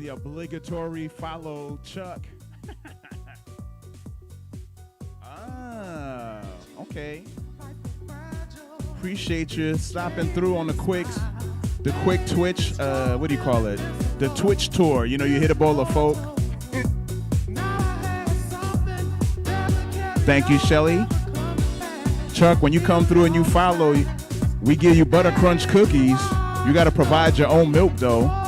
The obligatory follow Chuck. Okay. Appreciate you stopping through on the quick Twitch, what do you call it? The Twitch tour. You know, you hit a bowl of folk. Thank you, Shelly. Chuck, when you come through and you follow, we give you butter crunch cookies. You got to provide your own milk, though.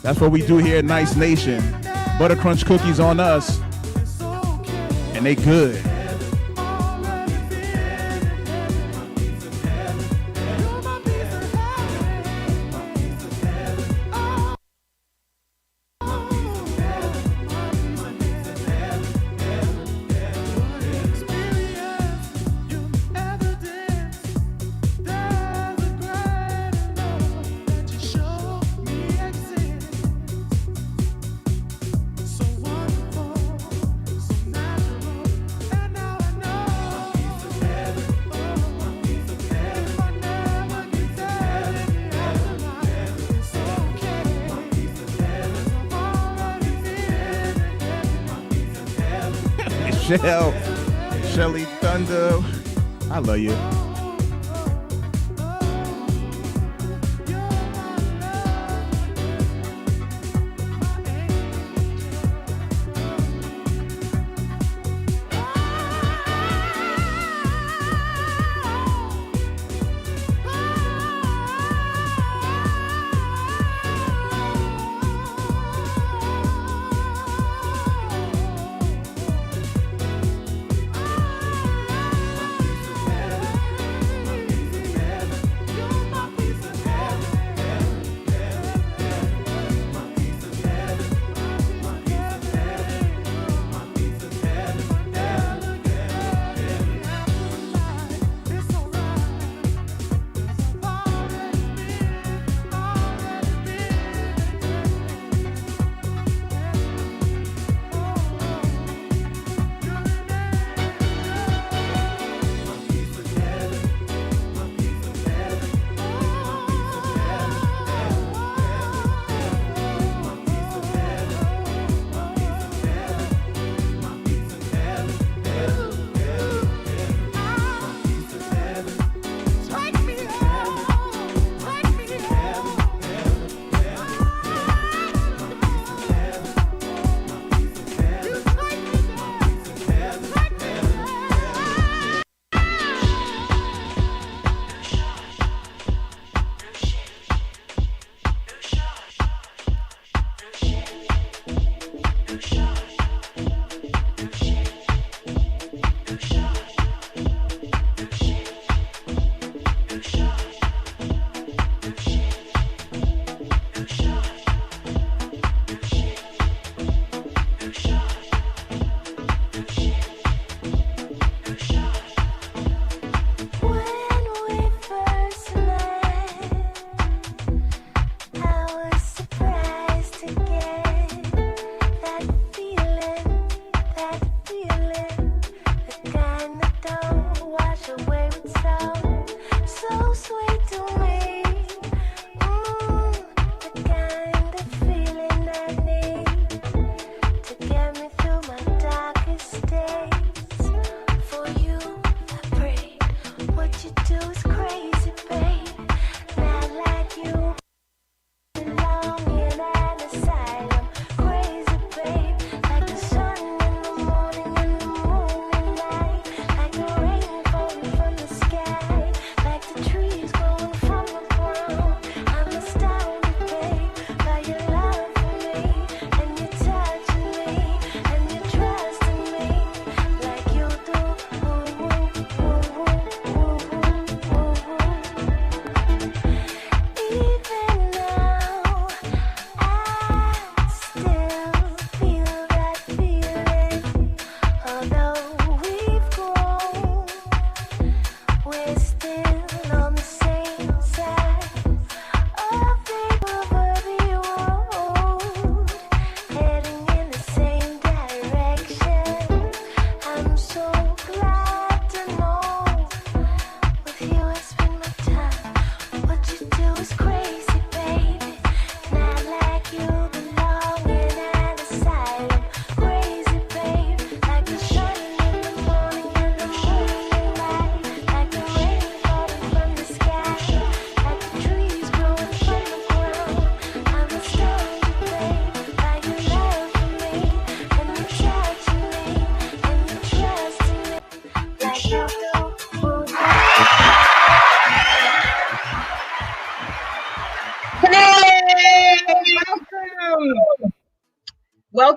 That's what we do here at Nice Nation. Butter crunch cookies on us, and they good. Shelly Thunder, I love you.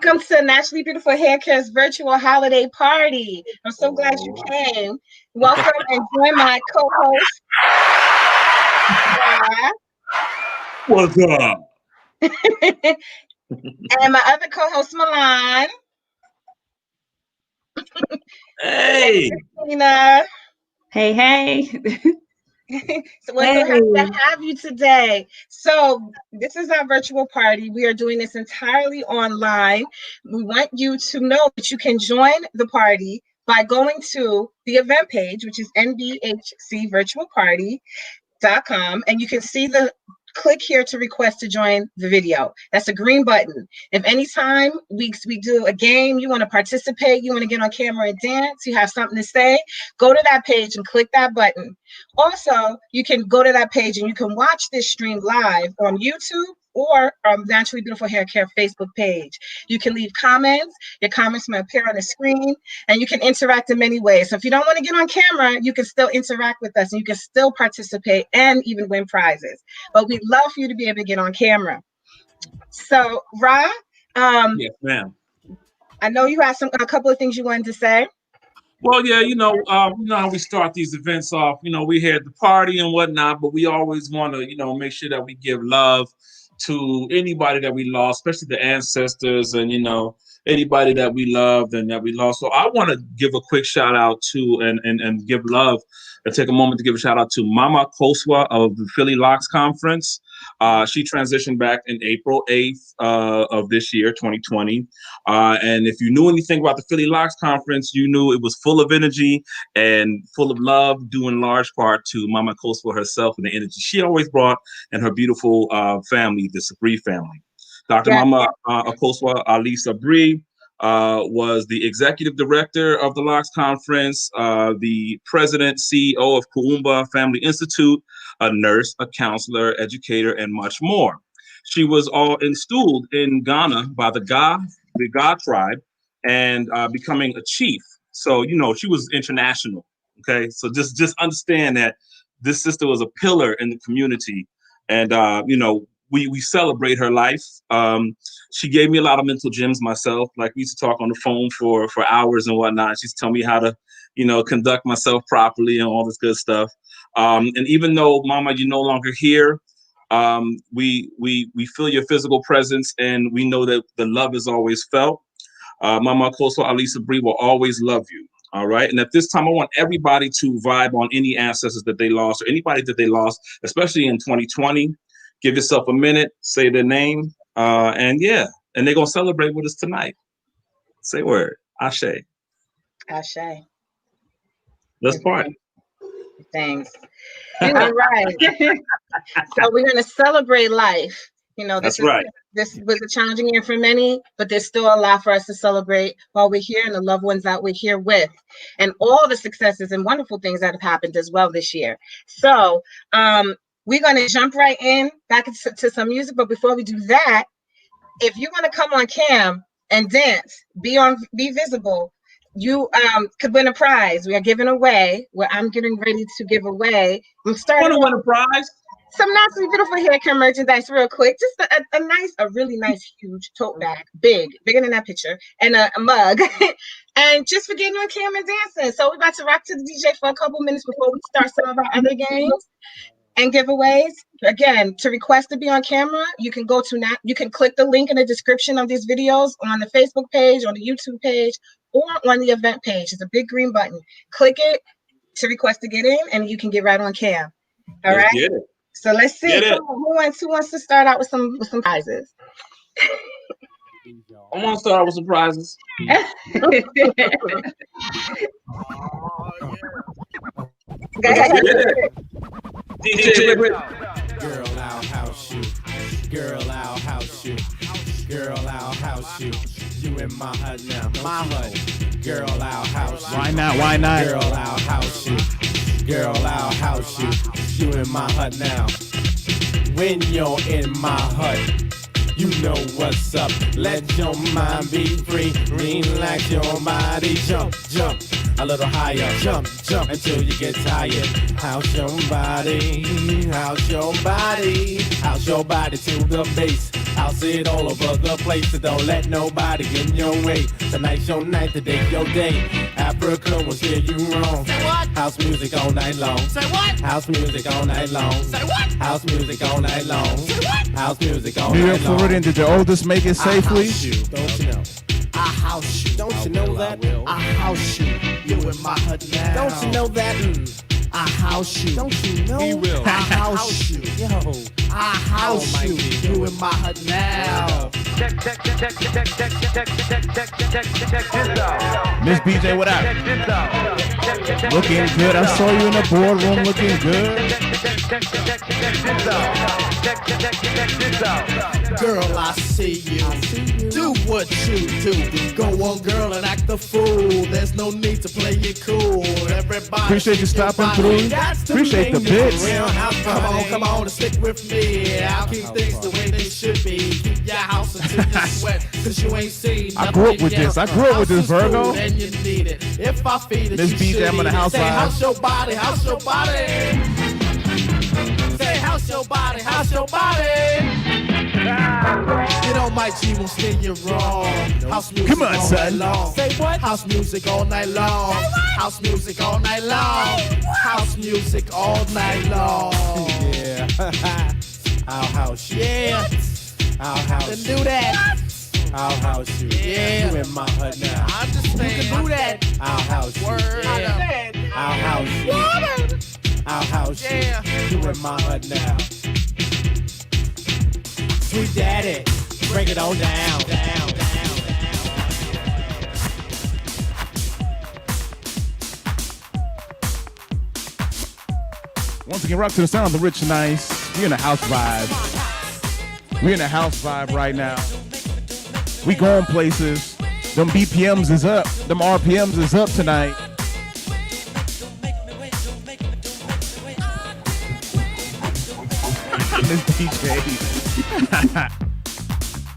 Welcome to Naturally Beautiful Hair Care's virtual holiday party. I'm so glad you came. Welcome and join my co-host, Sarah. What's up? And my other co-host, Milan. Hey. Tina. Hey. So we're so happy to have you today. So this is our virtual party. We are doing this entirely online. We want you to know that you can join the party by going to the event page, which is nbhcvirtualparty.com, and you can see the click here to request to join the video. That's a green button. If anytime we do a game, you want to participate, you want to get on camera and dance, you have something to say, go to that page and click that button. Also, you can go to that page and you can watch this stream live on YouTube or Naturally Beautiful Hair Care Facebook page. You can leave comments. Your comments may appear on the screen, and you can interact in many ways. So if you don't want to get on camera, you can still interact with us, and you can still participate and even win prizes. But we'd love for you to be able to get on camera. So, Ra, yes, ma'am. I know you have a couple of things you wanted to say. Well, yeah, you know how we start these events off. We had the party and whatnot, but we always want to, make sure that we give love to anybody that we lost, especially the ancestors and, anybody that we loved and that we lost. So I want to give a quick shout out to and give love and take a moment to give a shout out to Mama Koswa of the Philly Locks Conference. She transitioned back in April 8th of this year, 2020. And if you knew anything about the Philly Locks Conference, you knew it was full of energy and full of love, due in large part to Mama Koswa herself and the energy she always brought and her beautiful family, the Sabri family. Dr. Mama Akoswa Ali Sabri was the executive director of the Locks Conference, the president, CEO of Kuumba Family Institute, a nurse, a counselor, educator, and much more. She was all installed in Ghana by the Ga tribe and becoming a chief. So, she was international. Okay. So just understand that this sister was a pillar in the community. And, we celebrate her life. She gave me a lot of mental gems myself. Like, we used to talk on the phone for hours and whatnot. She used to tell me how to, conduct myself properly and all this good stuff. And even though, Mama, you're no longer here, we feel your physical presence, and we know that the love is always felt. Mama Koso Ali Sabri will always love you. All right. And at this time, I want everybody to vibe on any ancestors that they lost or anybody that they lost, especially in 2020. Give yourself a minute, say their name, and they're going to celebrate with us tonight. Say word. Ashe. Ashe. Let's party. Thanks. All right. So we're going to celebrate life. This was a challenging year for many, but there's still a lot for us to celebrate while we're here and the loved ones that we're here with, and all the successes and wonderful things that have happened as well this year. So we're going to jump right in back to some music. But before we do that, if you want to come on cam and dance, be visible, you could win a prize. We are giving away what I'm getting ready to give away. I'm starting to win a prize. Some Naturally Beautiful Hair Care merchandise real quick. Just a really nice, huge tote bag, bigger than that picture, and a mug. And just for getting on camera and dancing. So we're about to rock to the DJ for a couple minutes before we start some of our other games and giveaways. Again, to request to be on camera, you can go to you can click the link in the description of these videos on the Facebook page, on the YouTube page, or on the event page. It's a big green button. Click it to request to get in, and you can get right on cam. All right. Get it. So let's see. Who wants to start out with some prizes? I want to start out with some prizes. DJ, girl, I'll house you. Girl, I'll house you. Girl, I'll house you. You in my hut now. My hut. Girl, I'll house you. Why not? Why not? Girl, I'll house you. Girl, I'll house you. You in my hut now. When you're in my hut, you know what's up. Let your mind be free. Relax your body. Jump, jump. a little higher. Jump, jump until you get tired. House your body, house your body, house your body to the bass. I'll see it all over the place, so don't let nobody get in your way. Tonight's your night, today's your day. Africa will steer you wrong. Say what? House music all night long. Say what? House music all night long. Say what? House music all night long. Say what? House music all New night York, long. Floridian, did your oldest make it safely? House you, don't you know? I house you. Don't you know that? I house you. You in my hood now. Don't you know that? I house you. Don't you know? He will. I house you. Yo. I house you. You in my hood now. Miss BJ, what up? Looking good. I saw you in the boardroom looking good. Girl, I see you. Do what you do. Go on, girl, and act the fool. There's no need to play it cool. Everybody Appreciate you stopping through. Appreciate the bits. Come on, and stick with me. I'll keep things the way they should be. Keep your house until you sweat, cause you ain't seen I grew up with this. I grew up with this, Virgo. And you need it. If I feed it, Miss you BJ, should I'm on the eat it. house Say, vibe. house your body, house your body. Say, house your body, house your body. You know my G won't steer you wrong. House music Come on, all son. night long. Say what? House music all night long. House music all night long. House music all night long. Yeah. I'll house you. Yeah. I'll house Then you. do that. I'll house you. Yeah. You in my hood now. I understand. You can do that. I'll house you. Yeah. I'll house you. I'll house Yeah. you. You in my hood now. Sweet daddy, break it on down, down, down, Once again, rock to the sound of the rich and nice. We're in a house vibe. We're in a house vibe right now. We going places. Them BPMs is up. Them RPMs is up tonight. Miss DJ.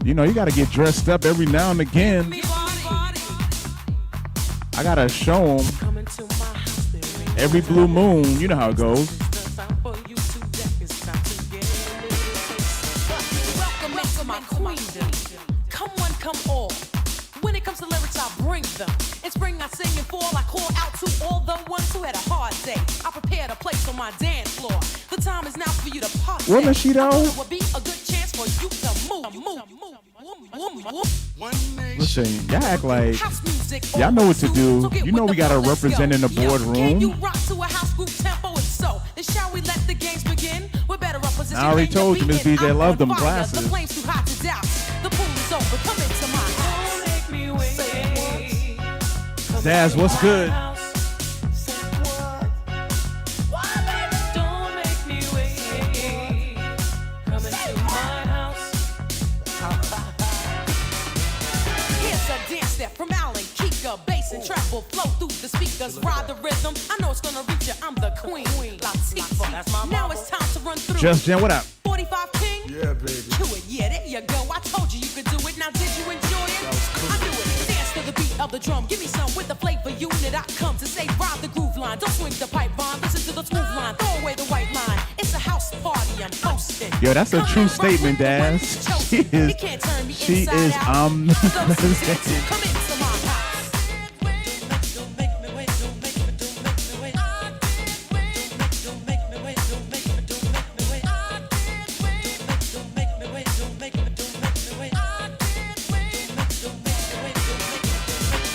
You know, you got to get dressed up every now and again. I got to show them every blue moon. You know how it goes. Welcome into my queendom. Come one, come all. When it comes to lyrics, I bring them. In spring, I sing and fall. I call out to all the ones who had a hard day. I prepared a place on my dance floor. The time is now for you to party. What, Machito? It would be a good chance for you to move. Listen, y'all act like House music y'all know what to do. So get You know with we the got to flow, let's represent go. in the Yo, boardroom. Can you rock to a house group tempo? If so, then shall we let the games begin? We're better up position. I already told you, Miss BJ, love them glasses. The flame's too hot to doubt. The pool is open. Come into my house. Make me wait. Daz, what's good? Don't make me wait. Come into my house. Here's a dance step from Alan Kika. Bass and treble flow through the speakers. Ride the rhythm. I know it's gonna reach you. I'm the queen. Latifah. Now it's time to run through. Just Jen, what up? 45 King? Yeah, baby. Do it, yeah, there you go. I told you you could do it. Now did you enjoy it? I do it. Dance to the beat of the drum. Give me some with the flavor unit. I come to say ride the groove line. Don't swing the pipe line. Listen to the smooth line. Throw away the white line. It's a house party. I'm hosting. Yo, that's a true statement, Daz. She is omnipresent. Come into my house.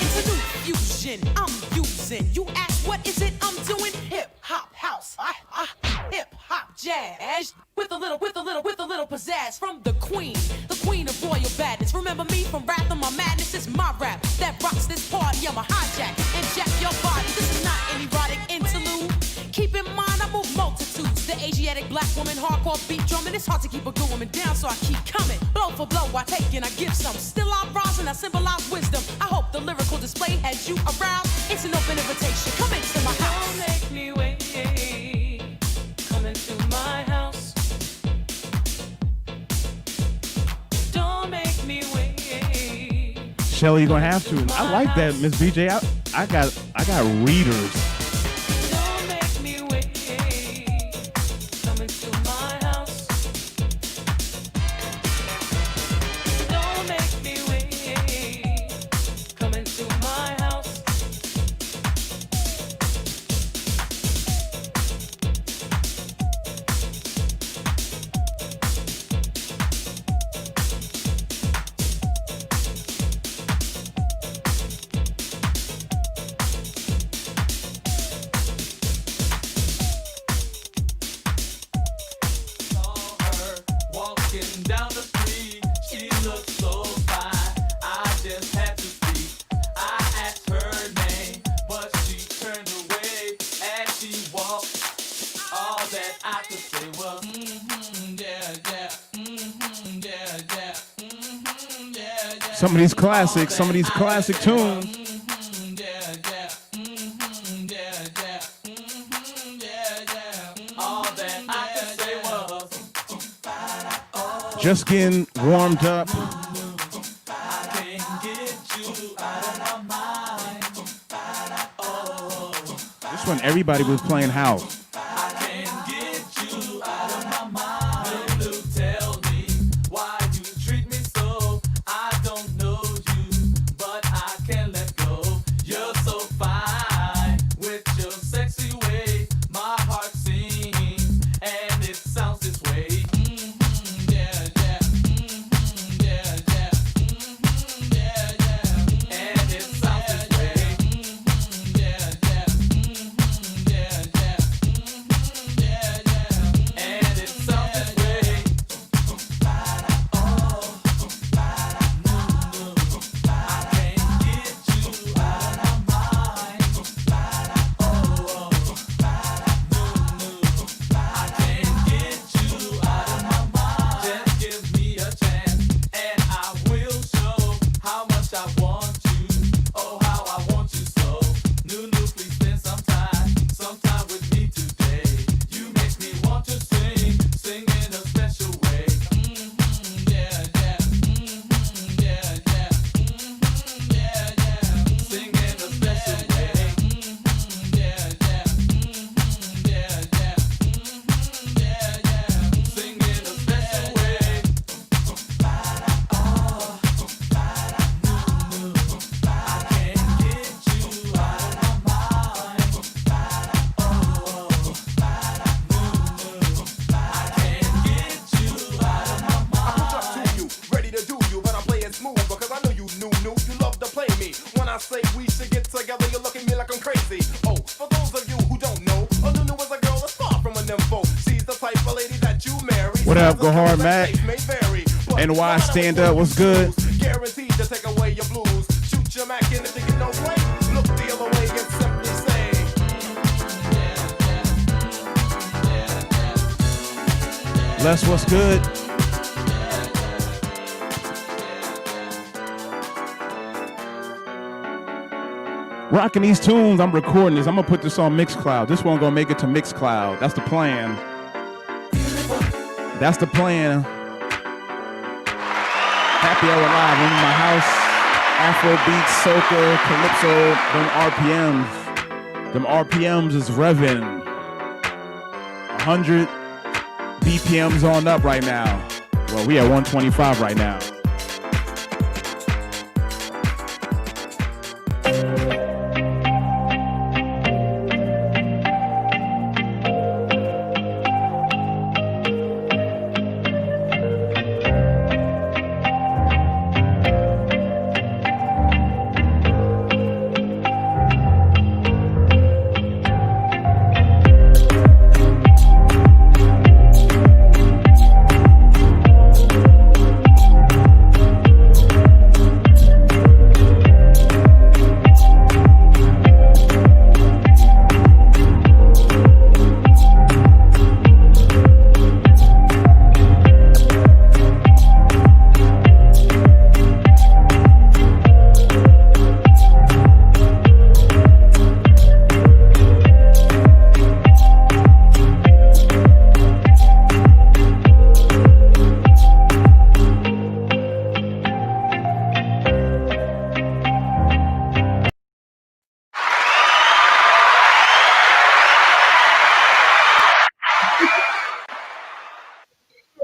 It's a new fusion I'm using. You ask what is it I'm doing? Hip hop house, hip hop jazz with a little pizzazz from the queen of royal badness. Remember me from Wrath of My Madness? It's my rap that rocks this party. I'm a hijack and jack your body. This is not an erotic interlude. Keep in mind I move multitudes. The Asiatic black woman hardcore beat drumming. It's hard to keep a good woman down, so I keep coming. Blow for blow, I take and I give some. Still I rise and I symbolize wisdom. I hope the lyrical display has you aroused. It's an open invitation. Come into my house. Don't make me wait. Come into my house. Don't make me wait. Shelly, you're gonna have to. I like that, Miss BJ. I got readers. Don't make me wait. Come into my house. Don't make me wait. Come into my house. Down the street, she looked so fine. I just had to speak. I asked her name, but she turned away as she walked. All that I could say was, yeah, yeah, yeah, yeah, yeah, yeah. Some of these classics, some of these classic tunes. Yeah, yeah, yeah, yeah, yeah. All that I could say was. Just getting warmed up. This one, everybody was playing house. What up, Go Hard Mac? NY Stand Up, what's good? Guaranteed to take away your blues. Shoot your Mac in if you get no play. Look the other way and simply say, Les, what's good? Rocking these tunes, I'm recording this. I'm gonna put this on Mixcloud. This one gonna make it to Mixcloud. That's the plan. That's the plan. Happy Hour Live. I'm in my house. Afrobeat, soca, calypso, them RPMs is revving. 100 BPMs on up right now. Well, we at 125 right now.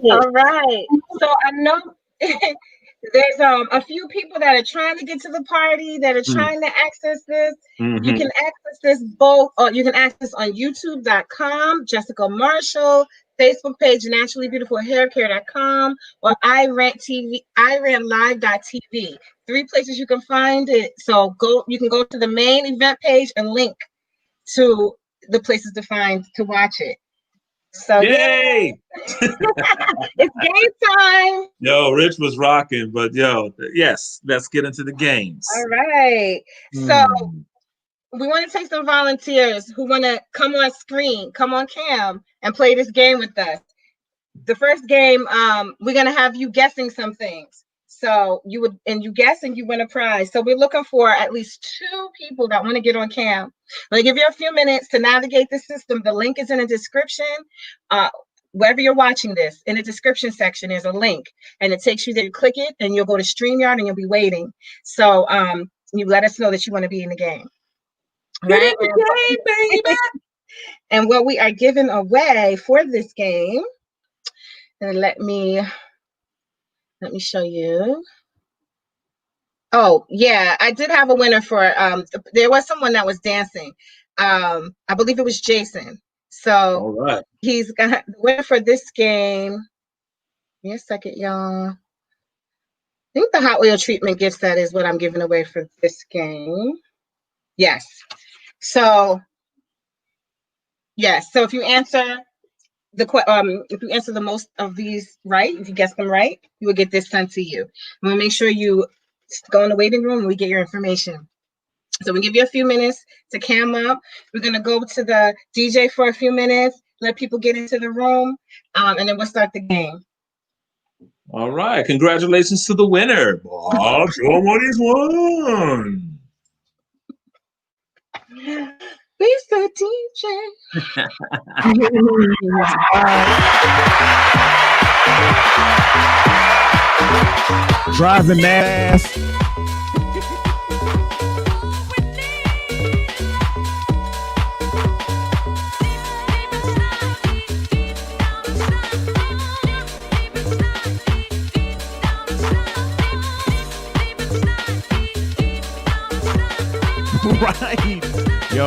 All right. So I know there's a few people that are trying to get to the party that are trying to access this. You can access this both, you can access on youtube.com, Jessica Marshall, Facebook page, naturallybeautifulhaircare.com, or iranlive.tv. 3 places you can find it. So you can go to the main event page and link to the places to watch it. So Yay! it's game time. Yo, Rich was rocking, but yes, let's get into the games. All right. So we want to take some volunteers who want to come on screen, come on cam, and play this game with us. The first game, we're gonna have you guessing some things. So you guess and you win a prize. So we're looking for at least 2 people that want to get on cam. I'm gonna give you a few minutes to navigate the system. The link is in the description. Wherever you're watching this, in the description section, there's a link, and it takes you there. You click it, and you'll go to StreamYard, and you'll be waiting. So you let us know that you want to be in the game. Right? Baby. And what we are giving away for this game, and let me show you. Oh, yeah, I did have a winner for there was someone that was dancing. I believe it was Jason. So all right. He's got the winner for this game. Give me a second, y'all. I think the hot oil treatment gift set is what I'm giving away for this game. Yes. So yes. So if you answer the most of these right, if you guess them right, you will get this sent to you. I'm gonna make sure you go in the waiting room and we get your information. So we give you a few minutes to cam up. We're gonna go to the DJ for a few minutes, let people get into the room, and then we'll start the game. All right. Congratulations to the winner. Bob, show what he's won. Mr. DJ. Driving that ass. Right. Yo.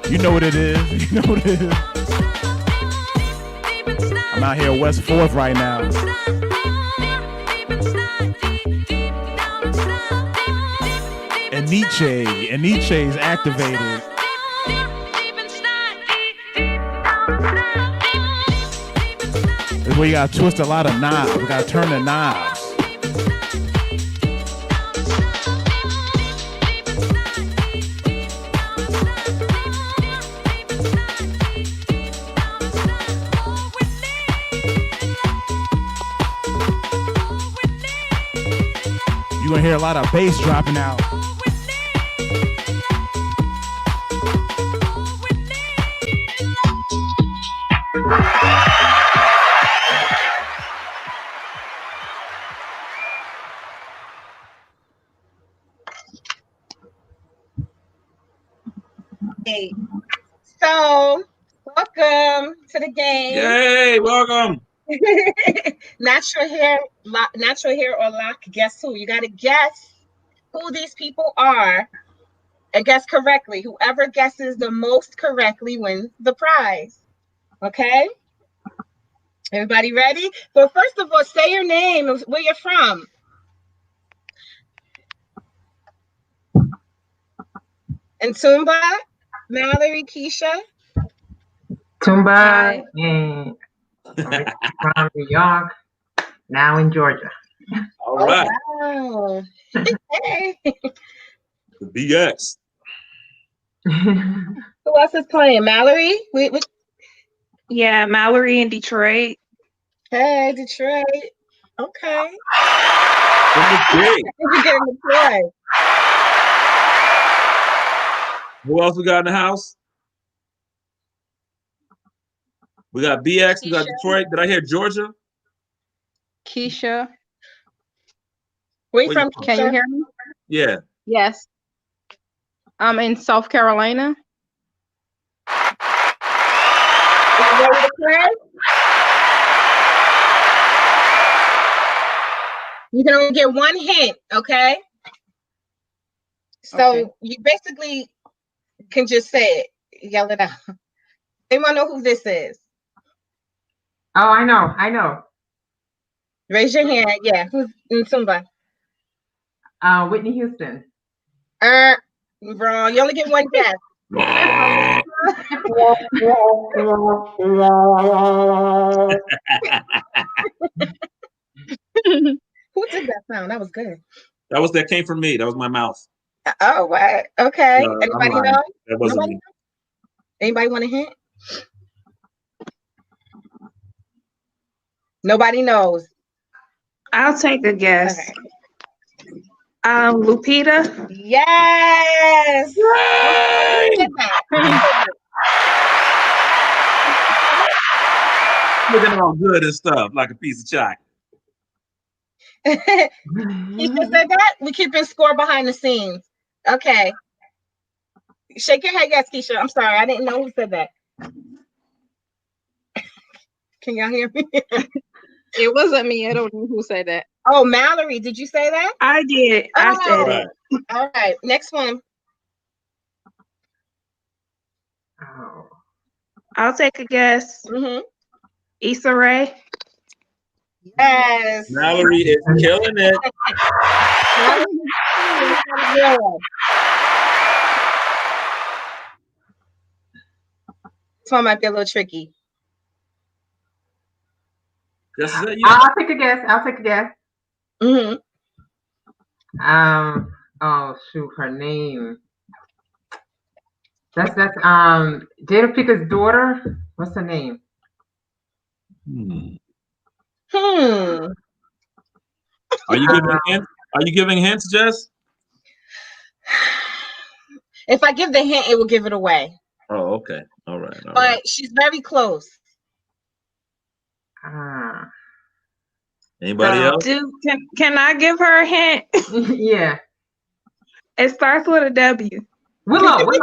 You know what it is. You know what it is. I'm out here West 4th right now. And Nietzsche's activated. This is where you gotta twist a lot of knobs. We gotta turn the knobs. You're gonna hear a lot of bass dropping out. Hey. So, welcome to the game. Yay, welcome. Natural hair or loc. Guess who? You got to guess who these people are and guess correctly. Whoever guesses the most correctly wins the prize. Okay? Everybody ready? Well, first of all, say your name, where you're from. And Tumba, Mallory, Keisha. Tumba, and from New York, now in Georgia. All right. Wow. Hey. The BX. Who else is playing? Mallory? Yeah, Mallory in Detroit. Hey, Detroit. Okay. Did you get in the play? Who else we got in the house? We got BX, we got Detroit. Did I hear Georgia? Keisha. Where you Where you from, from? Can you Keisha? hear me? Yeah. Yes. I'm in South Carolina. Are you ready to play? You can only get one hint, okay? So Okay. you basically can just say it, yell it out. Anyone know who this is? Oh, I know. Raise your hand. Yeah, who's Ntumba? Whitney Houston. Wrong. You only get one guess. Who did that sound? That was good. That came from me. That was my mouth. Oh, what? Okay. I'm Anybody lying. know? That wasn't Nobody me. know? Anybody want a hint? Nobody knows. I'll take a guess. Okay. Lupita. Yes. Yay! Who said that? Looking all good and stuff, like a piece of chocolate. Keisha said that? We keeping score behind the scenes. Okay. Shake your head, yes, Keisha. I'm sorry. I didn't know who said that. Can y'all hear me? It wasn't me. I don't know who said that. Oh, Mallory, did you say that? I did. I said it. All right. Next one. Oh. I'll take a guess. Mm-hmm. Issa Rae. Yes. Mallory is killing it. This one might be a little tricky. This is it. I'll take a guess. Mm-hmm. Oh shoot, her name. That's Jada Pickett's daughter. What's her name? Are you giving hints? Are you giving hints, Jess? If I give the hint, it will give it away. Oh, okay. All right. But she's very close. Anybody else? Can I give her a hint? Yeah. It starts with a W. Willow. Why did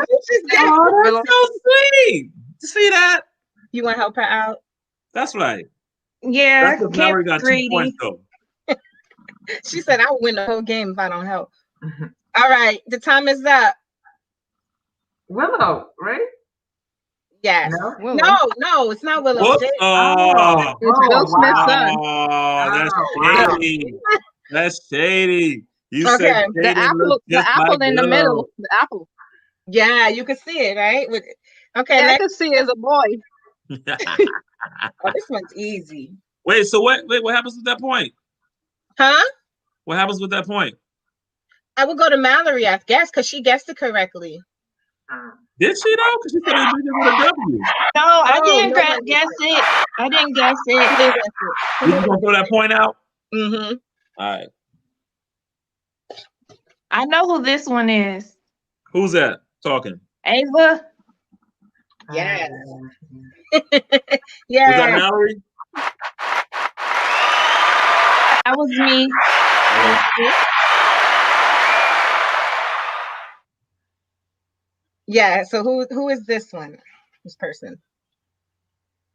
you just guess? Oh, that's so sweet. See that? You want to help her out? That's right. Yeah, That's what Mallory got 2 points though. She said, "I will win the whole game if I don't help." All right, the time is up. Willow, right? Yes. Willow. No, it's not Willow. Whoops. Oh, It's Will Smith's son. Oh, that's wow. shady. That's shady. You Okay. said The Jaden apple, looks the just apple like in the Willow. middle. The apple. yeah, you can see it, right? Okay, Yeah, I next. can see it as a boy. Oh, this one's easy. Wait, so what happens with that point? Huh? What happens with that point? I will go to Mallory, I guess, because she guessed it correctly. Did she though? Because she said it begins with a W. No, I didn't nobody guess it. I didn't guess it. You just gonna throw that point out? Mm-hmm. All right. I know who this one is. Who's that talking? Ava. Yes. Was that Yeah. Mallory? That was me. Yeah. So who is this one? This person?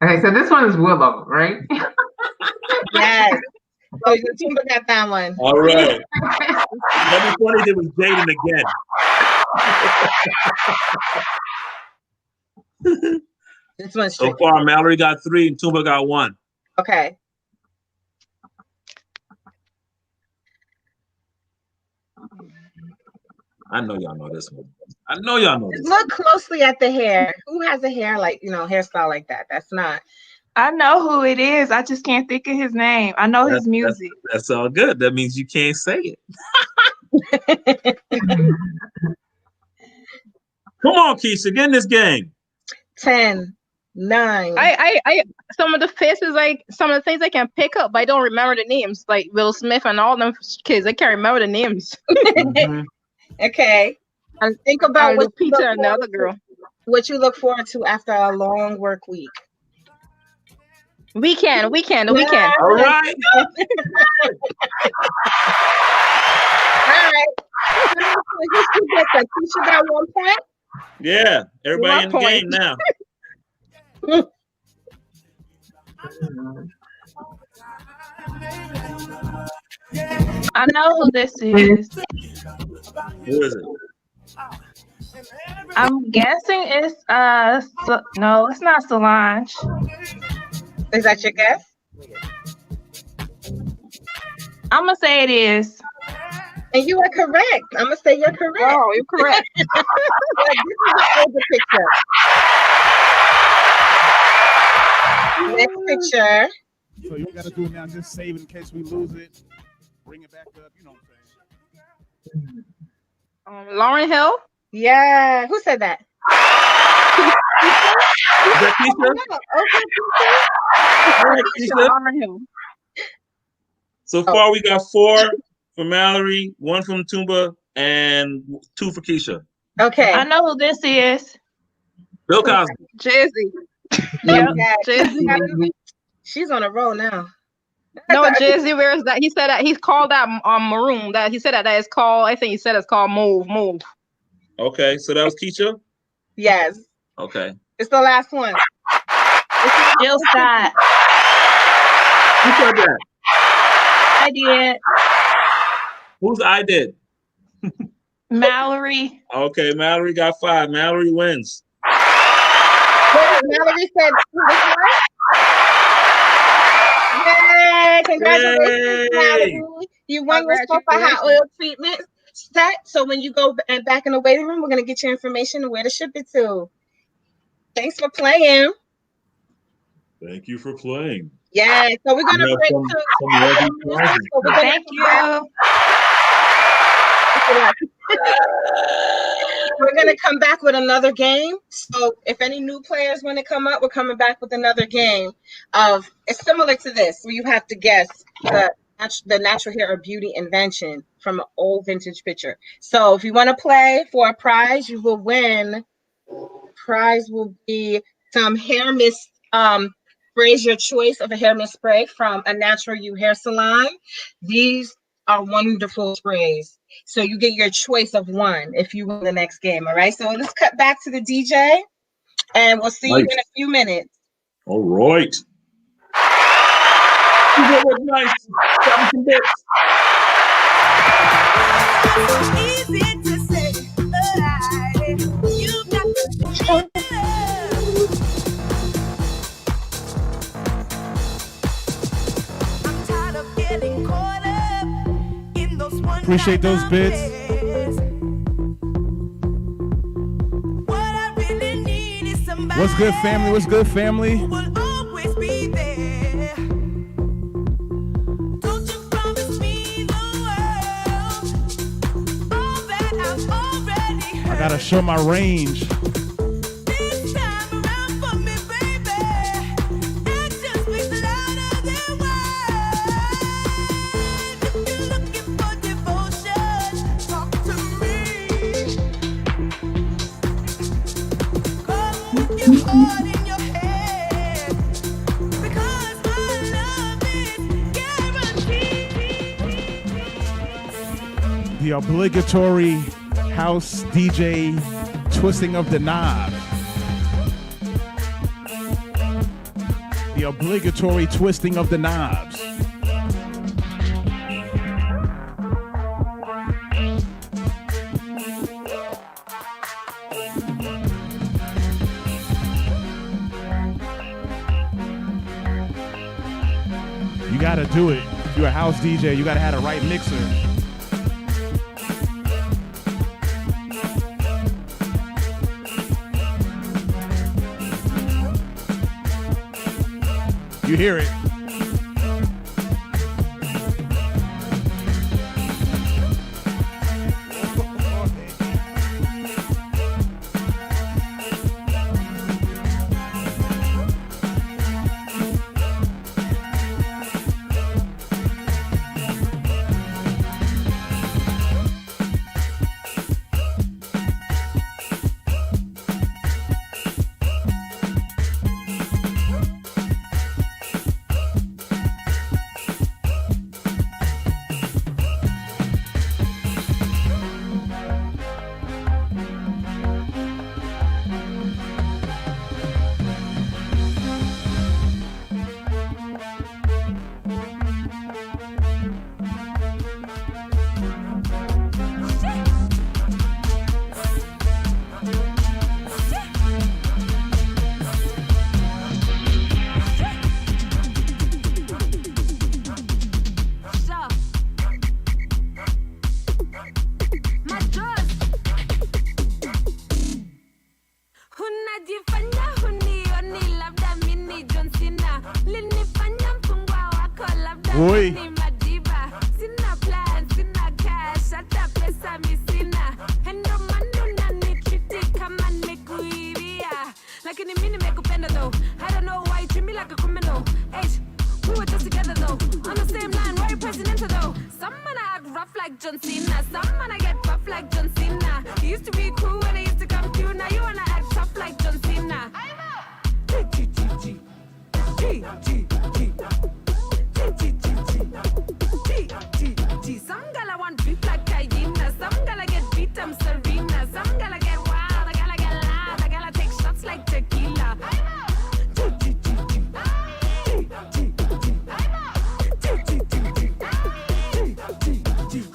Okay, so this one is Willow, right? Yes. So you got that one. All right. That'd be funny if it was Jaden again. This one's So tricky. far, Mallory got 3 and Tumba got 1. Okay. I know y'all know this one. I know y'all know this. Look closely at the hair. Who has a hair like, hairstyle like that? That's not. I know who it is. I just can't think of his name. I know his music. That's all good. That means you can't say it. Come on, Keisha, get in this game. 10, 9. I some of the faces, like some of the things I can pick up, but I don't remember the names. Like Will Smith and all them kids, I can't remember the names. Okay. And think about what you Lupita and the other girl. What you look forward to after a long work week. Weekend. All right. All right. Keisha got 1 point. Yeah, everybody in the 1 point. game now. I know who this is. Who is it? I'm guessing it's no, it's not Solange. Is that your guess? I'm gonna say it is. And you are correct. I'm gonna say you're correct. Oh, you're correct. This is an older picture. Next picture. So you gotta do it now. Just save it in case we lose it. Bring it back up. You know what I'm saying? Lauren Hill. Yeah. Who said that? Is that Keisha? All right, Keisha. Lauren Hill. So far, we got 4 from Mallory, 1 from Tumba, and 2 for Keisha. Okay. I know who this is. Bill Cosby. Jay-Z. Yep. Yeah, Jay-Z. she's on a roll now. No, Jay-Z, where is that? He said that he's called that maroon. That he said that is called. I think he said it's called move. Okay, so that was Keisha? Yes. Okay. It's the last one. Jill Scott. Who said that? I did. Who's I did? Mallory. Okay, Mallory got 5. Mallory wins. Mallory said, yay! Congratulations, Mallory. You won yourself a hot oil treatment set. So when you go back in the waiting room, we're going to get your information and where to ship it to. Thanks for playing. Thank you for playing. Yeah, so we're going to break Thank you. We're going to come back with another game. So if any new players want to come up, we're coming back with another game. It's similar to this, where you have to guess the natural hair or beauty invention from an old vintage picture. So if you want to play for a prize, you will win. Prize will be some hair mist sprays, your choice of a hair mist spray from a Natural You hair salon. These are wonderful sprays. So you get your choice of one if you win the next game. All right. So let's cut back to the DJ and we'll see you in a few minutes. All right. That was nice. Some bits. Easy to say, you got to I'm tired of getting caught up in those one. Appreciate those bits. What I really need is somebody What's good, family? What's good, family? who will always be there. Don't you promise me the world, all that I've already heard. I gotta show my range. This time around for me, baby, action speaks louder than words. If you're looking for devotion, talk to me. Come with your heart in your head, because my love is guaranteed. The obligatory house DJ twisting of the knob. The obligatory twisting of the knobs. You gotta do it. If you're a house DJ, you gotta have the right mixer. You hear it. Unajifanya hunioni labda mini John Cena. Linifanya mpungwa wako labda Oi. mini Madiba. Sina plan, sina cash, hata pesa mi sina. Endo manu unanitreat kama nimekuibia. Lakini mimi nimekupenda though. I don't know why you treat me like a criminal. Hey, we were just together though. On the same line, why you presidential though? Some man I act rough like John Cena. Some man I get buff like John Cena. You used to be cool when I used to come through. Now you wanna act tough like John Cena. Some gala want beef like hyena. Some gala get beat, I'm Serena. Some gala get wild, I gala get loud. I gala take shots like tequila.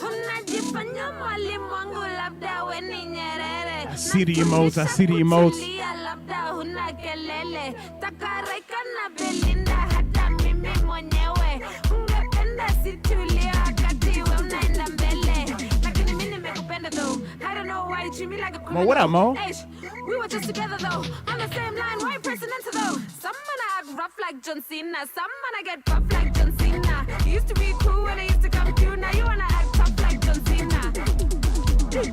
Unajifanya mwalimu wangu labda we ni Nyerere. I see the emotes. I see the emotes. Kutulia labda huna kelele. Takareka na Belinda hata mimi mwenyewe. Ungependa situlie wakati we unaenda mbele. Lakini mimi nimekupenda though. I don't know why you treat me like a criminal. Mo, what up, Mo? Hey, we were just together though. On the same line, why you presidential though? Some man I act rough like John Cena. Some man I get buff like John Cena. You used to be cool when I used to come through. Now you wanna act tough like John Cena. G.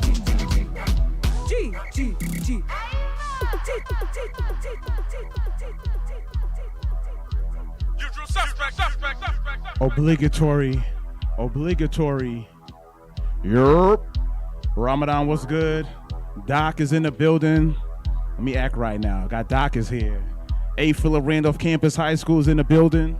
Obligatory. Yerp. Ramadan, what's good? Doc is in the building. Let me act right now. Got Doc is here. A. Philip Randolph Campus High School is in the building.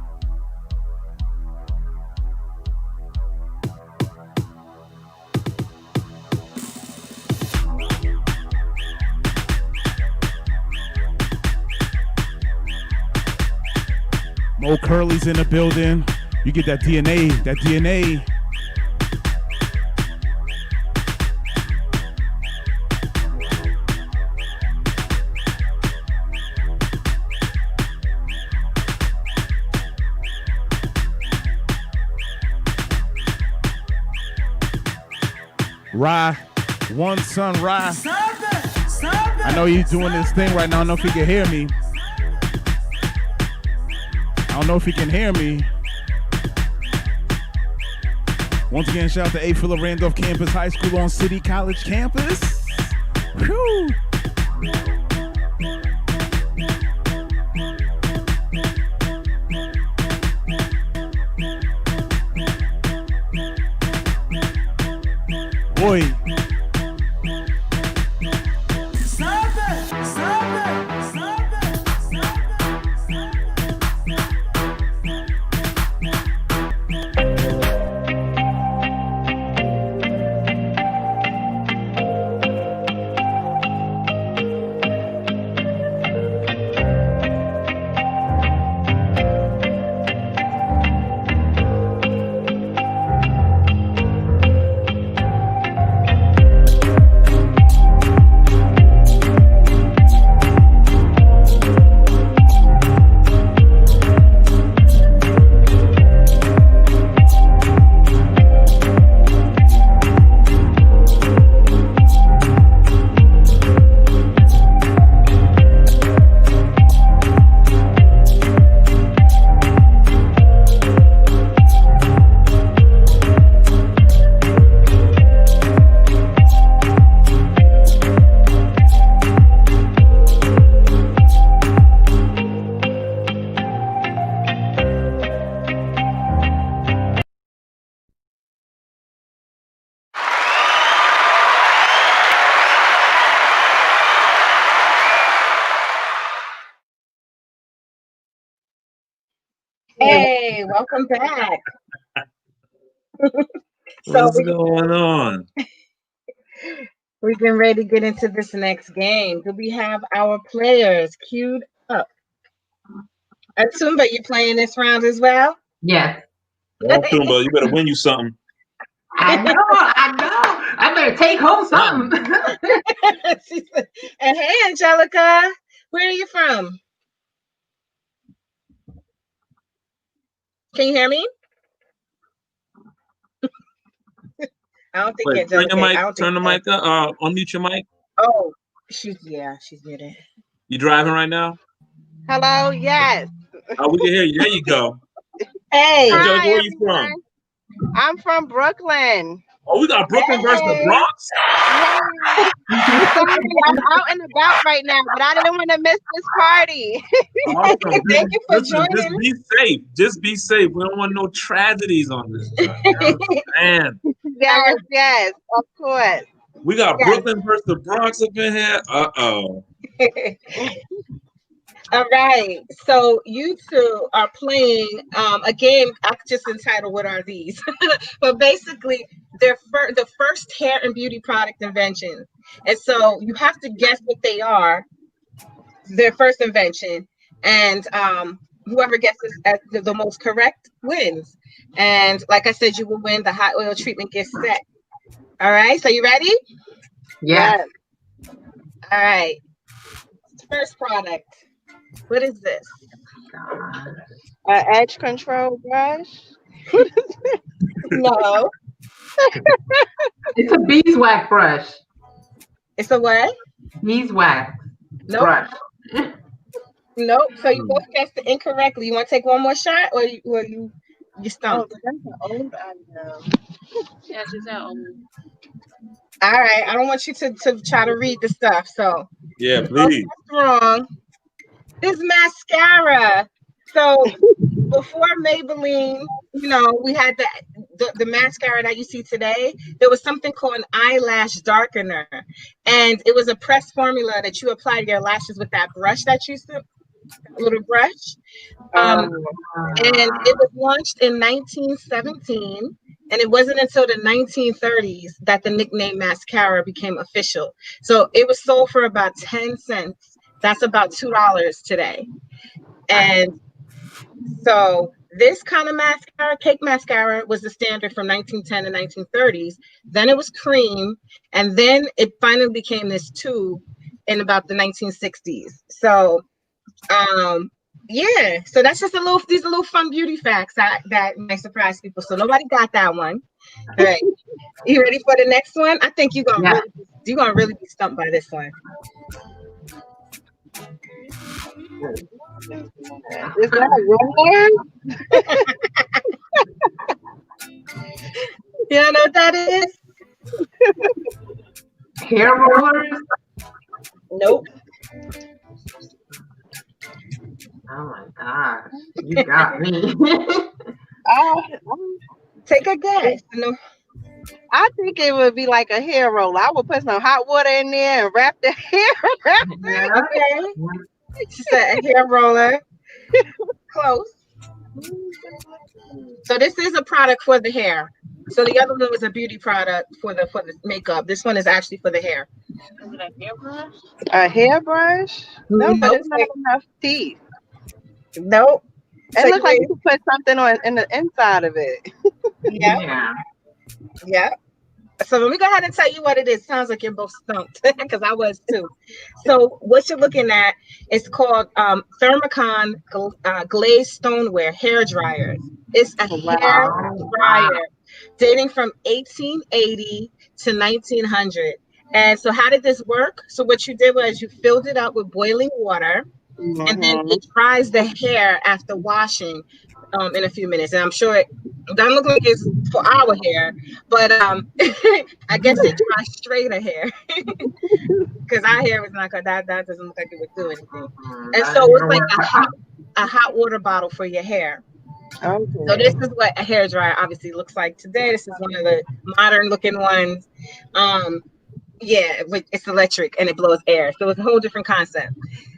Mo Curley's in the building. You get that DNA. Rye, one son, Rye. I know he's doing this thing right now. I don't know if he can hear me. Once again, shout out to A. Philip Randolph Campus High School on City College campus. Whew. Boy. Hey, welcome back. What's going on? We're getting ready to get into this next game. Do we have our players queued up? Atumba, you playing this round as well? Yes. Well, Tumba, you better win you something. I know. I better take home something. And hey, Angelica, where are you from? Can you hear me? I don't think Wait, Angelica. turn the mic up. Unmute your mic. Oh, she's muted. You driving right now? Hello, yes. Oh, we can hear you. There you go. Hey. Angelica, Hi, where you everyone. from? I'm from Brooklyn. Oh, we got Brooklyn versus the Hey. Bronx. Sorry, I'm out and about right now, but I didn't want to miss this party. Awesome. Thank you for Listen, just joining. be safe. Just be safe. We don't want no tragedies on this joint. You know what I'm saying? Yes, yes, of course. We got Yes. Brooklyn versus the Bronx up in here. Uh-oh. All right. So you two are playing a game. I just entitled "What Are These?" But basically, they're the first hair and beauty product inventions, and so you have to guess what they are. Their first invention, and whoever gets this at the most correct wins. And like I said, you will win the hot oil treatment gift set. All right. So you ready? Yes. All right. First product. What is this? Edge control brush. No. It's a beeswax brush. It's a what? Beeswax Nope. brush. Nope. So you both guessed it incorrectly. You want to take one more shot, or you stumped? That's an old item. Yeah, she's at old. All right. I don't want you to try to read the stuff. So Yeah, you both please. guessed wrong. This mascara. So before Maybelline, we had the mascara that you see today. There was something called an eyelash darkener, and it was a pressed formula that you applied to your lashes with that brush that you used, little brush. And it was launched in 1917, and it wasn't until the 1930s that the nickname mascara became official. So it was sold for about 10 cents. That's about $2 today. And so this kind of mascara, cake mascara, was the standard from 1910 to 1930s. Then it was cream, and then it finally became this tube in about the 1960s. So yeah, so that's just these are little fun beauty facts that might surprise people. So nobody got that one. All right. You ready for the next one? I think you're gonna really be stumped by this one. Is that roller? You don't know what that is? Hair rollers? Nope. Oh my gosh. You got me. Take a guess. No. I think it would be like a hair roller. I would put some hot water in there and wrap the hair around it. Okay. She said a hair roller. Close. So this is a product for the hair. So the other one was a beauty product for the makeup. This one is actually for the hair. Is it a hairbrush? A hairbrush? No, but it's not enough teeth. Nope. It looks like you could put something in the inside of it. Yeah. Yeah. So let me go ahead and tell you what it is. Sounds like you're both stumped because I was too. So what you're looking at is called Thermocon glazed stoneware hair dryers. It's a hair dryer dating from 1880 to 1900. And so how did this work? So what you did was you filled it up with boiling water, and then it dries the hair after washing in a few minutes. And I'm sure it doesn't look like it's for our hair, but I guess it dries straighter hair because our hair is not that doesn't look like it would do anything. And so it's like a hot water bottle for your hair. Okay. So this is what a hair dryer obviously looks like today. This is one of the modern looking ones. Yeah, it's electric and it blows air. So it's a whole different concept.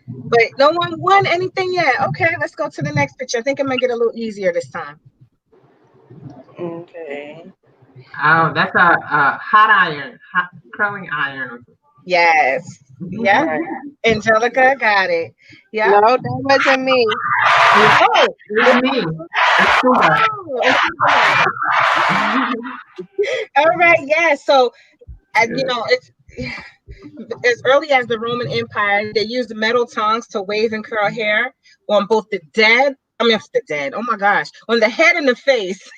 But no one won anything yet. Okay, let's go to the next picture. I think it might get a little easier this time. Okay. Oh, that's a hot iron, hot curling iron. Yes. Yeah. Angelica got it. Yeah. No, that wasn't me. Oh, it was me. All right. Yeah. So, it's as early as the Roman Empire, they used metal tongs to wave and curl hair on both the dead. Oh my gosh, on the head and the face.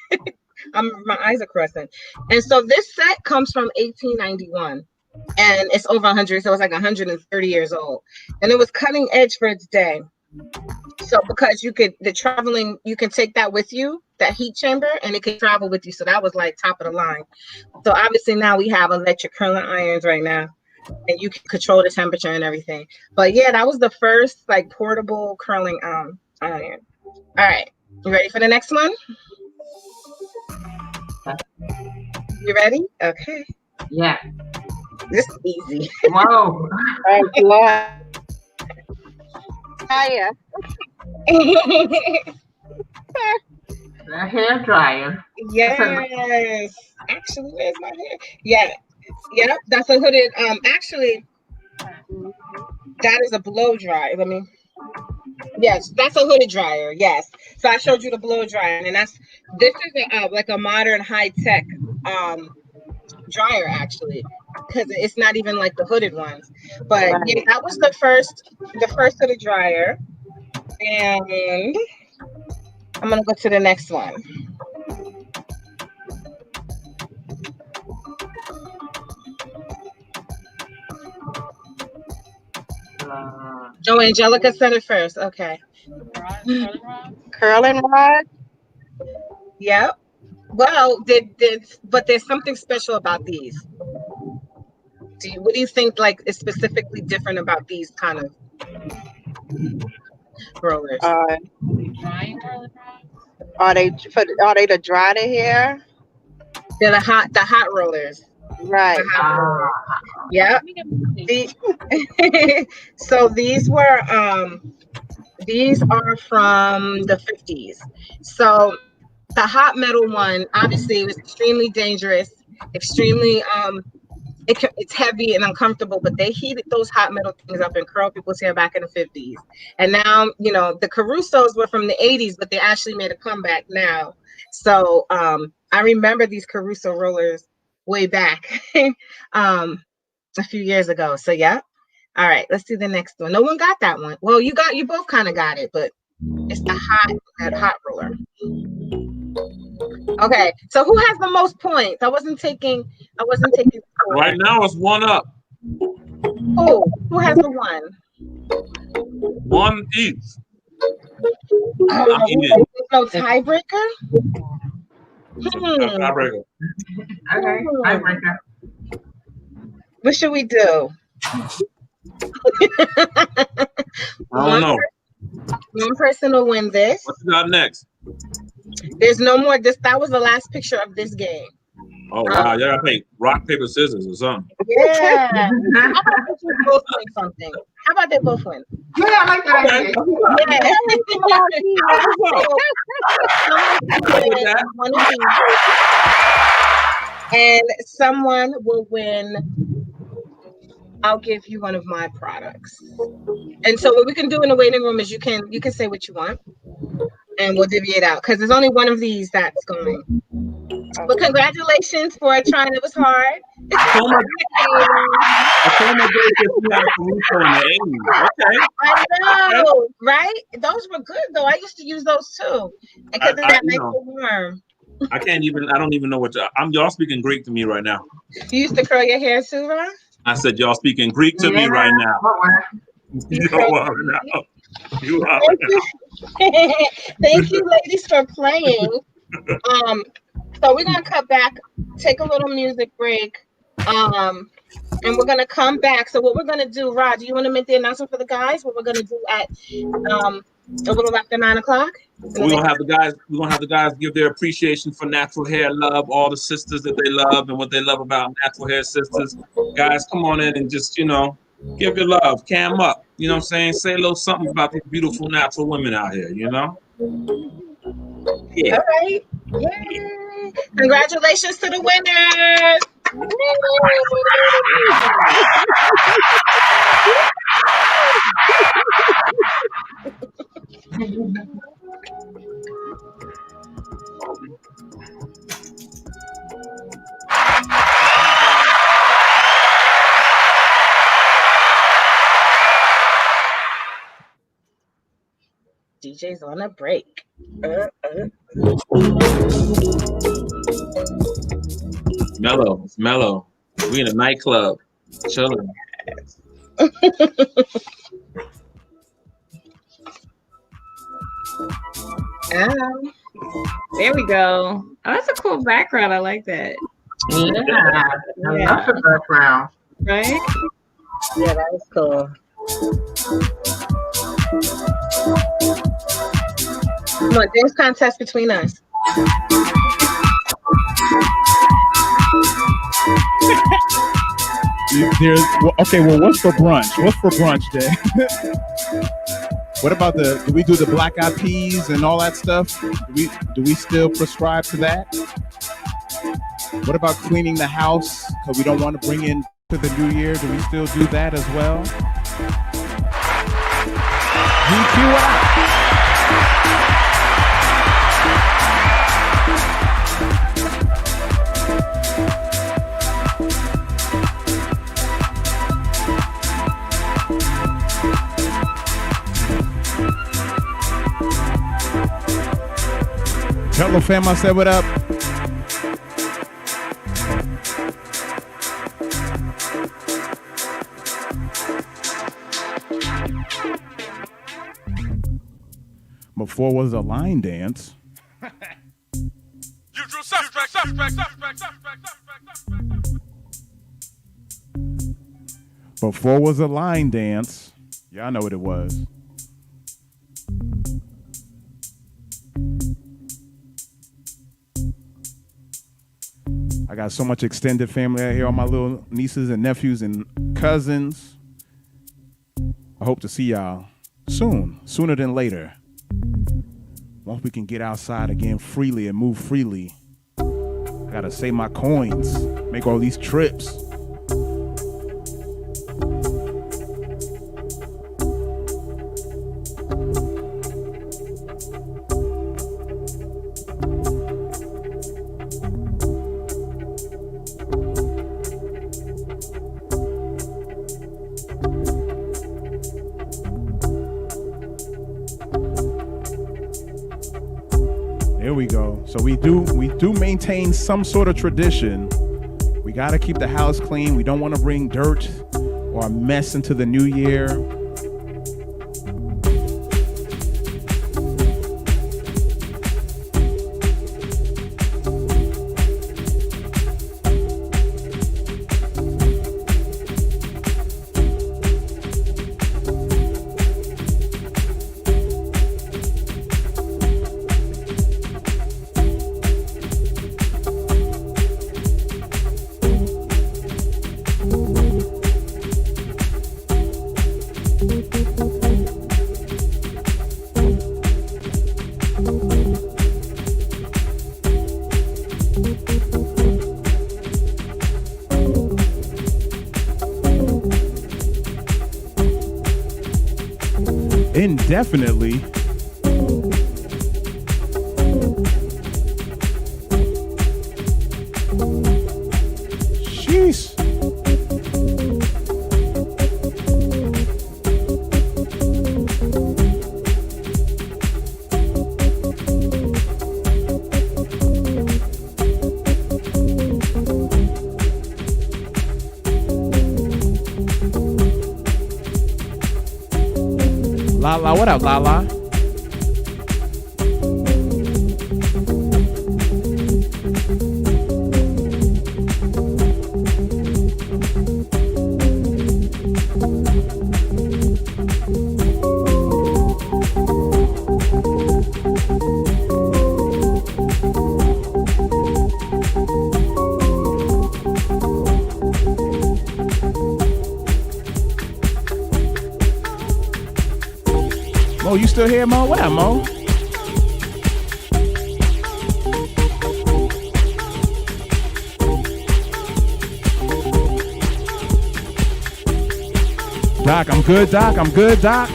My eyes are crossing. And so this set comes from 1891. and it's over 100, so it's like 130 years old, and it was cutting edge for its day. So because you can take that with you, that heat chamber, and it can travel with you. So that was like top of the line. So obviously now we have electric curling irons right now, and you can control the temperature and everything. But yeah, that was the first like portable curling iron. All right, you ready for the next one? You ready? Okay. Yeah. This is easy. Whoa. Hiya. The hair dryer. Yes. Actually, where's my hair? Yeah. Yep. That's a hooded. Actually, that is a blow dryer. Yes, that's a hooded dryer. Yes. So I showed you the blow dryer, and this is like a modern high tech dryer actually, because it's not even like the hooded ones. But yeah, that was the first hooded dryer, and I'm gonna go to the next one. Oh, Angelica said it first. Okay. Curling rod. Yep. Well, but there's something special about these. What do you think like is specifically different about these kind of rollers? Are they to dry the hair? They're the hot rollers. Right. The hot rollers. Yep. So these are from the 50s. So the hot metal one obviously was extremely dangerous, extremely it's heavy and uncomfortable, but they heated those hot metal things up and curled people's hair back in the 50s. And now, the Carusos were from the 80s, but they actually made a comeback now. So I remember these Caruso rollers way back a few years ago. So yeah. All right, let's do the next one. No one got that one. Well, you both kind of got it, but it's the hot roller. Okay, so who has the most points? I wasn't taking Right now it's 1-up. Who has the one? One each. No tiebreaker? Tiebreaker. Okay, tiebreaker. What should we do? I don't know. One person will win this. What you got next? There's no more. That was the last picture of this game. Oh wow, y'all gotta play rock, paper, scissors or something. Yeah. How about they both win something? How about they both win? Yeah, I like that idea. And someone will win. I'll give you one of my products. And so what we can do in the waiting room is you can say what you want, and we'll divvy it out because there's only one of these that's going. But congratulations for trying. It was hard. I know, right? Those were good though. I used to use those too because that makes it warm. I don't even know what y'all speaking Greek to me right now. You used to curl your hair too, Ron? I said y'all speaking Greek to me right now. You are now. You are now. Thank you, ladies, for playing. So we're gonna cut back, take a little music break, and we're gonna come back. So what we're gonna do, Rod, do you want to make the announcement for the guys? What we're gonna do at a little after 9 o'clock? We're gonna have the guys give their appreciation for Natural Hair Love, all the sisters that they love and what they love about Natural Hair Sisters. Guys, come on in and just give your love, cam up. You know what I'm saying? Say a little something about these beautiful natural women out here. Yeah. All right. Yay! Congratulations to the winners. DJ's on a break. Mellow. It's mellow. We in a nightclub. Chilling. There we go. Oh, that's a cool background. I like that. Yeah, I Yeah. love the background. Right? Yeah, that was cool. Come on, dance contest between us. Okay, well, what's for brunch? What's for brunch, Jay? What about do we do the black eyed peas and all that stuff? Do we still prescribe to that? What about cleaning the house because we don't want to bring in to the new year? Do we still do that as well? Tell the fam I said what up. Before was a line dance. Before was a line dance. Y'all know what it was. I got so much extended family out here, all my little nieces and nephews and cousins. I hope to see y'all soon, sooner than later. Once we can get outside again freely and move freely. I gotta save my coins, make all these trips. There we go. So we do maintain some sort of tradition. We got to keep the house clean. We don't want to bring dirt or a mess into the new year. Indefinitely. Jeez. Lala, what up, Lala? Mo, you still here, Mo? What up, Mo? Doc, I'm good, Doc. I'm good, Doc.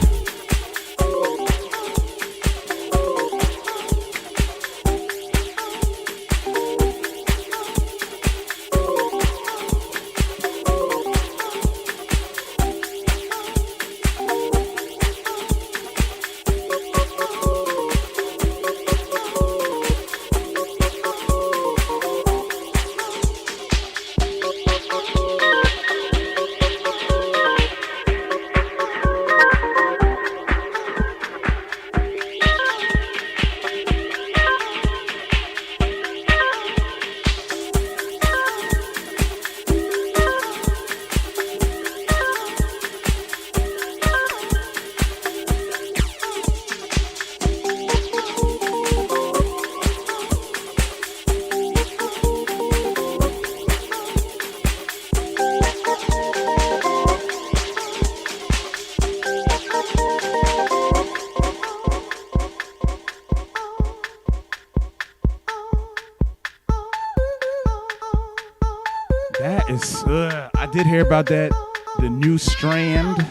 Yes, I did hear about that. The new strand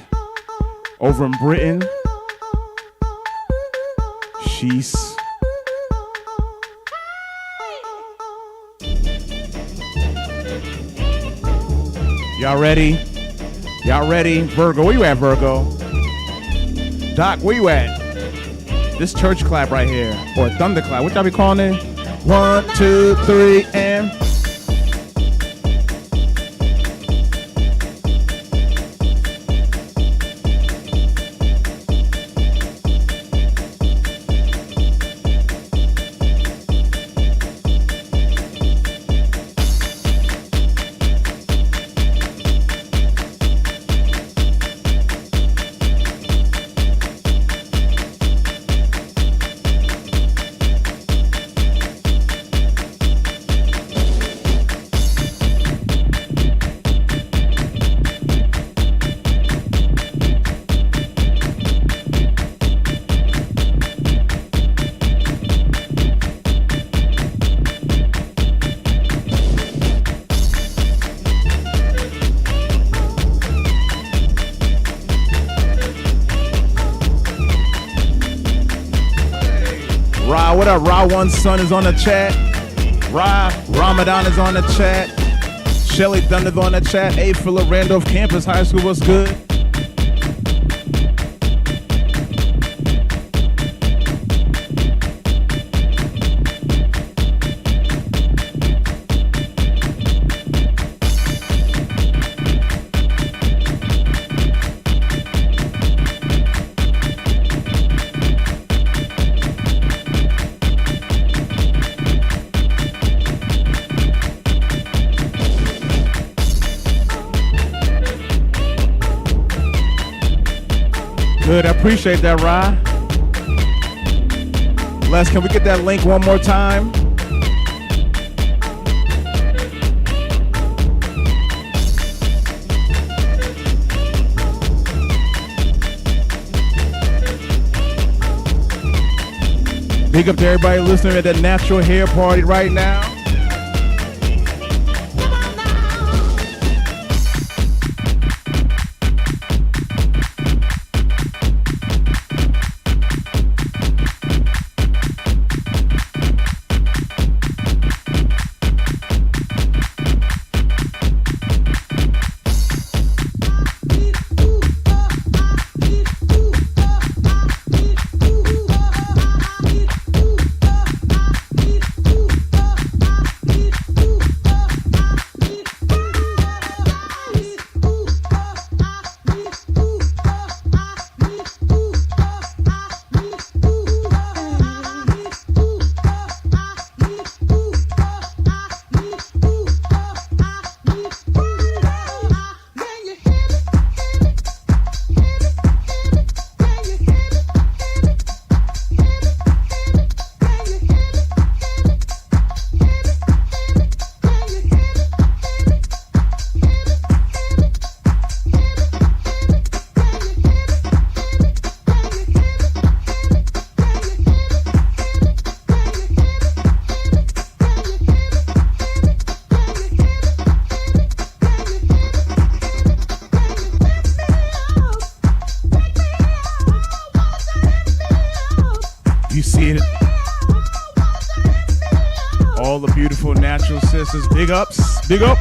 over in Britain. Sheesh. Y'all ready? Y'all ready? Virgo, where you at, Virgo? Doc, where you at? This church clap right here, or thunderclap, what y'all be calling it? 1, 2, 3, and... What up, Ra One Son is on the chat. Ramadan is on the chat. Shelly Thunder's on the chat. A Phillip Randolph Campus High School, what's good? Good, I appreciate that, Rye. Les, can we get that link one more time? Big up to everybody listening at the Natural Hair Party right now. All the beautiful natural sisters, big ups, big up.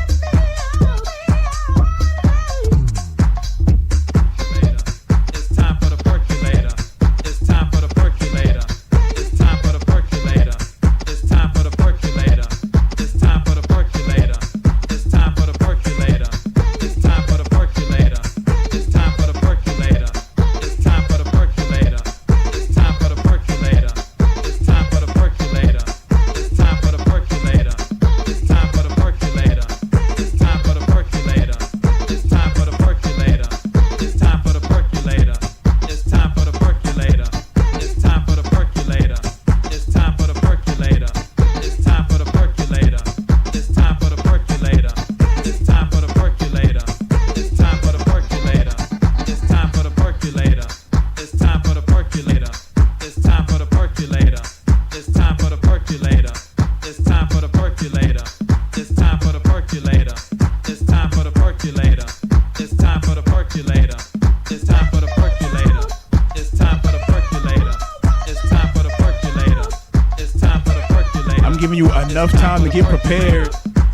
giving you enough time to get prepared.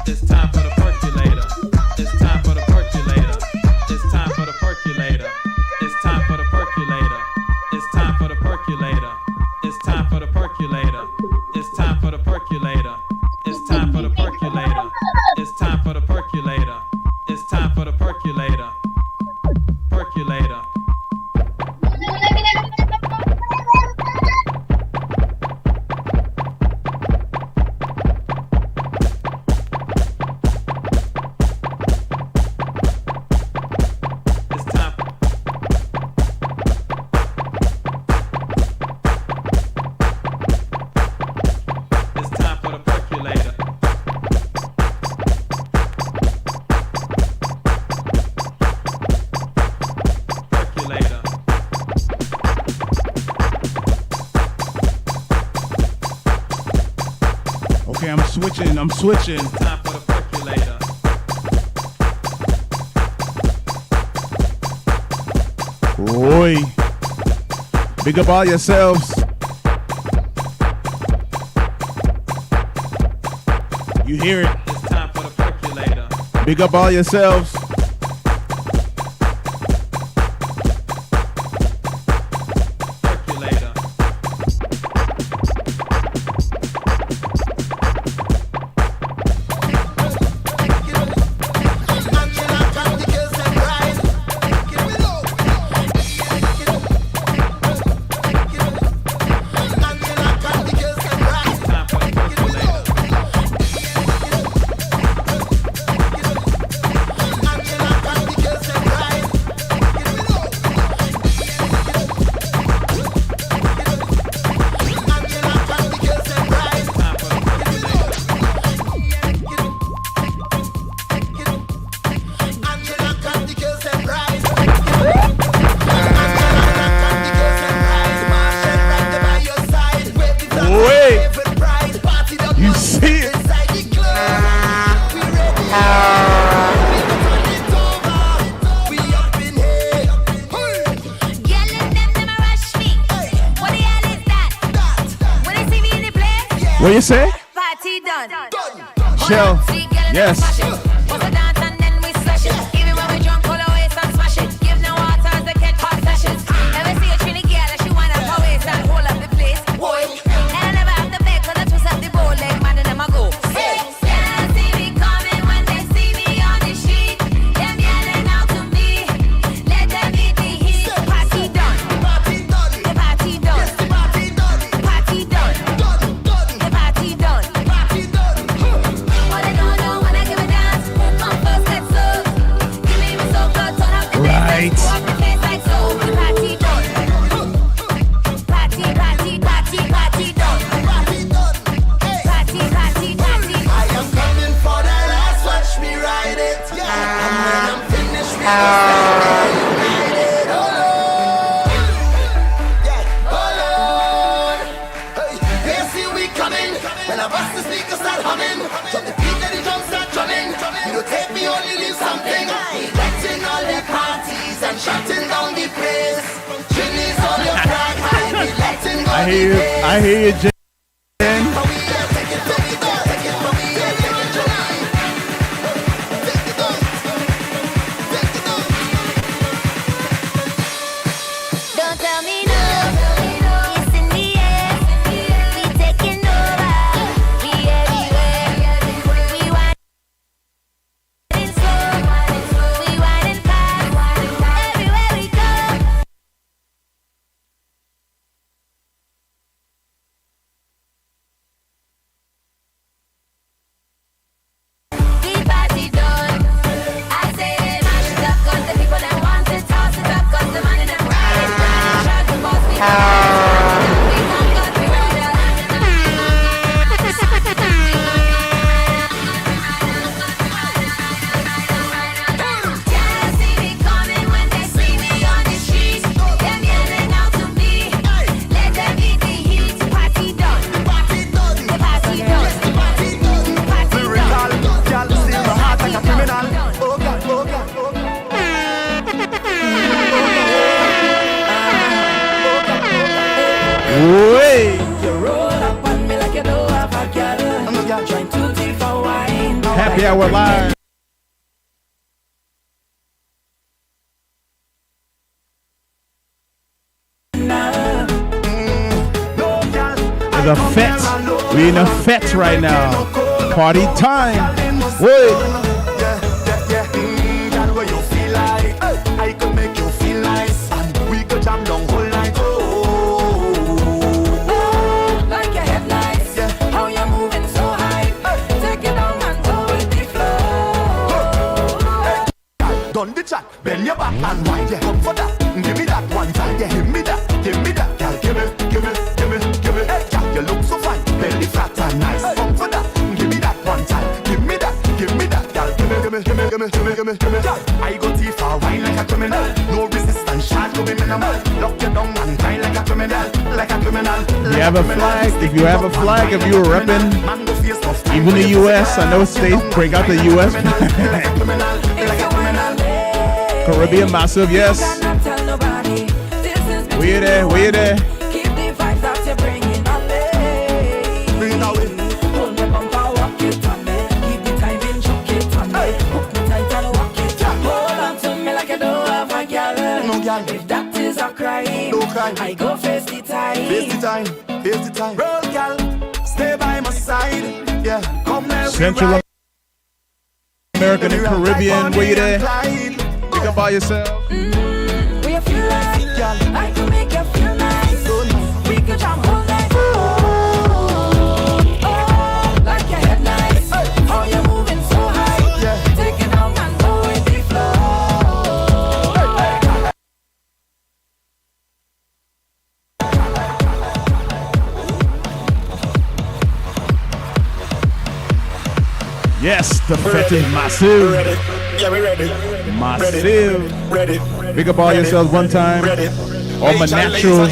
It's time for the percolator. It's time for the percolator. It's time for the percolator. It's time for the percolator. It's time for the percolator. It's time for the percolator. It's time for the percolator. It's time for the percolator. It's time for the percolator. It's time for the percolator. Percolator. Okay, I'm switching. It's time for the percolator. Roy, big up all yourselves. You hear it? It's time for the percolator. Big up all yourselves. Percolator. You see it? What you say? Party done. Shell. Yes. Even when we drunk, all the waist and smash it. Give no water to catch hot sessions. Ever see a Trini girl that she wanna go waist and hold up the place? Boy, and I never have to beg 'cause I twist up the bowl leg, man, and them I go. Hey, can see me coming when they see me on the street. Them yelling out to me. Let them eat the heat. Party done. Party done. The party done. Party done. Party done. The party done. Party done. What they gonna do when I give a dance? Come first, let's go. Give me so good, turn up the Right. bass, walk the place like so. The party done. Party, party, party, party done. Party done. Party, party, party. I am coming for that ass, watch me ride it. And when I'm finished, we go ride it. Hold on. Yeah, hold on. Hey, you see we coming. When I bust the speakers start humming. From the beat that the drums start drumming. You don't take me, only leave something. We letting all the parties and shutting down the place. Trini's on your flag high, we letting go I the hear you. place. I hear you, Jen. Don't tell me no. It's in the air. We taking over. We everywhere. We winding slow. We winding fast. Everywhere we go. The party done. I say they mash it up 'cause the people that want it toss it up 'cause the money them ride it. Shot the boss, we gon' we gon' cut we Can't see me coming when they see me on the street. Them yelling out to me. Let them eat the heat. Party done. Party done. The party done. Party done. Party Wait. You roll up on me like you know have a girl. Yeah, we're live. There's a fete. We in a fete right now. Party time. Wait. I could make you feel nice, and we could jam down whole night. Like your headlights, how you moving so high? Take it down and go with the flow. Done the chat, bend your back and wind your come for that. Give me that one time, yeah, give me that, girl, give me. Hey, girl, you look so fine, belly flat and nice. Come for that, give me that one time, give me that, girl, give me. Girl, I go too far, wine like a criminal. No resistance, shot to be minimal. Lock you down and grind like a criminal. You have a flag. If you have a flag, if you were repping, even the U.S. I know states bring out the U.S. Caribbean massive, yes. We there. Keep the vibes that you're bringing on me. Bring it away. Hold me bumper, walk it on me. Keep the timing, choke it on me. Hook me tight and walk it. Hold on to me like I don't have a girl. No girl. If that is a crime, No crime. I go face the time. Face the time. Roll, girl, stay by my side. Yeah, come there. Central American and Caribbean, where you there? Pick up by yourself. We feel like I can make you feel nice. We could jump all night. Oh, like your headlights. How you moving so high? Take it down and go with the flow. Yes, the fete is massive. Yeah, we ready. Massive. Ready. Pick up all yourselves one time. All my natural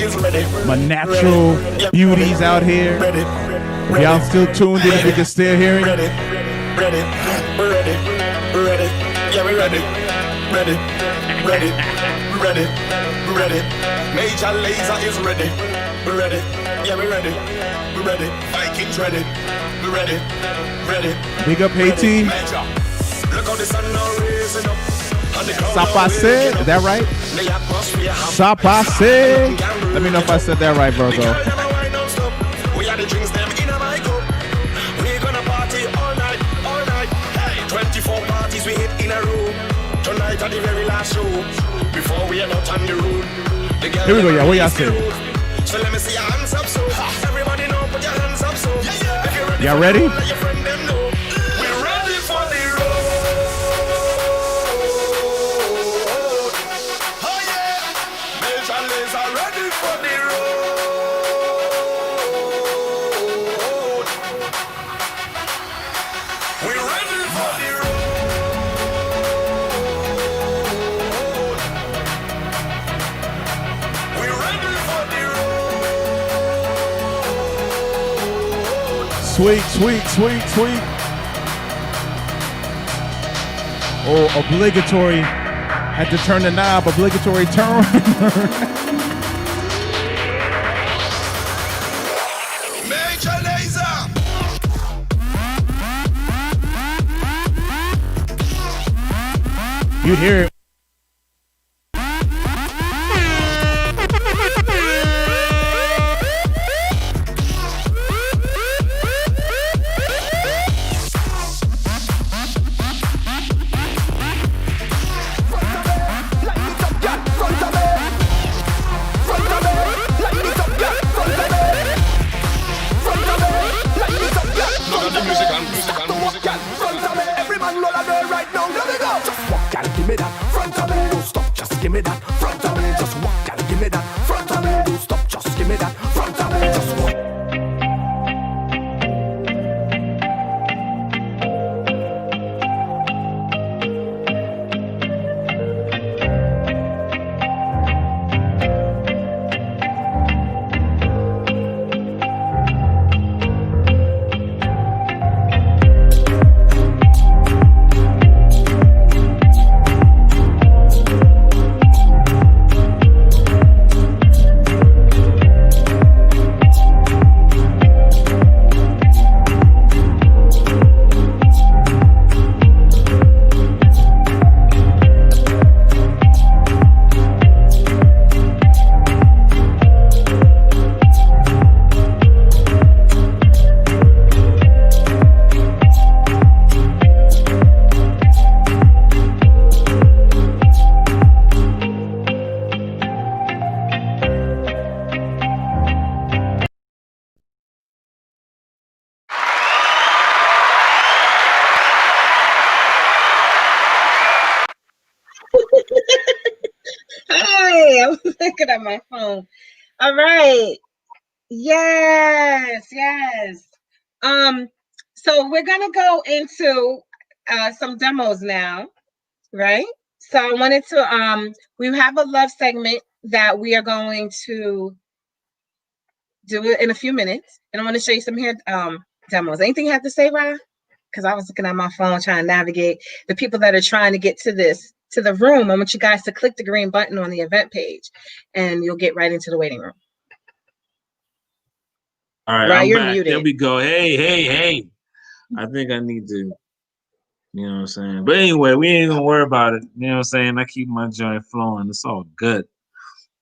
beauties out here. If y'all still tuned in, if you can still hear it. Ready. Yeah, we ready. Major laser is ready. We ready. Yeah, we ready. Vikings ready. We ready. Big up Haiti. Major. Look how the sun now raising up. Ça passe. Is that right? Ça passe. Let me know if I said that right, Virgo. We are the drinks them in my cup. We gonna party all night. Hey, 24 parties we hit in a row. Tonight at the very last show. Before we are out on the road. Here we go, yeah. What y'all say? So let me see your hands up, so everybody know, put your hands up, so if you're ready, Y'all ready? let your friend them know. We're ready for the road. Oh yeah, Major Lazer ready for the road. We're ready for the road. We're ready for the road. Sweet. Oh, obligatory. Had to turn the knob. Obligatory turn. Major Lazer. You hear it. Every man roll a girl right now, let me go. Just walk and give me that. looking at my phone. All right. Yes, yes. So we're gonna go into some demos now, right? So I wanted to we have a love segment that we are going to do it in a few minutes, and I want to show you some hair demos. Anything you have to say, Ra? Because I was looking at my phone trying to navigate the people that are trying to get to the room. I want you guys to click the green button on the event page, and you'll get right into the waiting room. All right, Right, I'm you're back. muted. There we go. Hey. I think I need to, you know what I'm saying? But anyway, we ain't gonna worry about it. You know what I'm saying? I keep my joint flowing. It's all good.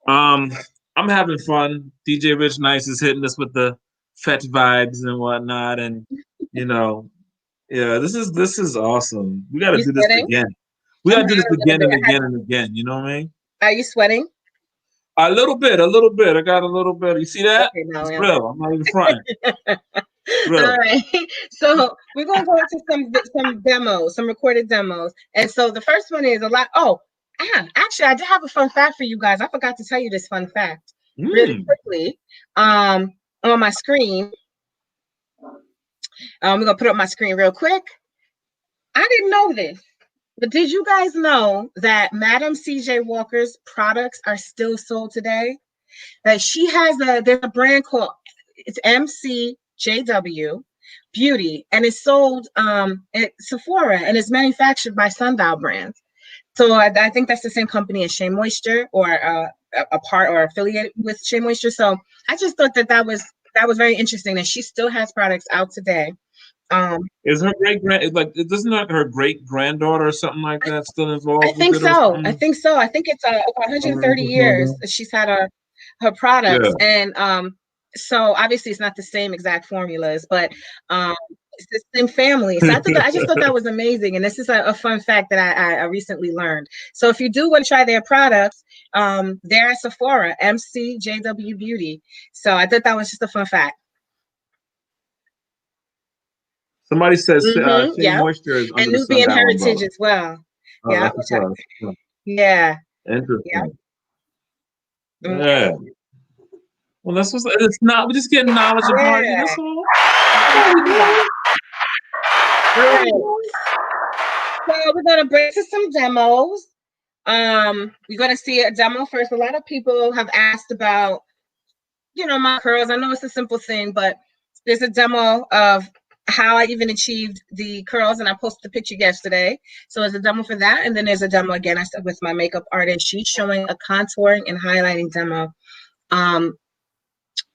I'm having fun. DJ Rich Nice is hitting us with the fetch vibes and whatnot. And you know, yeah, this is awesome. We gotta You do this sweating? again. We I'm gotta do this hot a little again bit. and again and again. You know what I mean? Are you sweating? A little bit. I got a little bit. You see that? Okay, no, It's yeah. real. I'm not even fronting. Real. All right. So we're gonna go into some demos, some recorded demos. And so the first one is a lot. Oh, actually, I did have a fun fact for you guys. I forgot to tell you this fun fact really quickly. On my screen. We're gonna put up my screen real quick. I didn't know this, but did you guys know that Madam CJ Walker's products are still sold today? That she has there's a brand called it's MCJW Beauty, and it's sold at Sephora, and it's manufactured by Sundial Brands. So I think that's the same company as Shea Moisture, or a part or affiliated with Shea Moisture. So I just thought that was very interesting that she still has products out today. Is her isn't that her great granddaughter or something like that still involved? I think so. I think so. I think it's over 130 years that she's had her products, and so obviously it's not the same exact formulas, but it's the same family. So I just thought that was amazing, and this is a fun fact that I recently learned. So if you do want to try their products, they're at Sephora, MCJW Beauty. So I thought that was just a fun fact. Somebody says Shea Yeah. Moisture is under And the Nubian Sundial Heritage umbrella. as well. Oh, Yeah. that's what's up. Yeah. Interesting. Yeah. Well, that's what's. It's not. We're just getting knowledge and party. That's all. Right. So we're gonna break to some demos. We're gonna see a demo first. A lot of people have asked about, my curls. I know it's a simple thing, but there's a demo of how I even achieved the curls, and I posted the picture yesterday. So there's a demo for that, and then there's a demo again. I said with my makeup artist, she's showing a contouring and highlighting demo.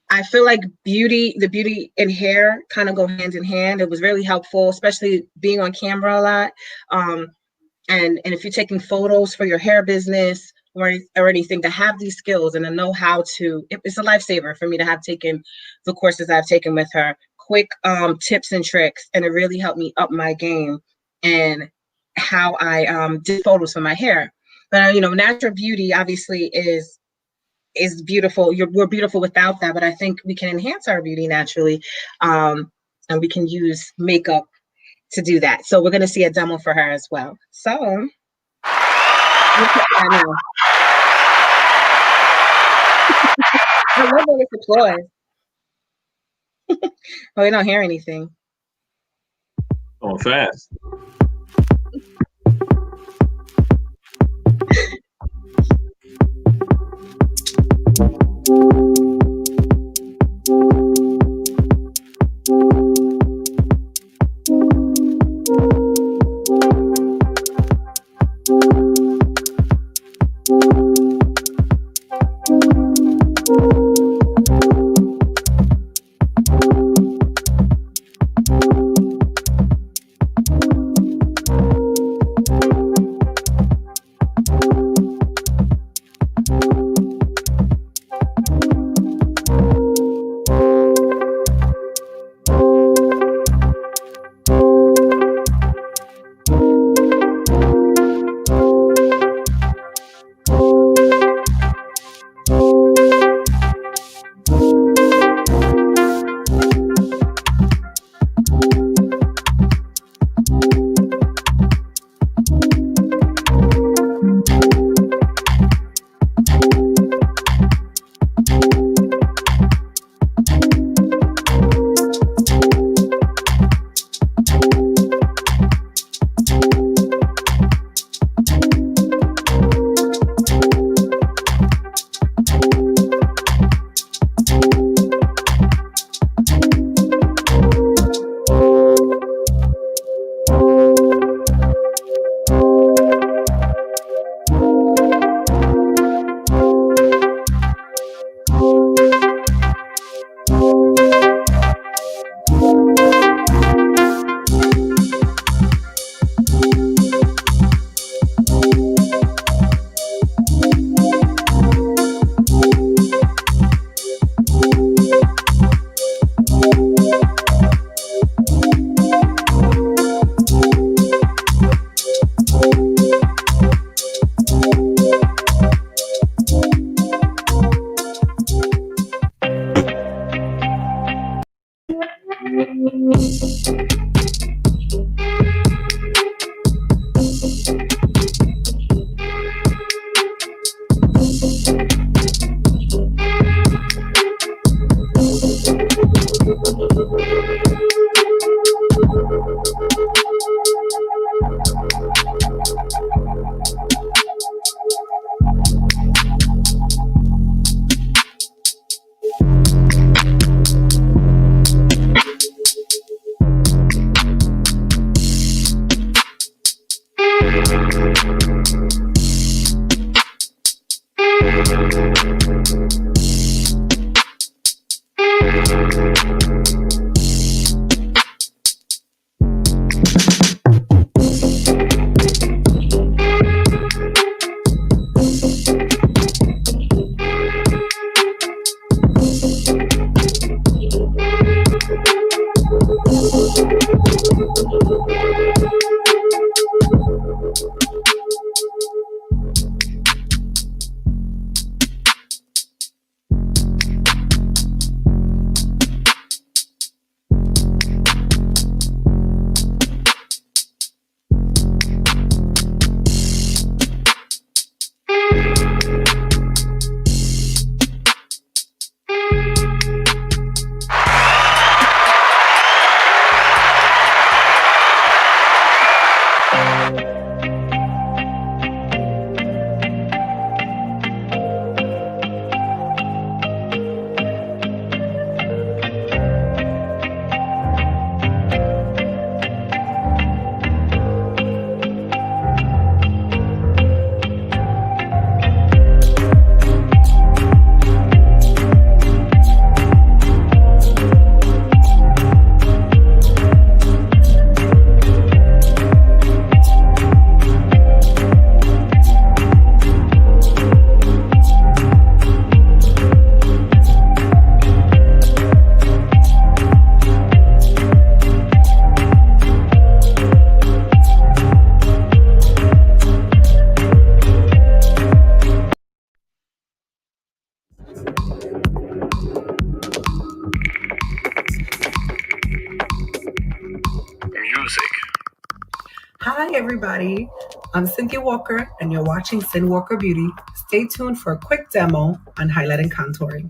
I feel like the beauty and hair kind of go hand in hand. It was really helpful, especially being on camera a lot. And if you're taking photos for your hair business or anything, to have these skills and to know how to, it's a lifesaver for me to have taken the courses I've taken with her. Quick tips and tricks, and it really helped me up my game and how I did photos for my hair. But natural beauty obviously is beautiful. We're beautiful without that, but I think we can enhance our beauty naturally, and we can use makeup to do that. So we're going to see a demo for her as well. So I love all this applause. Oh, we don't hear anything. Oh, fast. Hi, everybody. I'm Cynthia Walker, and you're watching Cyn Walker Beauty. Stay tuned for a quick demo on highlight and contouring.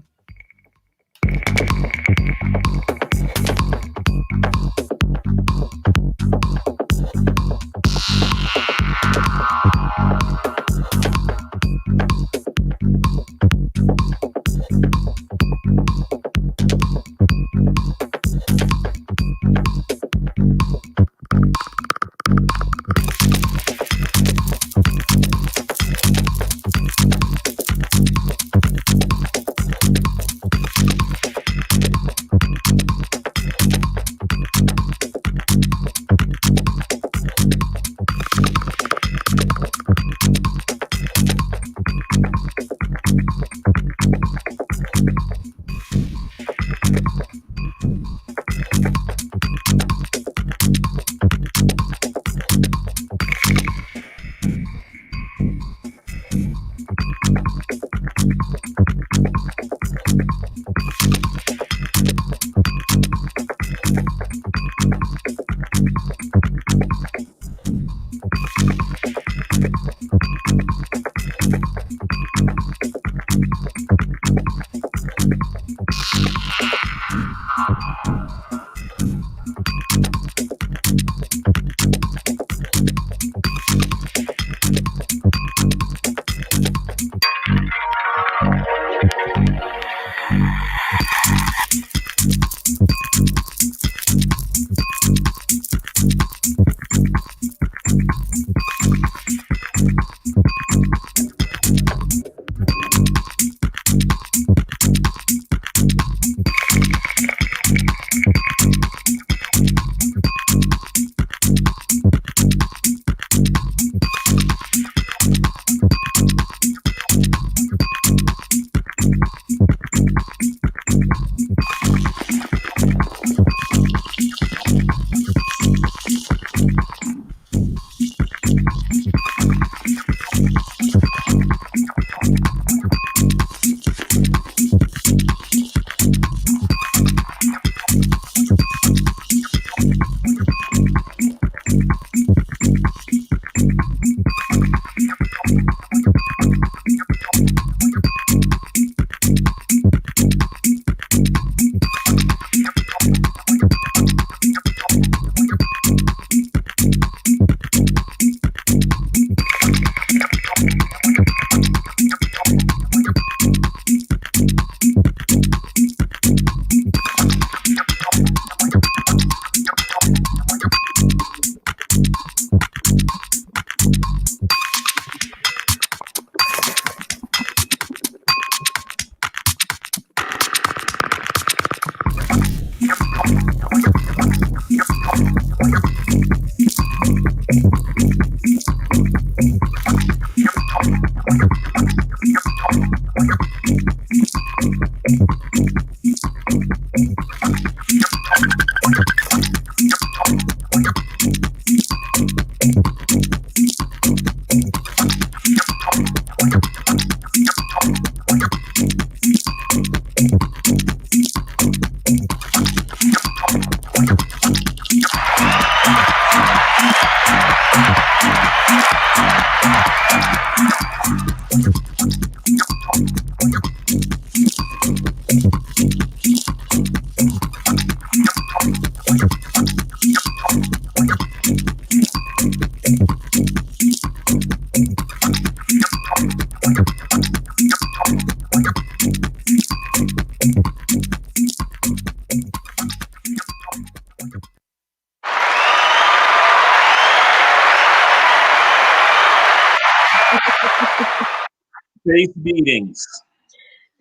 Face beatings.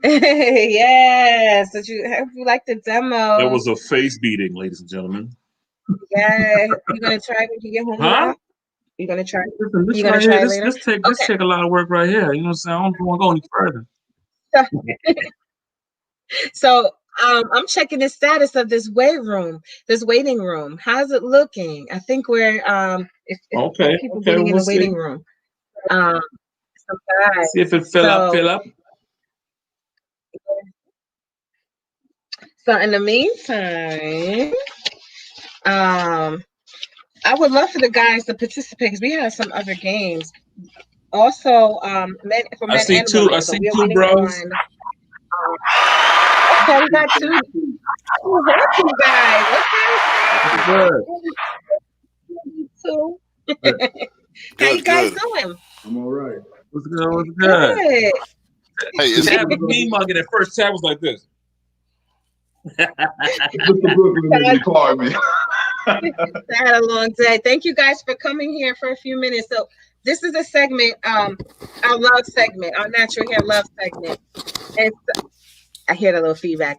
Yes. Did you hope you like the demo? There was a face beating, ladies and gentlemen. Yeah. You gonna try when you get home Huh? now? You gonna try? Listen, this You gonna right try here, later? this take Okay. a lot of work right here. You know what I'm saying? I don't want to go any further. So I'm checking the status of this waiting room. How's it looking? I think we're if Okay, people okay, getting in we'll the waiting see. room. Some guys. See if it fill up. So in the meantime, I would love for the guys to participate because we have some other games. Also, men for I men see and two. I women, but see we're two waiting bros. on. Okay, we got two handsome guys. Okay, Good. two. How you Good, guys good. doing? I'm all right. What's good? What's good? Good. Hey, it's Tab was mean mugging at first. Tab was like this. Mr. Brooklyn as he called me. I had a long day. Thank you guys for coming here for a few minutes. So this is a segment, our love segment, our natural hair love segment. And I hear the little feedback.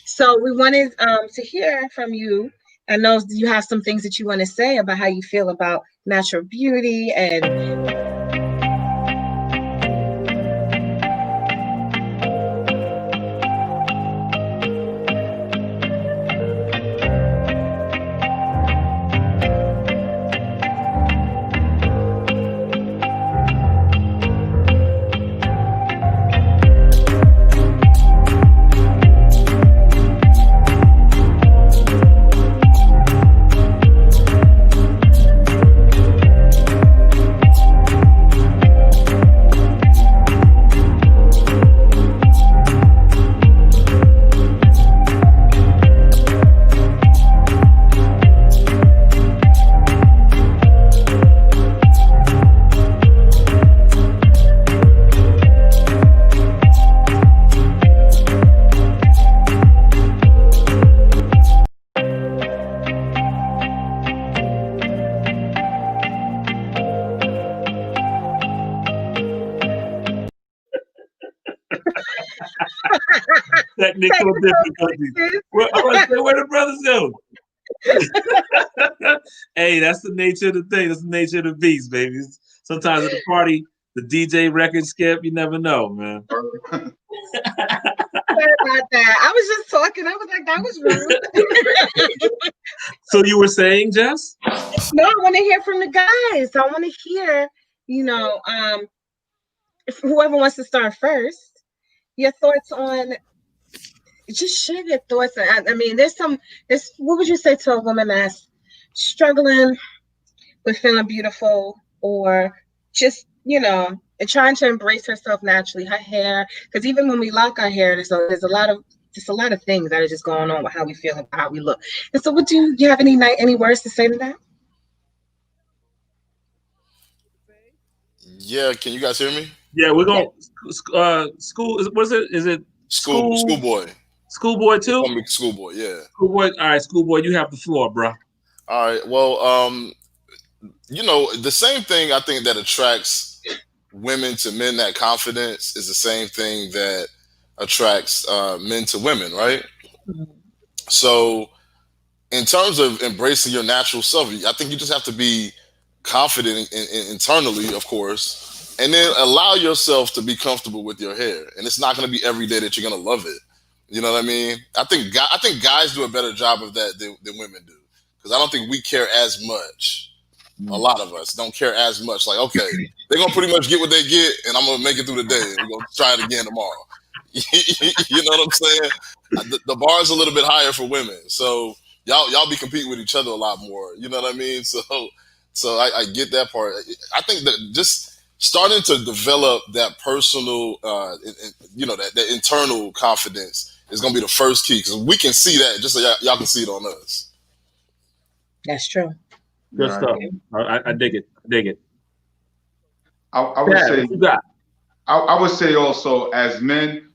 So we wanted to hear from you. I know you have some things that you want to say about how you feel about natural beauty and Technical difficulties. Where the brothers go? Hey, that's the nature of the thing. That's the nature of the beast, baby. Sometimes at the party, the DJ record skip. You never know, man. Sorry about that. I was just talking. I was like, that was rude. So you were saying, Jess? No, I want to hear from the guys. I want to hear, if whoever wants to start first, your thoughts on. Just share your thoughts. I mean, what would you say to a woman that's struggling with feeling beautiful or just, trying to embrace herself naturally, her hair? Because even when we lock our hair, there's a lot of things that are just going on with how we feel and how we look. And so do you have any words to say to that? Yeah, can you guys hear me? Yeah, we're going school. What is it? Is it schoolboy? Schoolboy too? Schoolboy, yeah. Schoolboy. All right, schoolboy, you have the floor, bro. All right. Well, the same thing I think that attracts women to men, that confidence, is the same thing that attracts men to women, right? Mm-hmm. So in terms of embracing your natural self, I think you just have to be confident internally, of course, and then allow yourself to be comfortable with your hair. And it's not going to be every day that you're going to love it. You know what I mean? I think guys do a better job of that than women do, because I don't think we care as much. A lot of us don't care as much. Like, okay, they're gonna pretty much get what they get, and I'm gonna make it through the day, and we're gonna try it again tomorrow. You know what I'm saying? The bar is a little bit higher for women, so y'all be competing with each other a lot more. You know what I mean? So I get that part. I think that just starting to develop that personal, that internal confidence is going to be the first key, because we can see that just so y'all can see it on us. That's true. Good stuff. I dig it. I would say. I would say also, as men,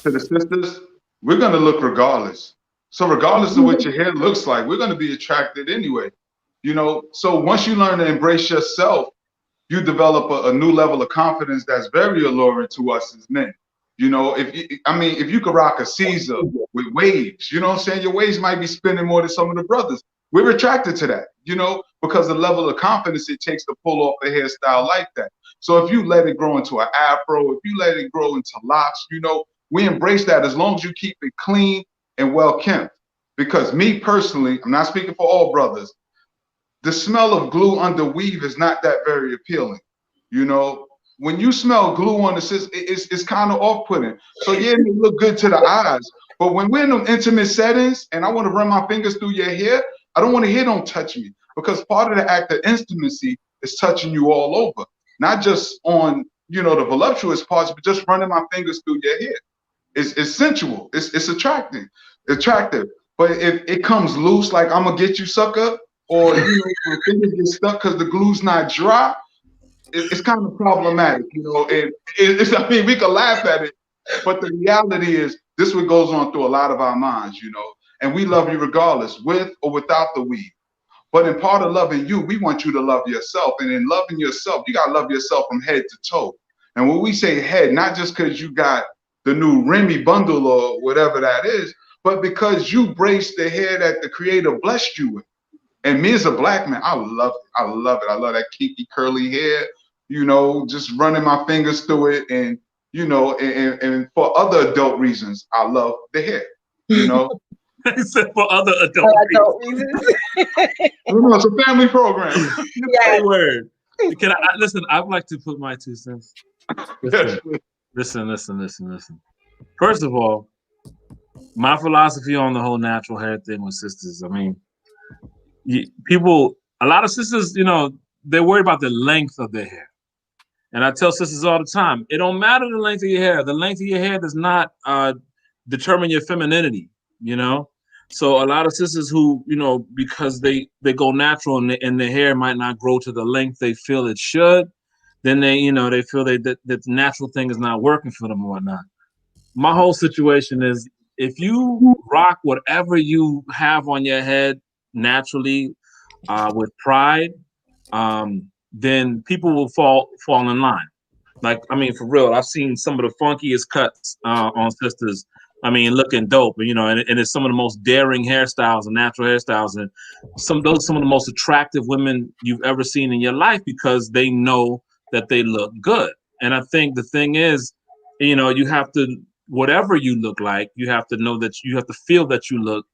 to the sisters, we're going to look regardless. So regardless of what your hair looks like, we're going to be attracted anyway. So once you learn to embrace yourself, you develop a new level of confidence that's very alluring to us as men. If you could rock a Caesar with waves, you know what I'm saying? Your waves might be spinning more than some of the brothers. We're attracted to that, because the level of confidence it takes to pull off a hairstyle like that. So if you let it grow into an afro, if you let it grow into locks, we embrace that as long as you keep it clean and well kempt. Because me personally, I'm not speaking for all brothers, the smell of glue under weave is not that very appealing. When you smell glue on the system, it's kind of off-putting. So yeah, it may look good to the eyes, but when we're in them intimate settings and I want to run my fingers through your hair, I don't want to hear "don't touch me." because part of the act of intimacy is touching you all over, not just on, you know, the voluptuous parts, but just running my fingers through your hair. It's sensual. It's attractive. But if it comes loose, like I'm gonna get you, sucker, or you know, my fingers get stuck because the glue's not dry, it's kind of problematic, you know. And I mean, we can laugh at it, but the reality is this what goes on through a lot of our minds, you know. And we love you regardless, with or without the weave. But in part of loving you, we want you to love yourself. And in loving yourself, you gotta love yourself from head to toe. And when we say head, not just because you got the new Remy bundle or whatever that is, but because you brace the hair that the Creator blessed you with. And me as a black man, I love it. I love it. I love that kinky curly hair, you know, just running my fingers through it. And, you know, and for other adult reasons, I love the hair, you know. Except for other adult reasons. I don't know, it's a family program. Yeah. Word. Can I listen? I'd like to put my 2 cents. Listen. First of all, my philosophy on the whole natural hair thing with sisters, I mean, a lot of sisters, you know, they worry about the length of their hair. And I tell sisters all the time, it don't matter the length of your hair. The length of your hair does not determine your femininity, you know? So a lot of sisters who, you know, because they go natural and their hair might not grow to the length they feel it should, then they, you know, they feel that the natural thing is not working for them or whatnot. My whole situation is, if you rock whatever you have on your head naturally with pride, then people will fall in line. Like, I mean, for real, I've seen some of the funkiest cuts on sisters. I mean, looking dope, you know, and it's some of the most daring hairstyles and natural hairstyles, and some of the most attractive women you've ever seen in your life, because they know that they look good. And I think the thing is, you know, you have to, whatever you look like, you have to know that you have to feel that you look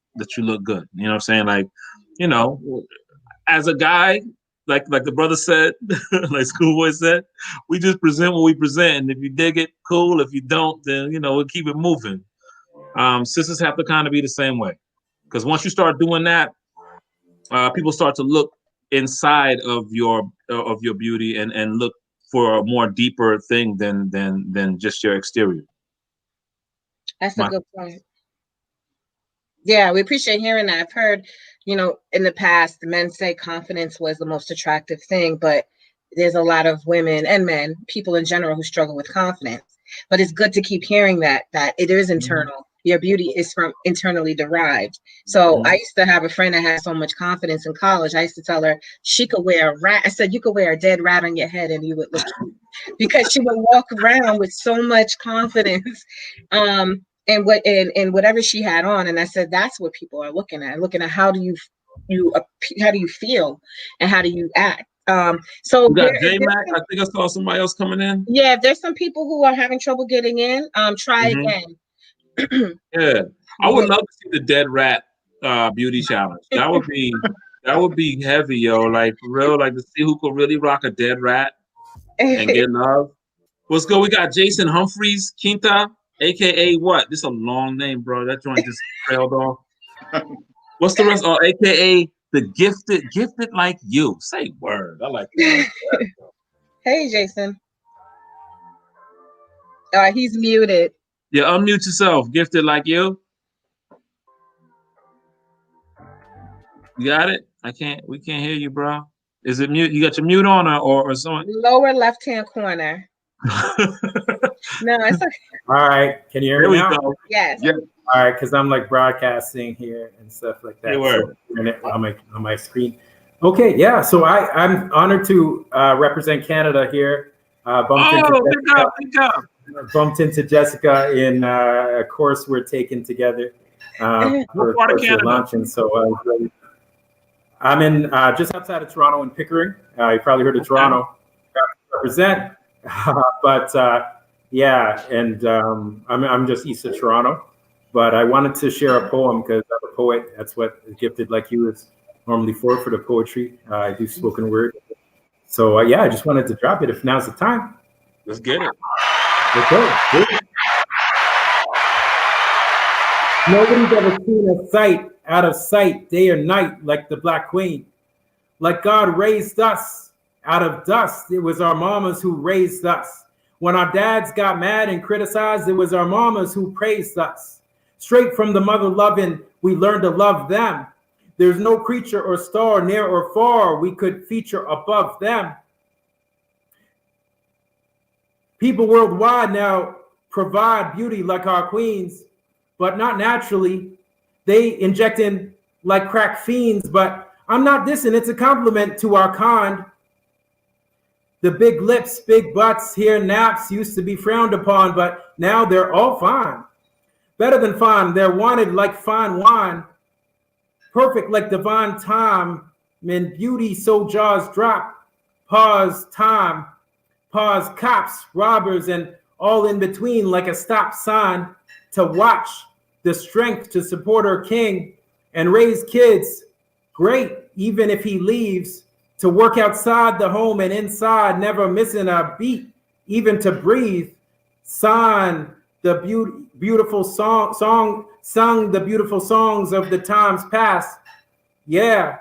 good. You know what I'm saying? Like, you know, as a guy, like the brother said, like Schoolboy said, we just present what we present. And if you dig it, cool. If you don't, then, you know, we'll keep it moving. Sisters have to kind of be the same way, because once you start doing that, people start to look inside of your beauty and look for a more deeper thing than just your exterior. That's a good point. Yeah, we appreciate hearing that. I've heard, you know, in the past, the men say confidence was the most attractive thing, but there's a lot of women and men, people in general, who struggle with confidence. But it's good to keep hearing that it is internal. Mm-hmm. Your beauty is from internally derived. So I used to have a friend that had so much confidence in college. I used to tell her she could wear a rat. I said, you could wear a dead rat on your head and you would look cute, because she would walk around with so much confidence. And whatever she had on. And I said, that's what people are looking at how do you feel and how do you act. So we got J-Mac. I think I saw somebody else coming in. Yeah, if there's some people who are having trouble getting in, try again. Yeah, I would love to see the dead rat beauty challenge. That would be heavy, yo. Like, for real, like, to see who could really rock a dead rat and get love. What's good? We got Jason Humphreys Quinta, aka what? This is a long name, bro. That joint just trailed off. What's the rest? Oh, aka the gifted like you. Say word. I like that. Hey, Jason. He's muted. Yeah, unmute yourself. Gifted like you. You got it? We can't hear you, bro. Is it mute? You got your mute on or something? Lower left-hand corner. No, it's okay. All right. Can you hear me now? Go. Yes. Yeah. All right, because I'm like broadcasting here and stuff like that. Hey, word. So, on my screen. Okay, yeah. So I'm honored to represent Canada here. Bumped into Jessica in a course we're taking together for lunch, and so I'm in just outside of Toronto in Pickering. You probably heard of Toronto. Represent, but yeah, and I'm just east of Toronto. But I wanted to share a poem because I'm a poet. That's what Gifted Like You is normally for the poetry. I do spoken word. So yeah, I just wanted to drop it if now's the time. Let's get it. Okay. Nobody's ever seen a sight out of sight day or night like the Black Queen. like God raised us out of dust. It was our mamas who raised us. When our dads got mad and criticized, it was our mamas who praised us. Straight from the mother loving, we learned to love them. There's no creature or star near or far we could feature above them. People worldwide now provide beauty like our queens, but not naturally. They inject in like crack fiends, but I'm not dissing. It's a compliment to our kind. The big lips, big butts, hair naps used to be frowned upon, but now they're all fine. Better than fine, they're wanted like fine wine. Perfect like divine time. Men beauty so jaws drop. Pause time. Pause cops, robbers, and all in between like a stop sign to watch the strength to support her king and raise kids. Great, even if he leaves, to work outside the home and inside, never missing a beat, even to breathe. Sign the beautiful sung the beautiful songs of the times past. Yeah,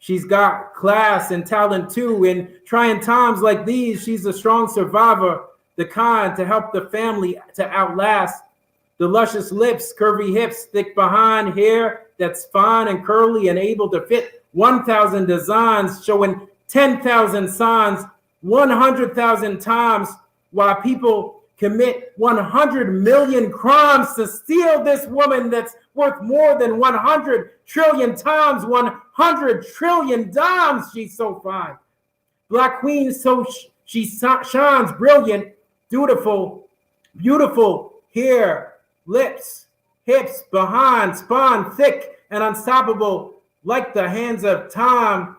she's got class and talent too. In trying times like these, she's a strong survivor, the kind to help the family to outlast. The luscious lips, curvy hips, thick behind hair that's fine and curly and able to fit 1,000 designs, showing 10,000 signs 100,000 times, while people commit 100 million crimes to steal this woman that's worth more than 100 trillion times 100 trillion dimes. She's so fine. Black queen, so she shines brilliant, beautiful, beautiful hair, lips, hips, behind, spine thick and unstoppable, like the hands of time.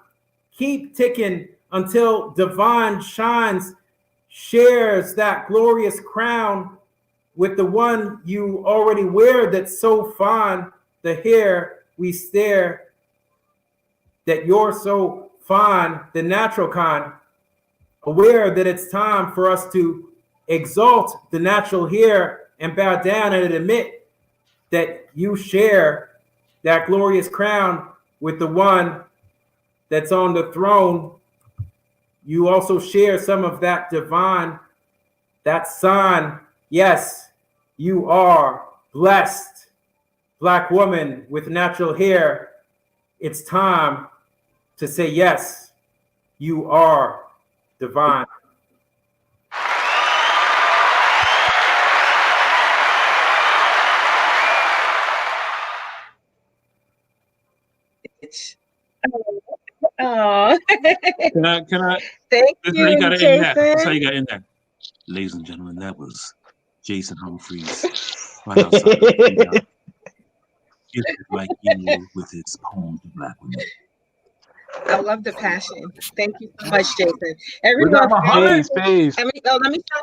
Keep ticking until divine shines, shares that glorious crown with the one you already wear that's so fine. The hair we stare, that you're so fine, the natural kind. Aware that it's time for us to exalt the natural hair and bow down and admit that you share that glorious crown with the one that's on the throne. You also share some of that divine, that sign. Yes, you are blessed. Black woman with natural hair. It's time to say yes, you are divine. Oh. Can I? Thank That's you, how you got it in there. That's Jason. how you got in there. Ladies and gentlemen, that was Jason Humphreys right outside. Gifted like you with his poem to Black women. I love the passion. Thank you so much, Jason. We Everyone, got Muhammad. let me shout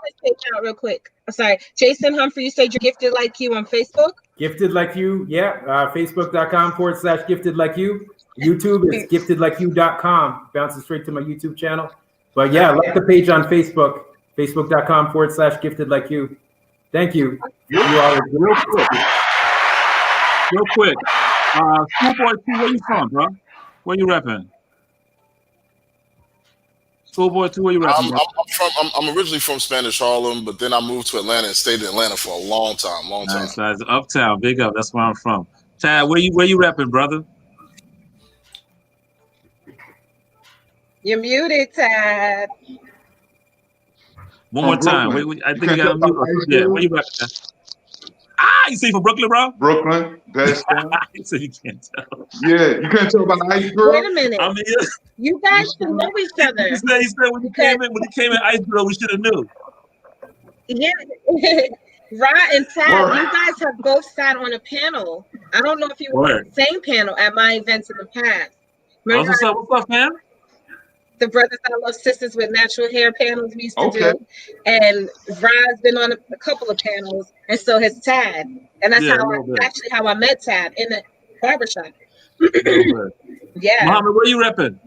this page out real quick. I'm sorry. Jason Humphrey, you said you're gifted like you on Facebook? Gifted Like You, yeah. Facebook.com/gifted like you. YouTube is giftedlikeyou.com. Bounces straight to my YouTube channel. But yeah, like the page on Facebook, facebook.com/gifted like you. Thank you. You all real quick. Schoolboy 2, where you from, bro? Where you repping? Schoolboy 2, where you repping? I'm originally from Spanish Harlem, but then I moved to Atlanta and stayed in Atlanta for a long time. Nice, guys. Uptown, big up. That's where I'm from. Tad, where you repping, brother? You're muted, Tad. One more time. Wait, I think you got to mute. Yeah, where you repping? You say from Brooklyn, bro? Brooklyn. That's so you can't tell. Yeah, you can't tell about the ice girl. Wait a minute. I mean, you guys should know each other. He said when he came in Ice Girl, we should have knew. Yeah. Ra and Tad, you guys have both sat on a panel. I don't know if you were on the same panel at my events in the past. Remember what's up, man? The Brothers I Love Sisters with Natural Hair panels we used to do. And Ra's been on a couple of panels, and so has Tad. And that's how I met Tad in the barbershop. Yeah. Muhammad, where you repping?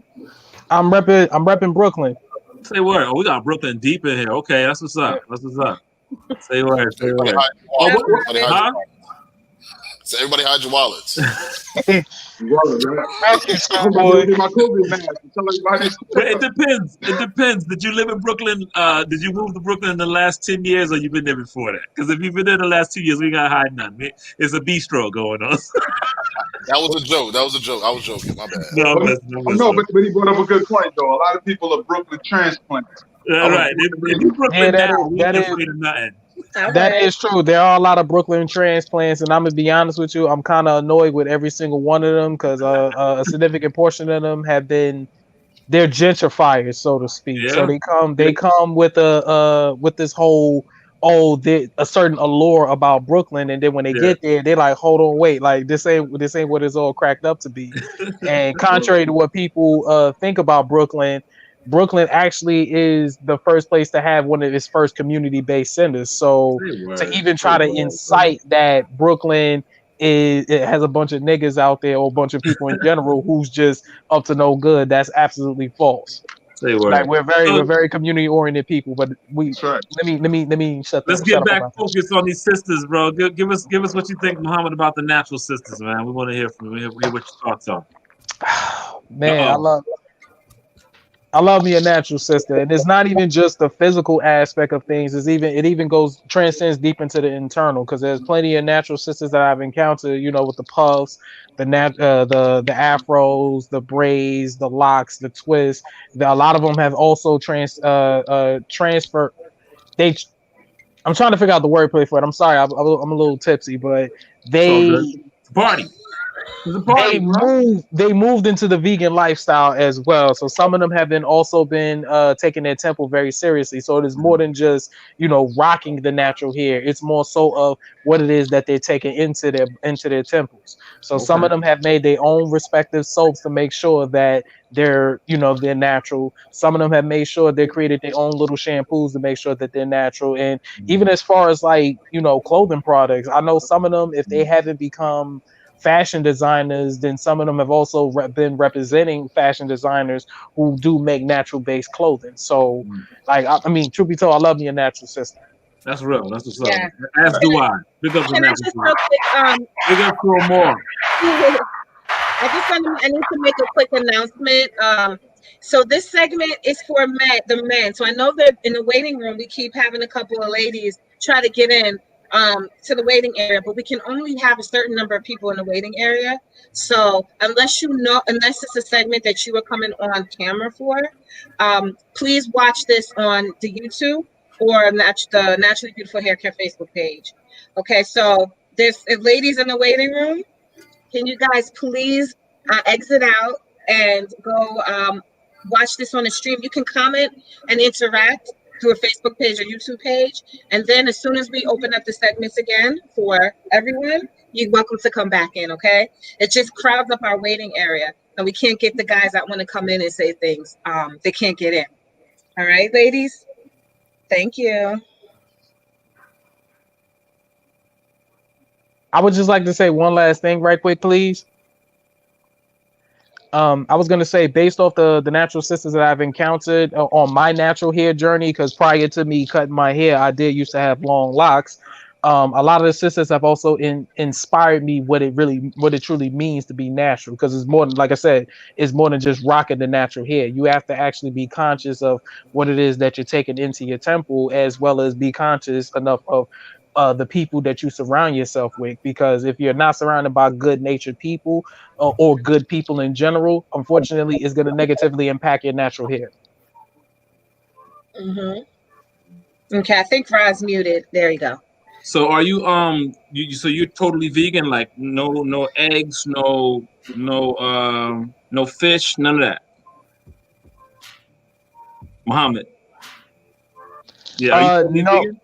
I'm repping Brooklyn. Say word. Oh, we got Brooklyn deep in here. Okay, that's what's up. Say word. Say So everybody hide your wallets. Boy. My COVID mask. Tell everybody. Well, it depends. It depends. Did you live in Brooklyn? Did you move to Brooklyn in the last 10 years, or you been there before that? Because if you've been there the last 2 years, we gotta hide nothing. It's a bistro going on. That was a joke. That was a joke. I was joking. My bad. No, No, but he brought up a good point though. A lot of people are Brooklyn transplants. Right. If you Brooklyn that now, is- we that ain't is- afraid of nothing. That is true. There are a lot of Brooklyn transplants, and I'm gonna be honest with you. I'm kind of annoyed with every single one of them because a significant portion of them have been they're gentrifiers, so to speak. So Yeah. they come with with this whole a certain allure about Brooklyn, and then when they get there, they're like, hold on, wait, like this ain't what it's all cracked up to be. And contrary to what people think about Brooklyn. Brooklyn actually is the first place to have one of its first community-based centers. So to even try to incite that Brooklyn it has a bunch of niggas out there or a bunch of people in general who's just up to no good, that's absolutely false. Say Like word. we're very community-oriented people, but let me Let's get back focused on these sisters, bro. Give us what you think, Muhammad, about the natural sisters, man. We want to hear from you. Hear what your thoughts are. Man, I love me a natural sister, and it's not even just the physical aspect of things. It even goes transcends deep into the internal because there's plenty of natural sisters that I've encountered. You know, with the puffs, the afros, the braids, the locks, the twists. A lot of them have also transferred. I'm trying to figure out the wordplay for it. I'm sorry, I'm a little tipsy, but they party. They moved into the vegan lifestyle as well. So some of them have also been taking their temple very seriously. So it is more than just rocking the natural hair. It's more so of what it is that they're taking into their temples. So some of them have made their own respective soaps to make sure that they're natural. Some of them have made sure they created their own little shampoos to make sure that they're natural. And even as far as clothing products, I know some of them, if they haven't become fashion designers, then some of them have also been representing fashion designers who do make natural based clothing. So I mean, truth be told, I love me a natural sister. That's real. That's what's up. Yeah. As do I. Big up the Can I natural just sister. real quick, Big up for more. I need to make a quick announcement. So this segment is for the men. So I know that in the waiting room, we keep having a couple of ladies try to get in to the waiting area, but we can only have a certain number of people in the waiting area. So unless it's a segment that you are coming on camera for, please watch this on the YouTube or the Naturally Beautiful Hair Care Facebook page. Okay, so there's ladies in the waiting room. Can you guys please exit out and go watch this on the stream? You can comment and interact through a Facebook page or YouTube page. And then as soon as we open up the segments again for everyone, you're welcome to come back in, okay? It just crowds up our waiting area. And we can't get the guys that want to come in and say things. They can't get in. All right, ladies? Thank you. I would just like to say one last thing right quick, please. I was gonna say, based off the natural sisters that I've encountered on my natural hair journey, because prior to me cutting my hair, I did used to have long locks. A lot of the sisters have also inspired me what it truly means to be natural, because it's more than, like I said, it's more than just rocking the natural hair. You have to actually be conscious of what it is that you're taking into your temple, as well as be conscious enough of the people that you surround yourself with, because if you're not surrounded by good-natured people or good people in general, unfortunately, it's going to negatively impact your natural hair. Mm-hmm. Okay, I think Rod's muted. There you go. So are you so you're totally vegan, like no eggs, no fish, none of that? Muhammad. Yeah, are you totally vegan?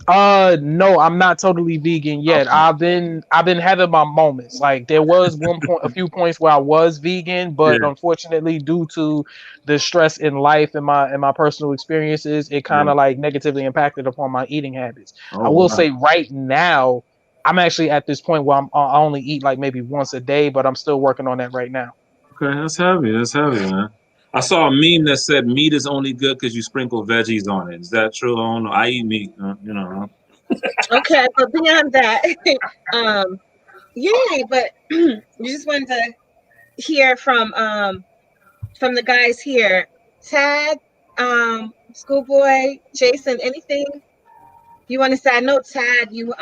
No, I'm not totally vegan yet. Okay. I've been having my moments. Like there was a few points where I was vegan, but unfortunately, due to the stress in life and my personal experiences, it kind of like negatively impacted upon my eating habits. I will say right now, I'm actually at this point where I only eat like maybe once a day, but I'm still working on that right now. Okay, that's heavy. That's heavy, man. I saw a meme that said meat is only good because you sprinkle veggies on it. Is that true? I don't know. I eat meat, Okay, but beyond that, Yay, but we just wanted to hear from the guys here. Tad, Schoolboy, Jason, anything you want to say? I know Tad, you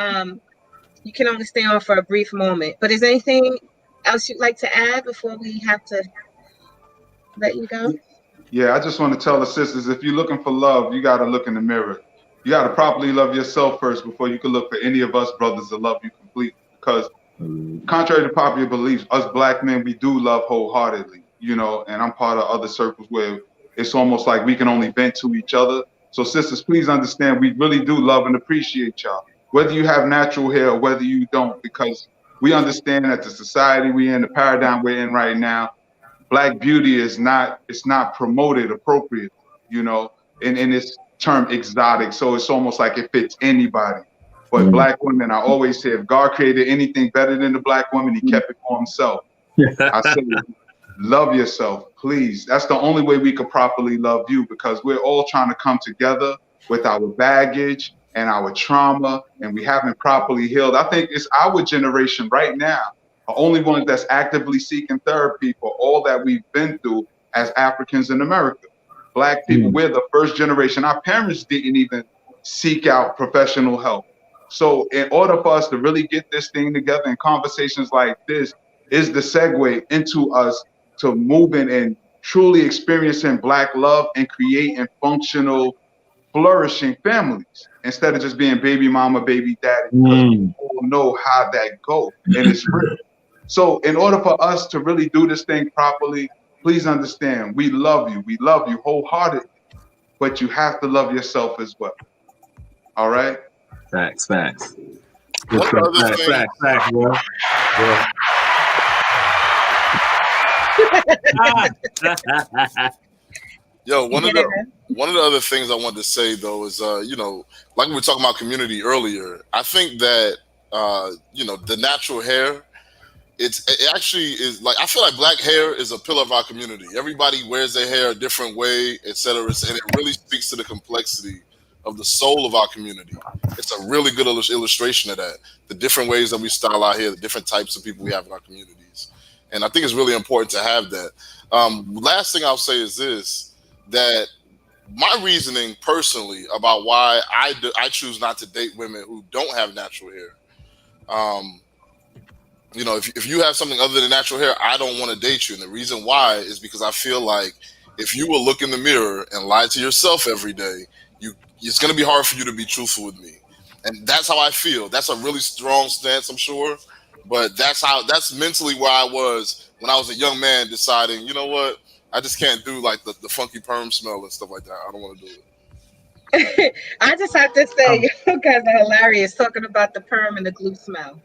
can only stay on for a brief moment, but is there anything else you'd like to add before we have to let you go? Yeah, I just want to tell the sisters, if you're looking for love, you got to look in the mirror. You got to properly love yourself first before you can look for any of us brothers to love you completely. Because contrary to popular beliefs, us black men, we do love wholeheartedly, you know, and I'm part of other circles where it's almost like we can only vent to each other. So sisters, please understand, we really do love and appreciate y'all, whether you have natural hair or whether you don't, because we understand that the society we're in, the paradigm we're in right now, Black beauty is not, it's not promoted appropriately, you know, in this term exotic. So it's almost like it fits anybody. But Black women, I always say, if God created anything better than the Black woman, he kept it for himself. I say, love yourself, please. That's the only way we could properly love you, because we're all trying to come together with our baggage and our trauma, and we haven't properly healed. I think it's our generation right now, the only ones that's actively seeking therapy for all that we've been through as Africans in America. Black people, we're the first generation. Our parents didn't even seek out professional help. So in order for us to really get this thing together, and conversations like this is the segue into us to moving and truly experiencing Black love and creating functional, flourishing families instead of just being baby mama, baby daddy, because we all know how that goes, and it's real. So in order for us to really do this thing properly, please understand, we love you wholeheartedly, but you have to love yourself as well. All right? Facts. Facts, One of the other things, bro. Yo, one of the other things I wanted to say though is, you know, like we were talking about community earlier. I think that you know, the natural hair, it actually is like, I feel like Black hair is a pillar of our community. Everybody wears their hair a different way, etc., and it really speaks to the complexity of the soul of our community. It's a really good illustration of that. The different ways that we style our hair, the different types of people we have in our communities, and I think it's really important to have that. Last thing I'll say is this: that my reasoning personally about why I choose not to date women who don't have natural hair. You know, if you have something other than natural hair, I don't want to date you. And the reason why is because I feel like if you will look in the mirror and lie to yourself every day, it's going to be hard for you to be truthful with me. And that's how I feel. That's a really strong stance, I'm sure. But that's mentally where I was when I was a young man deciding, you know what, I just can't do like the funky perm smell and stuff like that. I don't want to do it. I just have to say, you guys are hilarious talking about the perm and the glue smell.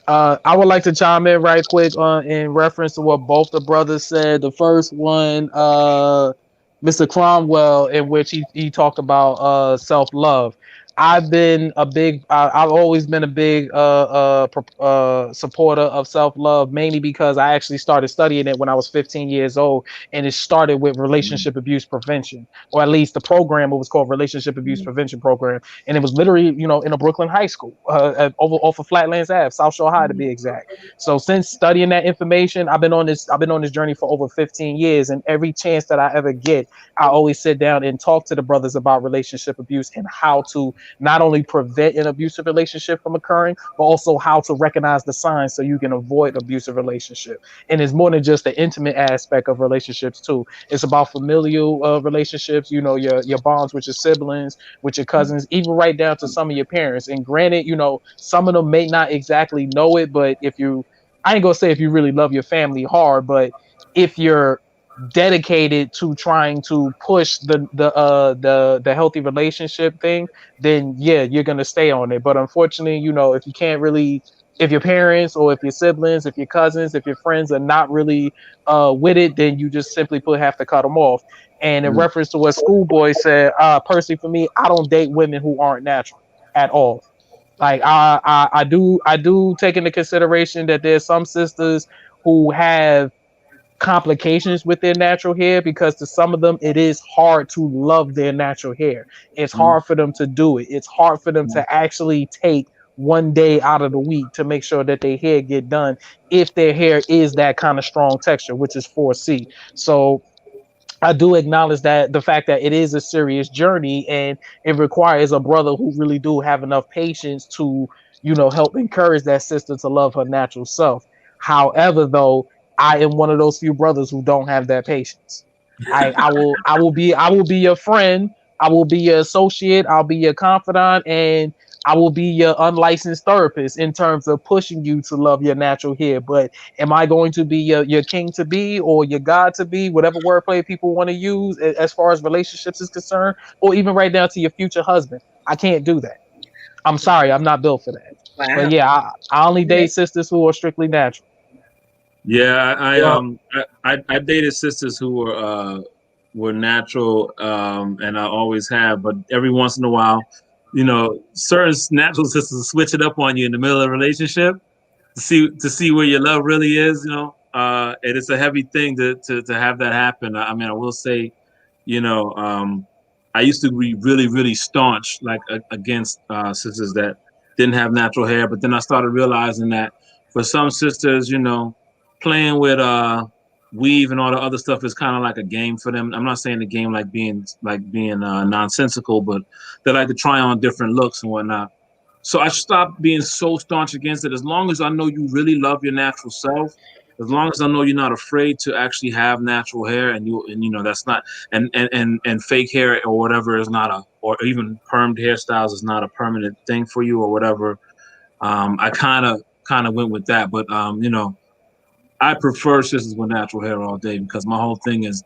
I would like to chime in right quick in reference to what both the brothers said. The first one, Mr. Cromwell, in which he talked about self-love. I've always been a big supporter of self-love, mainly because I actually started studying it when I was 15 years old, and it started with relationship abuse prevention, or at least the program was called Relationship Abuse Prevention Program, and it was literally, in a Brooklyn high school, off of Flatlands Ave, South Shore High to be exact. So since studying that information, I've been on this journey for over 15 years, and every chance that I ever get, I always sit down and talk to the brothers about relationship abuse and how to not only prevent an abusive relationship from occurring, but also how to recognize the signs so you can avoid abusive relationship. And it's more than just the intimate aspect of relationships too. It's about familial relationships, your bonds with your siblings, with your cousins, even right down to some of your parents. And granted, some of them may not exactly know it, but I ain't gonna say if you really love your family hard, but if you're dedicated to trying to push the healthy relationship thing, then yeah, you're gonna stay on it. But unfortunately, if you can't really, if your parents or if your siblings, if your cousins, if your friends are not really with it, then you just simply have to cut them off. And in reference to what Schoolboy said, personally for me, I don't date women who aren't natural at all. Like I do take into consideration that there's some sisters who have complications with their natural hair, because to some of them it is hard to love their natural hair. It's hard for them to do it. It's hard for them to actually take one day out of the week to make sure that their hair get done if their hair is that kind of strong texture, which is 4C. So I do acknowledge that the fact that it is a serious journey and it requires a brother who really do have enough patience to, help encourage that sister to love her natural self. However, though, I am one of those few brothers who don't have that patience. I will be your friend. I will be your associate. I'll be your confidant, and I will be your unlicensed therapist in terms of pushing you to love your natural hair. But am I going to be your king to be or your god to be, whatever wordplay people want to use as far as relationships is concerned, or even right down to your future husband? I can't do that. I'm sorry, I'm not built for that. But Wow. yeah, I only date sisters who are strictly natural. Yeah, I dated sisters who were natural, and I always have. But every once in a while, certain natural sisters switch it up on you in the middle of a relationship to see where your love really is. And it's a heavy thing to have that happen. I mean, I will say, I used to be really really staunch against sisters that didn't have natural hair, but then I started realizing that for some sisters, playing with weave and all the other stuff is kind of like a game for them. I'm not saying the game like being nonsensical, but they like to try on different looks and whatnot. So I stopped being so staunch against it. As long as I know you really love your natural self, as long as I know you're not afraid to actually have natural hair, and that's not and fake hair or whatever is not or even permed hairstyles is not a permanent thing for you or whatever. I kind of went with that, but I prefer sisters with natural hair all day because my whole thing is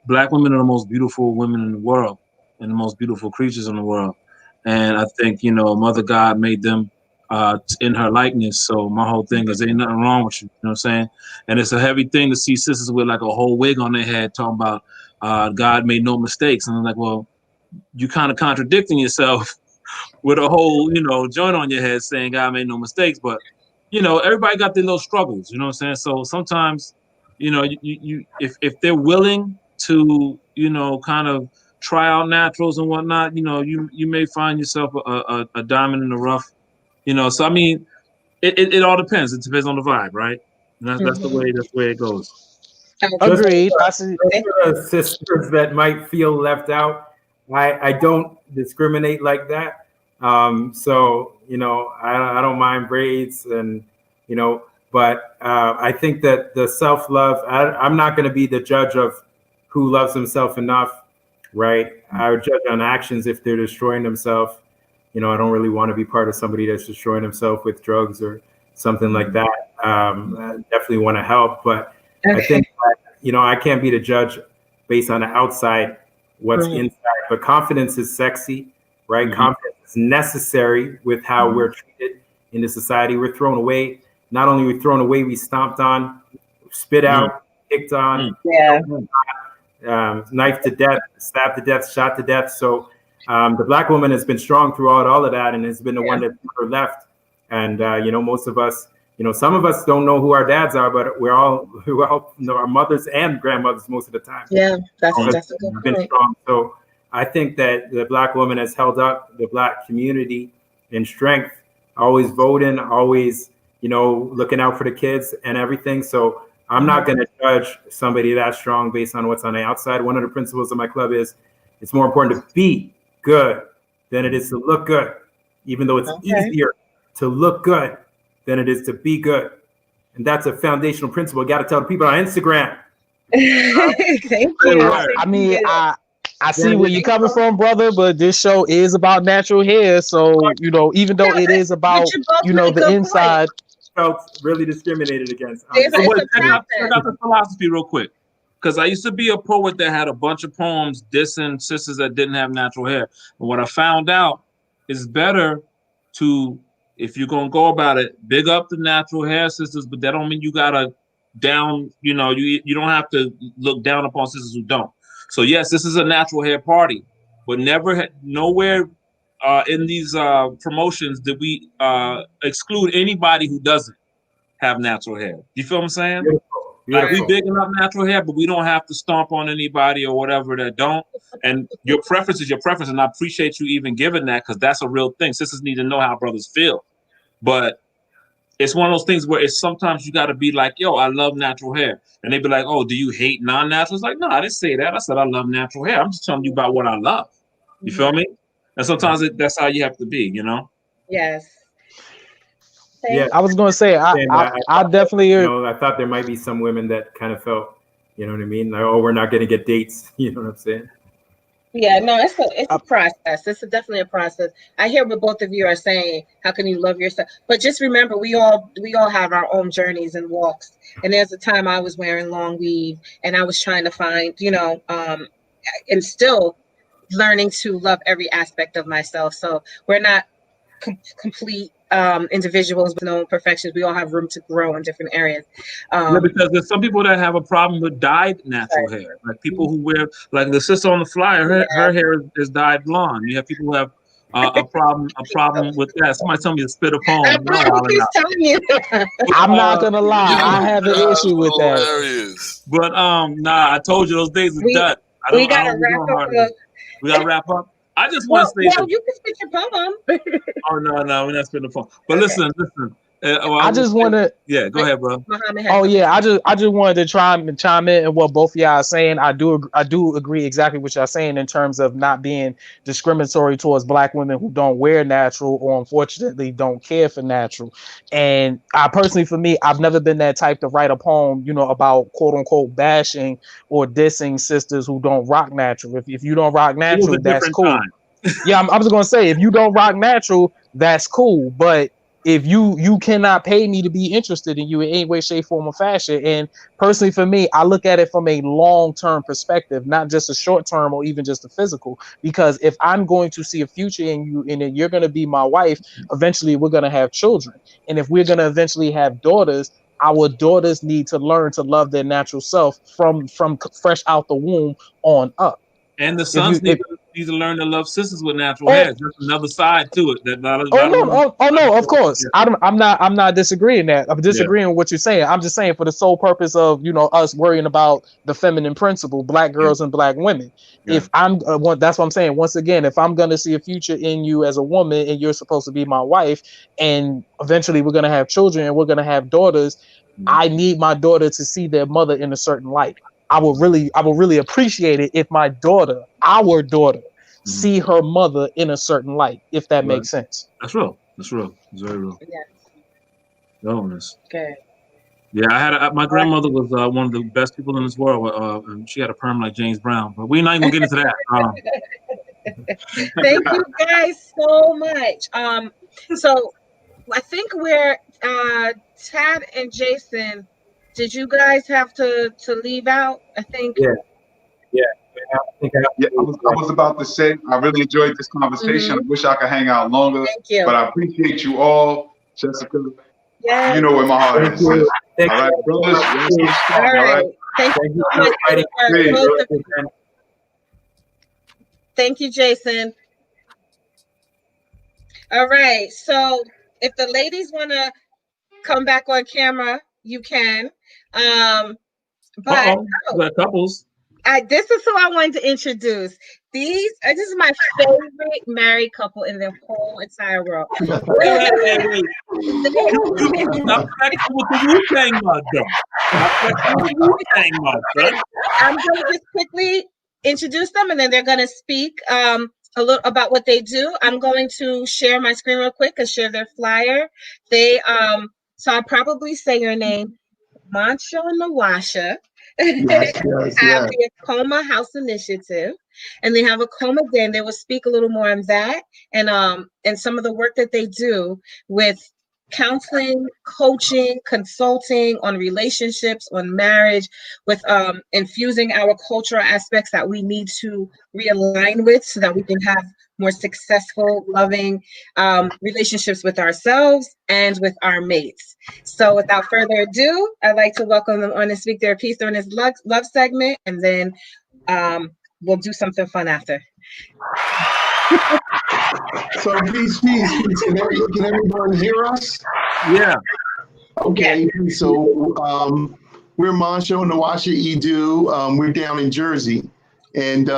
black women are the most beautiful women in the world and the most beautiful creatures in the world. And I think, Mother God made them in her likeness. So my whole thing is ain't nothing wrong with you. You know what I'm saying? And it's a heavy thing to see sisters with like a whole wig on their head talking about God made no mistakes. And I'm like, well, you kind of contradicting yourself with a whole, joint on your head saying God made no mistakes. But everybody got their little struggles, you know what I'm saying? So sometimes, if they're willing to, kind of try out naturals and whatnot, you may find yourself a diamond in the rough, So I mean, it all depends. It depends on the vibe, right? And that's the way it goes. Just Agreed. for the sisters that might feel left out, I don't discriminate like that. So I don't mind braids, and but I think that the self love. I'm not going to be the judge of who loves himself enough, right? I would judge on actions if they're destroying themselves. I don't really want to be part of somebody that's destroying himself with drugs or something like that. I definitely want to help, but I think that, I can't be the judge based on the outside, what's inside. But confidence is sexy, right? Mm-hmm. Confidence is necessary with how we're treated in the society. We're thrown away. Not only we're thrown away, we stomped on, spit out, kicked on, knifed to death, stabbed to death, shot to death. So the black woman has been strong throughout all of that and has been the one that never left. And, most of us, some of us don't know who our dads are, but we all know our mothers and grandmothers most of the time. Yeah, that's a good been point. strong. So I think that the black woman has held up the black community in strength, always voting, always, looking out for the kids and everything. So I'm not going to judge somebody that strong based on what's on the outside. One of the principles of my club is it's more important to be good than it is to look good, even though it's easier to look good than it is to be good. And that's a foundational principle. You got to tell the people on Instagram. Thank you. I mean, I see where you're coming from, brother, but this show is about natural hair. So, even though it is about, the inside. Felt really discriminated against. So check out the philosophy real quick. Because I used to be a poet that had a bunch of poems dissing sisters that didn't have natural hair. And what I found out is better to, if you're going to go about it, big up the natural hair sisters, but that don't mean you got to you don't have to look down upon sisters who don't. So yes, this is a natural hair party, but nowhere in these promotions did we exclude anybody who doesn't have natural hair. You feel what I'm saying? Like we bigging up natural hair, but we don't have to stomp on anybody or whatever that don't. And your preference is your preference, and I appreciate you even giving that because that's a real thing. Sisters need to know how brothers feel, but it's one of those things where it's sometimes you got to be like, yo, I love natural hair. And they be like, oh, do you hate non-natural? It's like, no, I didn't say that. I said I love natural hair. I'm just telling you about what I love. You feel me? And sometimes that's how you have to be, you know? Yes. Yeah, I was gonna say I definitely. I thought there might be some women that kind of felt, you know what I mean? Like, oh, we're not gonna get dates. You know what I'm saying? Yeah, no, it's a process. It's definitely a process. I hear what both of you are saying. How can you love yourself? But just remember, we all have our own journeys and walks. And there's a time I was wearing long weave, and I was trying to find, and still learning to love every aspect of myself. So we're not complete individuals with no imperfections. We all have room to grow in different areas. Yeah, because there's some people that have a problem with dyed natural hair. Like people who wear, like the sister on the flyer, her hair is dyed blonde. You have people who have a problem with that. Somebody tell me to spit a poem. Telling you. I'm not gonna lie, I have an issue with that. Hilarious. But nah, I told you those days are done. We gotta wrap up. We gotta wrap up. I just want to say well, you can spit your poem. Oh no, we're not spitting the poem. But listen. I just want to. Yeah, go ahead, bro. Oh yeah, I just wanted to try and chime in and what both of y'all are saying. I do agree exactly what y'all saying in terms of not being discriminatory towards Black women who don't wear natural or unfortunately don't care for natural. And I personally, for me, I've never been that type to write a poem, about quote unquote bashing or dissing sisters who don't rock natural. If you don't rock natural, that's cool. Yeah, I was gonna say if you don't rock natural, that's cool, but if you cannot pay me to be interested in you in any way, shape, form, or fashion. And personally, for me, I look at it from a long-term perspective, not just a short-term or even just a physical. Because if I'm going to see a future in you and then you're going to be my wife, eventually we're going to have children. And if we're going to eventually have daughters, our daughters need to learn to love their natural self from fresh out the womb on up. And the sons need to learn to love sisters with natural hair. There's another side to it. No, of course. Yeah. I'm not disagreeing that. I'm disagreeing with what you're saying. I'm just saying for the sole purpose of us worrying about the feminine principle, Black girls and Black women. Yeah. If I'm that's what I'm saying. Once again, if I'm gonna see a future in you as a woman and you're supposed to be my wife, and eventually we're gonna have children and we're gonna have daughters, I need my daughter to see their mother in a certain light. I will really appreciate it if my daughter, our daughter, see her mother in a certain light, if that makes sense. That's real. That's real. It's very real. Yeah. Honest. Okay. Yeah, I had my grandmother was one of the best people in this world. And she had a perm like James Brown, but we're not even gonna get into that. Thank you guys so much. So I think we're Tad and Jason. Did you guys have to leave out? I think. Yeah. I was about to say I really enjoyed this conversation. I wish I could hang out longer. Thank you. But I appreciate you all, Jessica. Yes. You know where my heart is. All right, brothers. All right. Thank you so much. Thank you, Jason. All right. So if the ladies want to come back on camera, you can. But couples. This is who I wanted to introduce. This is my favorite married couple in the whole entire world. I'm going to just quickly introduce them, and then they're going to speak a little about what they do. I'm going to share my screen real quick and share their flyer. So I'll probably say your name, Mancho and Nawasha. Yes. Have the Acoma House Initiative, and they have Acoma Den. They will speak a little more on that and some of the work that they do with counseling, coaching, consulting on relationships, on marriage, with infusing our cultural aspects that we need to realign with so that we can have more successful, loving relationships with ourselves and with our mates. So without further ado, I'd like to welcome them on to speak their piece during this love segment, and then we'll do something fun after. So peace. Can everyone hear us? Yeah. Okay. So we're Moncho and Nawasha Edu. We're down in Jersey, and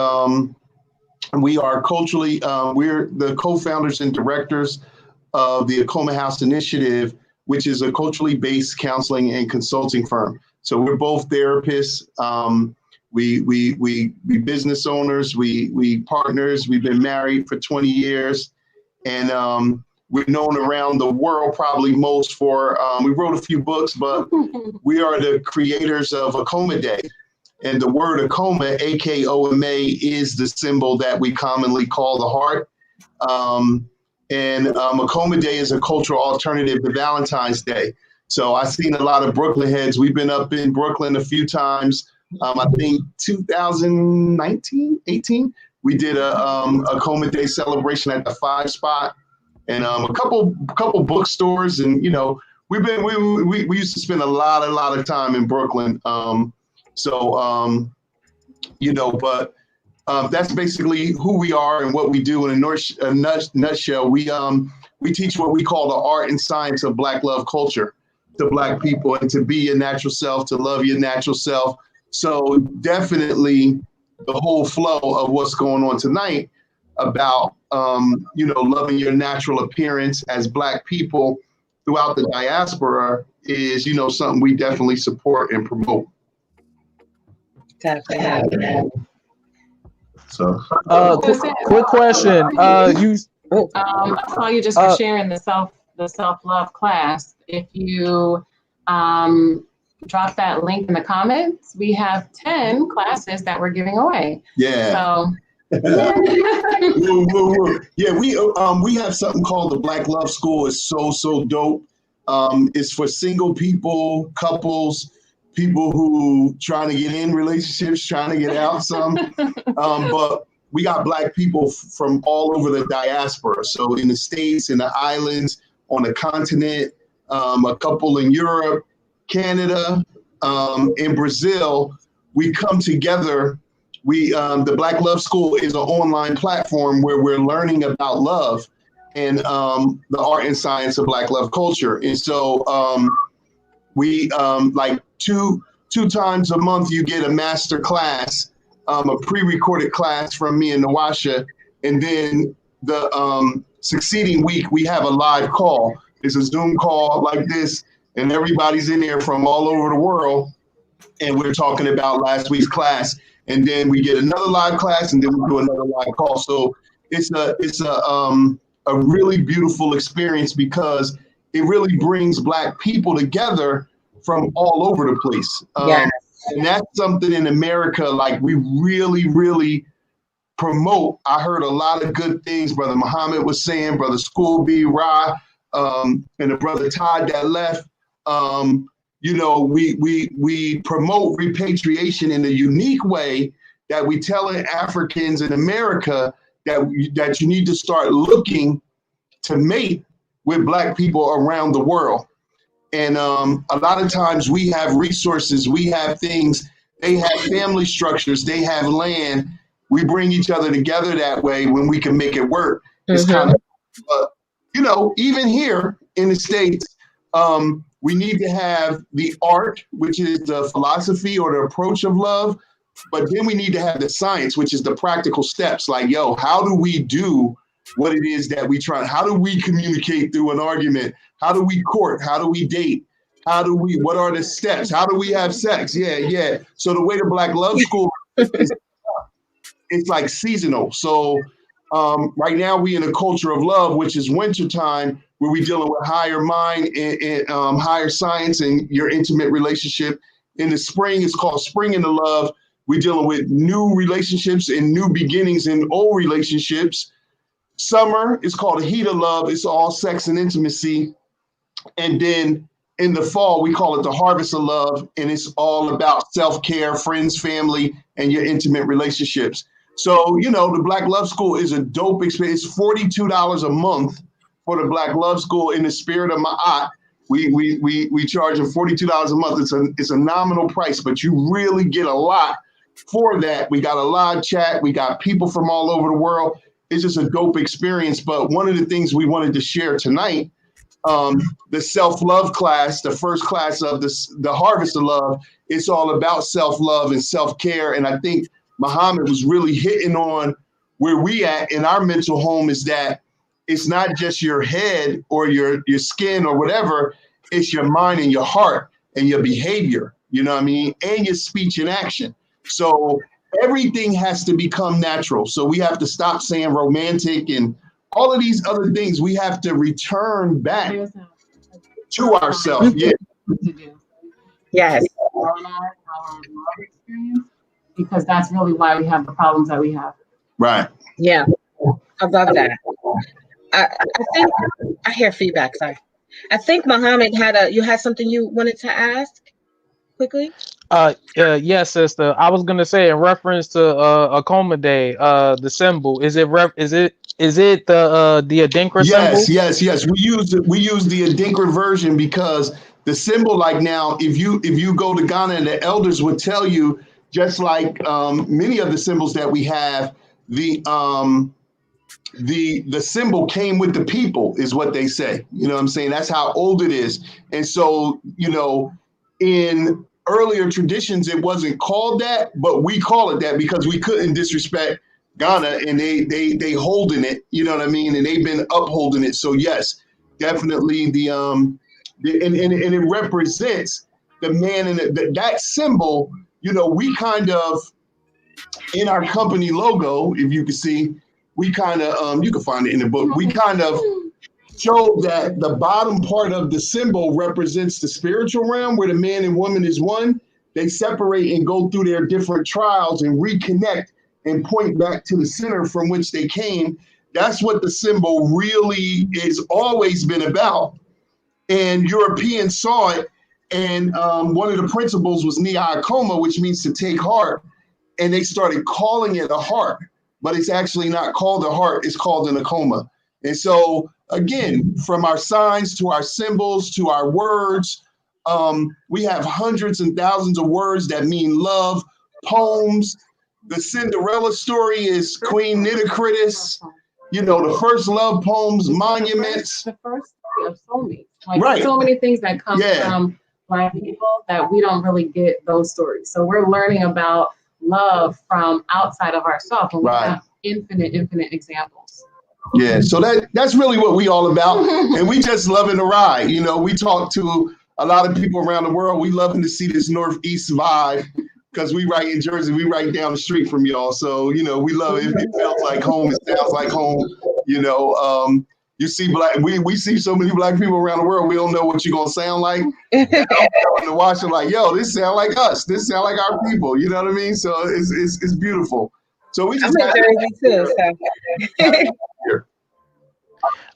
we are culturally. We're the co-founders and directors of the Acoma House Initiative, which is a culturally based counseling and consulting firm. So we're both therapists. We business owners. We partners. We've been married for 20 years, and we're known around the world probably most for. We wrote a few books, but we are the creators of Acoma Day, and the word Acoma, A-K-O-M-A, is the symbol that we commonly call the heart. And Acoma Day is a cultural alternative to Valentine's Day. So I've seen a lot of Brooklyn heads. We've been up in Brooklyn a few times. I think 2019, 18, we did a Acoma Day celebration at the 5 Spot, and a couple bookstores. And, you know, we used to spend a lot of time in Brooklyn. You know, but that's basically who we are and what we do in a nutshell. We teach what we call the art and science of Black love culture to Black people, and to be your natural self, to love your natural self. So definitely the whole flow of what's going on tonight about, you know, loving your natural appearance as Black people throughout the diaspora is, you know, something we definitely support and promote. Definitely. So, quick question. You I saw you just for sharing the self-love class. If you drop that link in the comments, we have 10 classes that we're giving away. Yeah. So yeah, we have something called the Black Love School. It's so dope. It's for single people, couples, people who trying to get in relationships, trying to get out some. But we got Black people from all over the diaspora. So in the States, in the islands, on the continent, a couple in Europe, Canada, in Brazil. We come together. The Black Love School is an online platform where we're learning about love and the art and science of Black love culture. And so we like two times a month, you get a master class, a pre-recorded class from me and Nawasha. And then the succeeding week, we have a live call. It's a Zoom call like this, and everybody's in there from all over the world. And we're talking about last week's class. And then we get another live class, and then we do another live call. So it's a really beautiful experience because it really brings Black people together from all over the place. Yes. And that's something in America, like we really promote. I heard a lot of good things Brother Muhammad was saying, Brother Schoolby, Ra, and the Brother Todd that left. You know, we promote repatriation in a unique way that we telling Africans in America that you need to start looking to mate with Black people around the world. And a lot of times we have resources, we have things, they have family structures, they have land. We bring each other together that way when we can make it work. It's kind of, you know, even here in the States, we need to have the art, which is the philosophy or the approach of love, but then we need to have the science, which is the practical steps. Like, yo, how do we do what it is that we try? How do we communicate through an argument? How do we court? How do we date? What are the steps? How do we have sex? Yeah. So the way the Black Love School is, it's like seasonal. So right now we in a culture of love, which is wintertime, where we dealing with higher mind and higher science and your intimate relationship. In the spring, it's called Spring in the Love. We're dealing with new relationships and new beginnings in old relationships. Summer is called the Heat of Love. It's all sex and intimacy. And then in the fall, we call it the Harvest of Love. And it's all about self-care, friends, family, and your intimate relationships. So, you know, the Black Love School is a dope experience. It's $42 a month for the Black Love School. In the spirit of Ma'at, we charge them $42 a month. It's a nominal price, but you really get a lot for that. We got a live chat. We got people from all over the world. It's just a dope experience. But one of the things we wanted to share tonight the self-love class, the first class of the Harvest of Love. It's all about self-love and self-care. And I think Muhammad was really hitting on where we at in our mental home, is that it's not just your head or your skin or whatever, it's your mind and your heart and your behavior, you know what I mean? And your speech and action. So everything has to become natural. So we have to stop saying romantic and all of these other things. We have to return back to ourselves. Yeah. Yes. Our love experience, because that's really why we have the problems that we have. Right. Yeah. I love that. I think I hear feedback. Sorry. I think Muhammad you had something you wanted to ask quickly. Yes, sister. I was gonna say in reference to Akoma Day, the symbol. Is it the Adinkra symbol? Yes. We use the Adinkra version because the symbol, like now, if you go to Ghana, and the elders would tell you, just like many of the symbols that we have, the symbol came with the people, is what they say. You know what I'm saying? That's how old it is. And so, in earlier traditions, it wasn't called that, but we call it that because we couldn't disrespect Ghana, and they holding it, you know what I mean? And they've been upholding it. So yes, definitely and it represents the man, and that symbol, we kind of, in our company logo, if you can see, we kind of, you can find it in the book, we kind of show that the bottom part of the symbol represents the spiritual realm where the man and woman is one. They separate and go through their different trials and reconnect and point back to the center from which they came. That's what the symbol really is always been about. And Europeans saw it. And one of the principles was Neakoma, which means to take heart. And they started calling it a heart, but it's actually not called a heart. It's called an Akoma. And so, again, from our signs to our symbols to our words, we have hundreds and thousands of words that mean love, poems. The Cinderella story is Queen Nitocris. The first love poems, monuments. The first story of soulmates. Like, Right. so many things that come from Black people that we don't really get those stories. So we're learning about love from outside of ourselves, and we have infinite examples. Yeah, so that's really what we all about, and we just loving the ride. We talk to a lot of people around the world. We loving to see this Northeast vibe because we right in Jersey. We right down the street from y'all, so we love it. It feels like home. It sounds like home. You see we see so many Black people around the world. We don't know what you're gonna sound like. I'm to watch it like, yo, this sound like us. This sound like our people. You know what I mean? So it's beautiful. So we just I'm in Jersey too.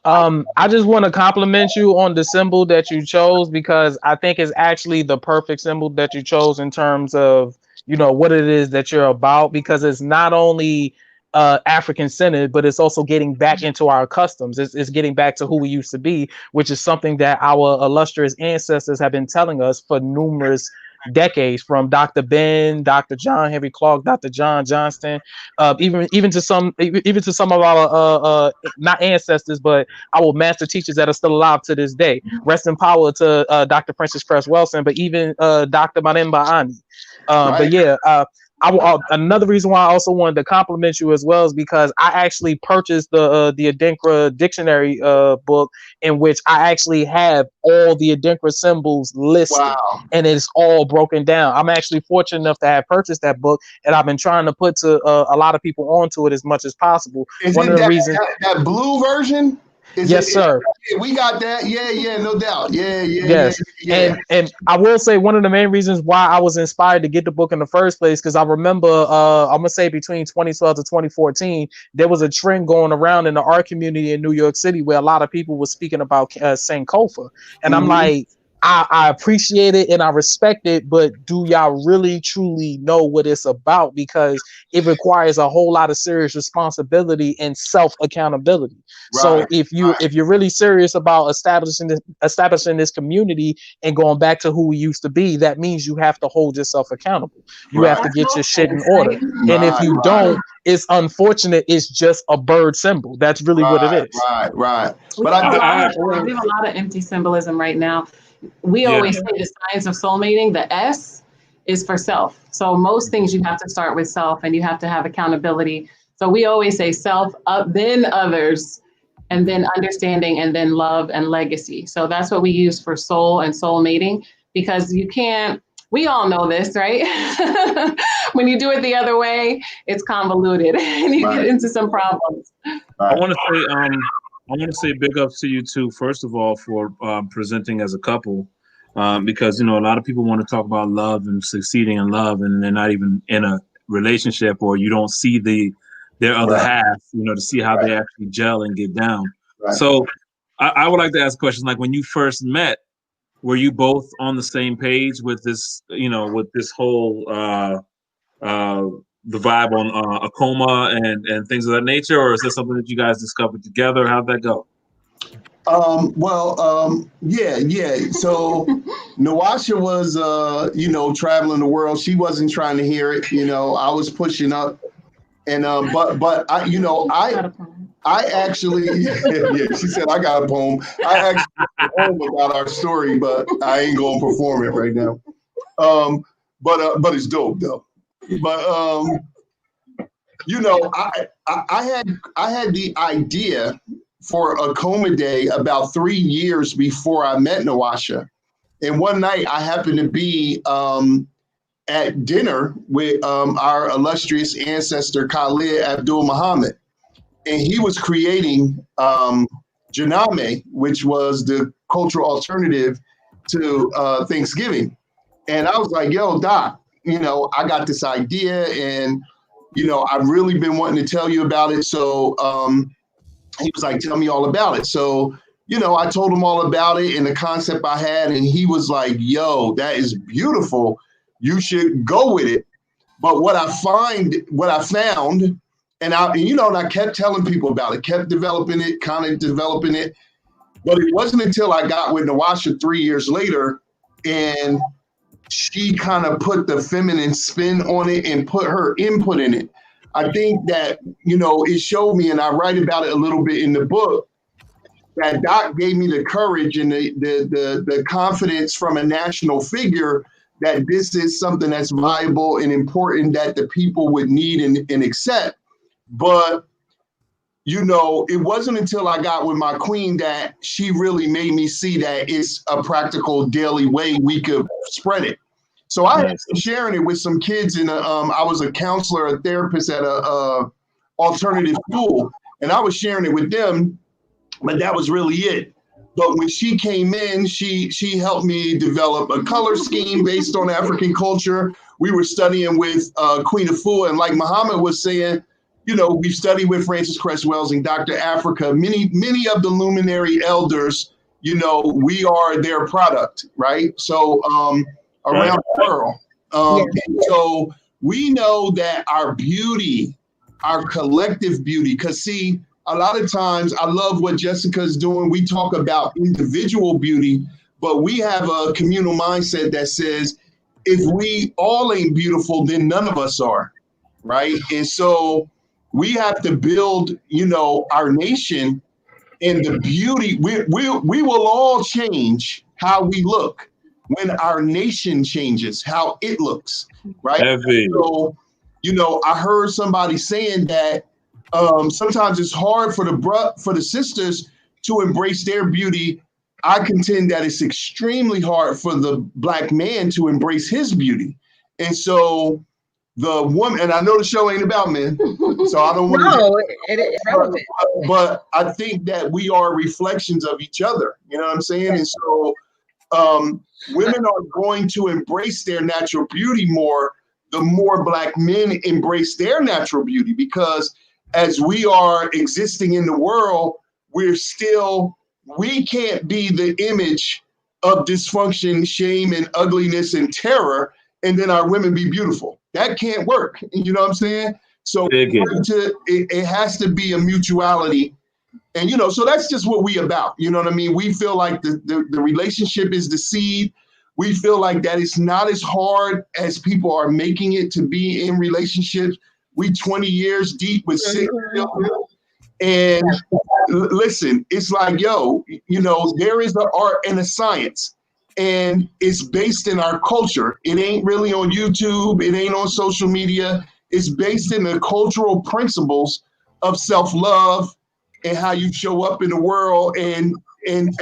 I just want to compliment you on the symbol that you chose, because I think it's actually the perfect symbol that you chose in terms of, what it is that you're about, because it's not only African centered, but it's also getting back into our customs. It's getting back to who we used to be, which is something that our illustrious ancestors have been telling us for numerous decades, from Dr. Ben, Dr. John Henry Clark, Dr. John Johnston, even to some of our not ancestors, but our master teachers that are still alive to this day. Rest in power to Dr. Francis Cress Wilson, but even Dr. Manemba Ani. But yeah, another reason why I also wanted to compliment you as well is because I actually purchased the Adinkra dictionary book, in which I actually have all the Adinkra symbols listed, and it's all broken down. I'm actually fortunate enough to have purchased that book, and I've been trying to put a lot of people onto it as much as possible. One of the reasons that blue version. Yes, sir. We got that. Yeah, no doubt. Yeah. Yes. And I will say one of the main reasons why I was inspired to get the book in the first place, because I remember I'm gonna say between 2012 to 2014, there was a trend going around in the art community in New York City where a lot of people were speaking about Sankofa. And I'm like, I appreciate it and I respect it, but do y'all really truly know what it's about? Because it requires a whole lot of serious responsibility and self accountability. So Right, if you're really serious about establishing this community and going back to who we used to be, that means you have to hold yourself accountable. You have to get your shit in order. And if you don't, it's unfortunate. It's just a bird symbol. That's really what it is. Right. We have a lot of empty symbolism right now. We always say the science of soulmating, the S is for self. So most things you have to start with self and you have to have accountability. So we always say self, then others, and then understanding, and then love and legacy. So that's what we use for soul and soul mating, because you can't, we all know this, right? When you do it the other way, it's convoluted and you get into some problems. I want to say big ups to you too, first of all, for presenting as a couple, because, you know, a lot of people want to talk about love and succeeding in love, and they're not even in a relationship, or you don't see their other half, you know, to see how they actually gel and get down. So I would like to ask questions like, when you first met, were you both on the same page with this, you know, with this whole the vibe on Akoma and things of that nature, or is this something that you guys discovered together? How'd that go? Yeah. So Nawasha was, you know, traveling the world. She wasn't trying to hear it. You know, I was pushing up, and but I, you know, I actually, yeah, she said I got a poem. I actually have a poem about our story, but I ain't gonna perform it right now. But it's dope though. But you know, I had the idea for a Coma Day about 3 years before I met Nawasha. And one night I happened to be at dinner with our illustrious ancestor Khalid Abdul Muhammad. And he was creating Janame, which was the cultural alternative to Thanksgiving. And I was like, yo, Doc, you know, I got this idea, and, you know, I've really been wanting to tell you about it. So he was like, tell me all about it. So, you know, I told him all about it and the concept I had, and he was like, yo, that is beautiful. You should go with it. But what I found, and I kept telling people about it, kept developing it, but it wasn't until I got with Nawasha 3 years later, and she kind of put the feminine spin on it and put her input in it. I think that, you know, it showed me, and I write about it a little bit in the book, that Doc gave me the courage and the confidence from a national figure that this is something that's viable and important that the people would need and accept. But, you know, it wasn't until I got with my queen that she really made me see that it's a practical daily way we could spread it. So I had been sharing it with some kids I was a counselor, a therapist at a alternative school, and I was sharing it with them, but that was really it. But when she came in, she helped me develop a color scheme based on African culture. We were studying with Queen Afua, and like Muhammad was saying, you know, we've studied with Francis Cress Wells and Dr. Africa. Many of the luminary elders, you know, we are their product, right? So around the world. And so we know that our beauty, our collective beauty, because see, a lot of times I love what Jessica's doing. We talk about individual beauty, but we have a communal mindset that says, if we all ain't beautiful, then none of us are, right? And so we have to build, you know, our nation, and the beauty. We will all change how we look when our nation changes how it looks, right? So, you know, I heard somebody saying that sometimes it's hard for the sisters to embrace their beauty. I contend that it's extremely hard for the Black man to embrace his beauty. And so the woman, and I know the show ain't about men, so I don't want to. No, it is relevant. But I think that we are reflections of each other. You know what I'm saying? And so women are going to embrace their natural beauty more the more Black men embrace their natural beauty, because as we are existing in the world, we can't be the image of dysfunction, shame, and ugliness and terror, and then our women be beautiful. That can't work. You know what I'm saying? So it has to be a mutuality. And, you know, so that's just what we about. You know what I mean? We feel like the relationship is the seed. We feel like that it's not as hard as people are making it to be in relationships. We 20 years deep with 6 children. And listen, it's like, yo, you know, there is an art and a science, and it's based in our culture. It ain't really on YouTube. It ain't on social media. It's based in the cultural principles of self-love and how you show up in the world. And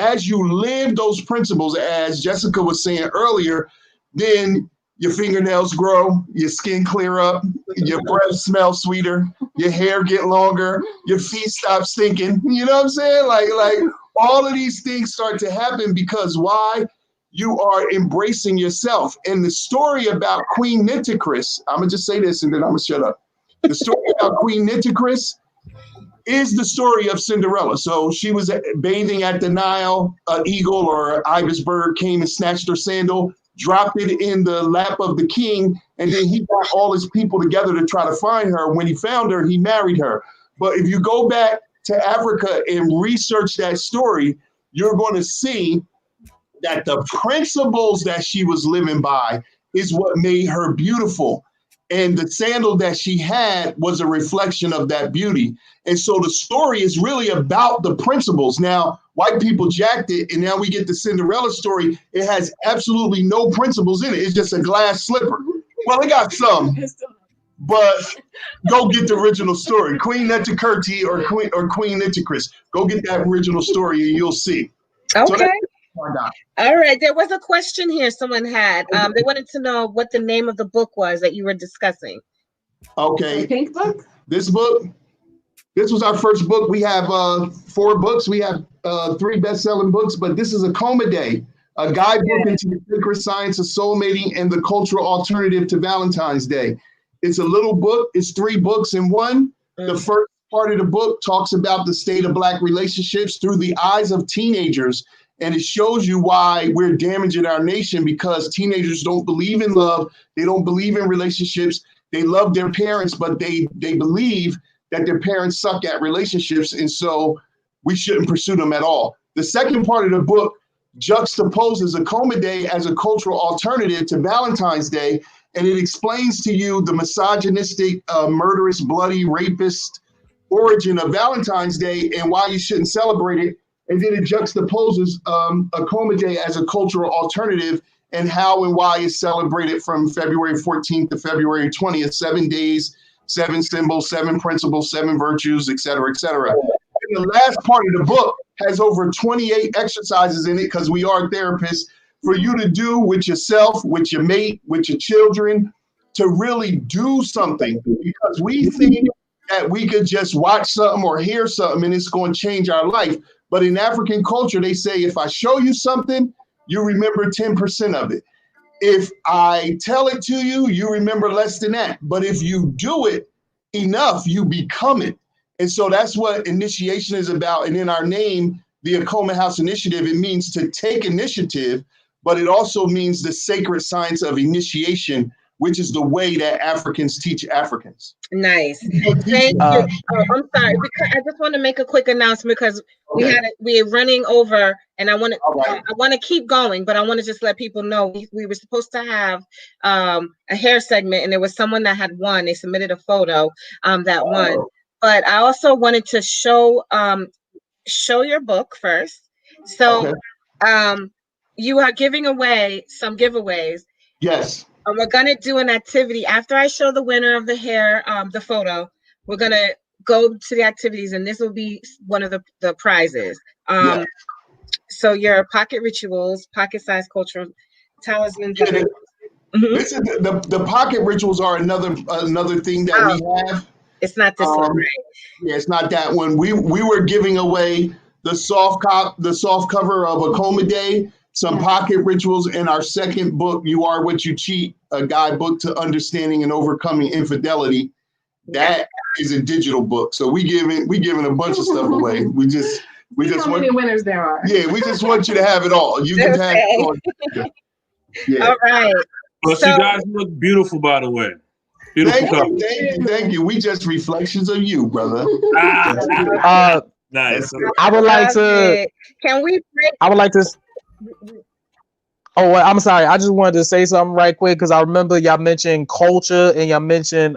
as you live those principles, as Jessica was saying earlier, then your fingernails grow, your skin clear up, your breath smells sweeter, your hair get longer, your feet stop stinking. You know what I'm saying? Like all of these things start to happen because why? You are embracing yourself. And the story about Queen Nitocris, I'm gonna just say this and then I'm gonna shut up. The story about Queen Nitocris is the story of Cinderella. So she was bathing at the Nile, an eagle or an ibis bird came and snatched her sandal, dropped it in the lap of the king, and then he got all his people together to try to find her. When he found her, he married her. But if you go back to Africa and research that story, you're going to see that the principles that she was living by is what made her beautiful. And the sandal that she had was a reflection of that beauty. And so the story is really about the principles. Now, white people jacked it, and now we get the Cinderella story. It has absolutely no principles in it. It's just a glass slipper. Well, it got some, but go get the original story. Queen Nitocris or Queen Nitocris. Go get that original story and you'll see. Okay. All right. There was a question here someone had. They wanted to know what the name of the book was that you were discussing. Okay. The pink book? This book, this was our first book. We have 4 books. We have 3 best-selling books, but this is a Coma Day, a guidebook into the sacred science of soulmating and the cultural alternative to Valentine's Day. It's a little book. It's 3 books in one. The first part of the book talks about the state of Black relationships through the eyes of teenagers. And it shows you why we're damaging our nation, because teenagers don't believe in love. They don't believe in relationships. They love their parents, but they believe that their parents suck at relationships. And so we shouldn't pursue them at all. The second part of the book juxtaposes a Coma Day as a cultural alternative to Valentine's Day. And it explains to you the misogynistic, murderous, bloody, rapist origin of Valentine's Day and why you shouldn't celebrate it. And then it juxtaposes a Coma Day as a cultural alternative and how and why it's celebrated from February 14th to February 20th, 7 days, 7 symbols, 7 principles, 7 virtues, et cetera, et cetera. And the last part of the book has over 28 exercises in it, because we are therapists, for you to do with yourself, with your mate, with your children, to really do something, because we think that we could just watch something or hear something and it's going to change our life. But in African culture, they say, if I show you something, you remember 10% of it. If I tell it to you, you remember less than that. But if you do it enough, you become it. And so that's what initiation is about. And in our name, the Akoma House Initiative, it means to take initiative, but it also means the sacred science of initiation, which is the way that Africans teach Africans. Nice. Thank you. Oh, I'm sorry. Because I just want to make a quick announcement, because we're running over, and I want to keep going, but I want to just let people know we were supposed to have a hair segment, and there was someone that had won. They submitted a photo that won. But I also wanted to show your book first. So you are giving away some giveaways. Yes. And we're gonna do an activity after I show the winner of the hair, the photo. We're gonna go to the activities, and this will be one of the prizes. So your pocket rituals, pocket-sized cultural talismans. This is the pocket rituals are another thing that we have. It's not this one, right? Yeah, it's not that one. We were giving away the soft cover of Akoma Day, some pocket rituals in our second book, You Are What You Cheat, a guidebook to understanding and overcoming infidelity. That is a digital book. So we giving a bunch of stuff away. We just We See just how want, many winners there are. yeah, we just want you to have it all. You can have it all. Yeah. All right. But you guys look beautiful, by the way. Beautiful couple. Thank you. We just reflections of you, brother. Nice. I would like to. Can we break? I would like to. Oh, well, I'm sorry. I just wanted to say something right quick because I remember y'all mentioned culture and y'all mentioned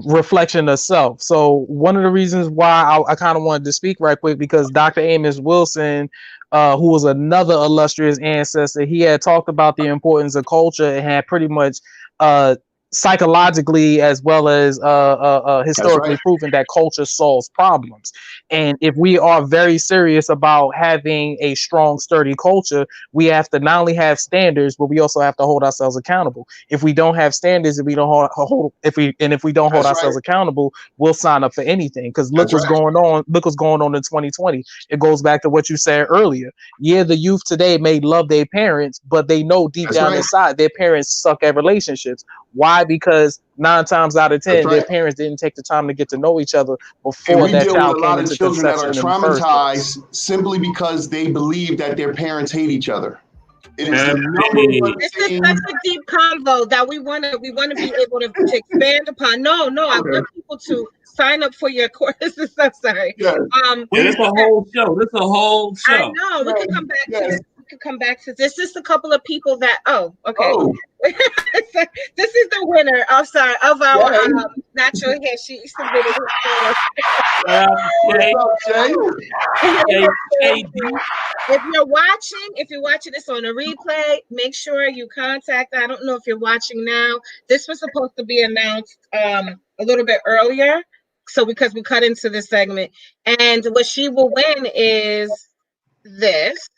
reflection of self. So one of the reasons why I kind of wanted to speak right quick because Dr. Amos Wilson, who was another illustrious ancestor, he had talked about the importance of culture and had pretty much psychologically as well as historically proven that culture solves problems. And if we are very serious about having a strong, sturdy culture, we have to not only have standards, but we also have to hold ourselves accountable. If we don't have standards, if we don't hold ourselves accountable, we'll sign up for anything. Because look what's going on. Look what's going on in 2020. It goes back to what you said earlier. Yeah, the youth today may love their parents, but they know deep down inside their parents suck at relationships. Why? Because 9 times out of 10, their parents didn't take the time to get to know each other before And we that deal child with a came lot of into children that are conception in the first place. traumatized simply because they believe that their parents hate each other. It is the number one This is thing. such a deep convo that we want to be able to expand upon. No, I want people to sign up for your course. I'm sorry. Yeah, it's a whole show. This is a whole show. I know. We can come back to this. We can come back to this. Just a couple of people that. Oh, okay. This is the winner. I'm sorry of our natural hair. She submitted her If you're watching this on a replay, make sure you contact. I don't know if you're watching now. This was supposed to be announced a little bit earlier, so because we cut into this segment, and what she will win is this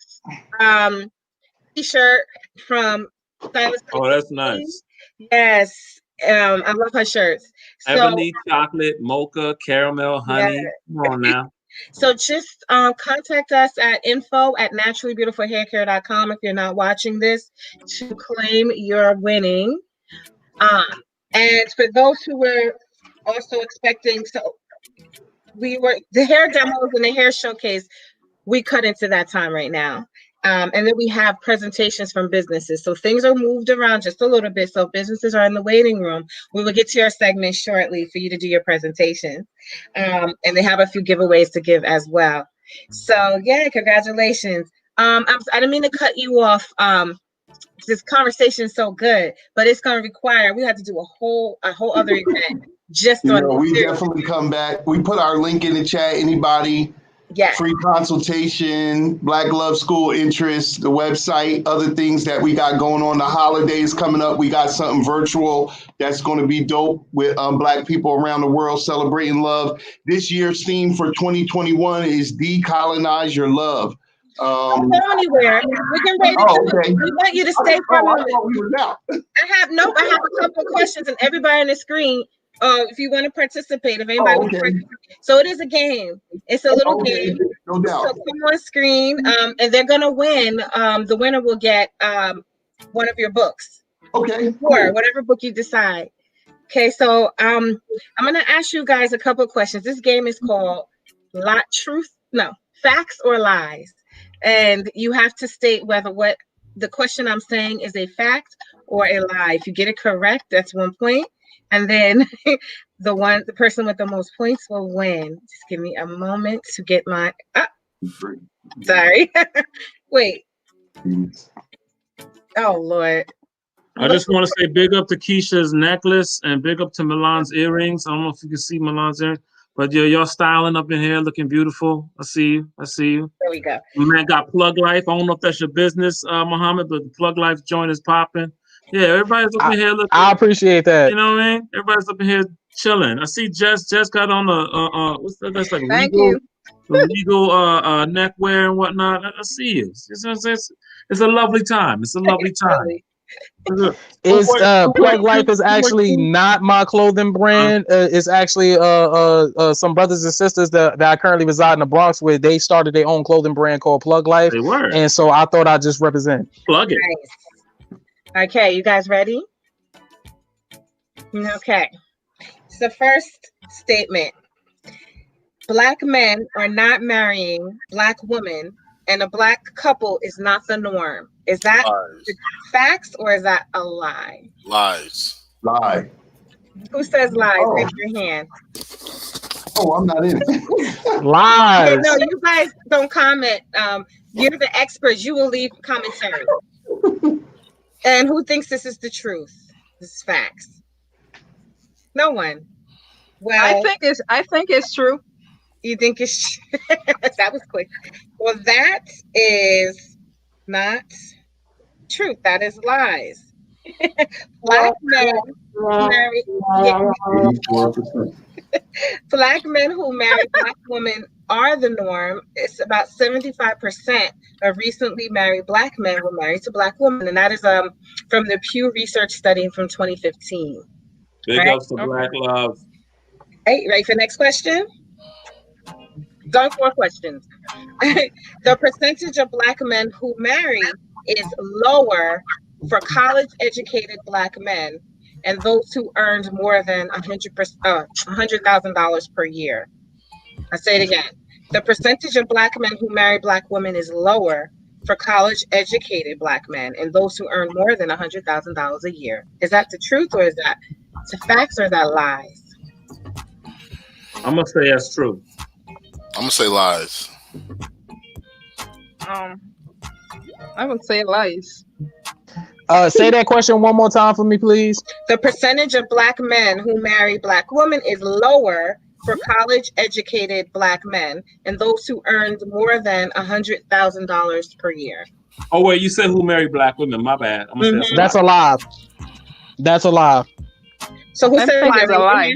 t-shirt from Stylist. Oh, that's nice. Yes, I love her shirts. Ebony, chocolate, mocha, caramel, honey. Yeah. Come on now. So just contact us at info@naturallybeautifulhaircare.com if you're not watching this to claim your winning. And for those who were also expecting, so the hair demos and the hair showcase, we cut into that time right now. And then we have presentations from businesses. So things are moved around just a little bit. So businesses are in the waiting room. We will get to your segment shortly for you to do your presentation. And they have a few giveaways to give as well. So yeah, congratulations. I didn't mean to cut you off. This conversation is so good, but it's going to require, we have to do a whole other event just on we definitely come back. We put our link in the chat. Anybody, free consultation, Black Love School interest, the website, other things that we got going on. The holidays coming up. We got something virtual that's going to be dope with Black people around the world celebrating love. This year's theme for 2021 is Decolonize Your Love. Don't go anywhere. We can ready to do it. We want you to stay for a moment. I have a couple of questions, and everybody on the screen, if you want to participate, if anybody wants to participate. So it is a game. It's a little game. No doubt. So come on screen, and they're gonna win. The winner will get one of your books. Okay. Or whatever book you decide. Okay, so I'm gonna ask you guys a couple of questions. This game is called Facts or Lies. And you have to state whether what the question I'm saying is a fact or a lie. If you get it correct, that's 1 point. And then the person with the most points will win. Just give me a moment to get my sorry. Wait. Oh Lord. I just want to say big up to Keisha's necklace and big up to Milan's earrings. I don't know if you can see Milan's earrings. But yeah, y'all styling up in here, looking beautiful. I see you. There we go. Man got Plug Life. I don't know if that's your business, Muhammad, but the Plug Life joint is popping. Yeah, everybody's up in here looking. I appreciate that. You know what I mean? Everybody's up in here chilling. I see Jess got on what's that? That's like Thank legal neckwear and whatnot. I see you. It's a lovely time. It's a lovely time. It's Plug Life is actually not my clothing brand. It's actually some brothers and sisters that I currently reside in the Bronx with. They started their own clothing brand called Plug Life. They were. And so I thought I'd just represent. Plug it. Nice. Okay, you guys ready? Okay. So first statement. Black men are not marrying Black women, and a Black couple is not the norm. Is that the facts or is that a lie? Lies. Lie. Who says lies? Oh. Raise your hand. Oh, I'm not in it. Yeah, Lies. no, you guys don't comment. You're the experts. You will leave commentary. And who thinks this is the truth? This is facts. No one. Well, I think it's true. You think it's that was quick. Well, that is not truth. That is lies. Black men who marry Black men who marry Black women are the norm. It's about 75% of recently married Black men were married to Black women, and that is from the Pew Research study from 2015. Big ups to Black love. Hey, ready for the next question? Done 4 questions. The percentage of Black men who marry is lower for college-educated Black men and those who earned more than $100,000 per year. I say it again. The percentage of Black men who marry Black women is lower for college-educated Black men and those who earn more than $100,000 a year. Is that the truth, or is that the facts, or is that lies? I'm gonna say that's true. I'm gonna say lies. I would say lies. Say that question one more time for me, please. The percentage of Black men who marry Black women is lower for college-educated Black men and those who earned more than $100,000 per year. Oh wait, you said who married Black women? My bad. I'm gonna say That's a lie. That's a lie. So who I says think lies? it's a lie.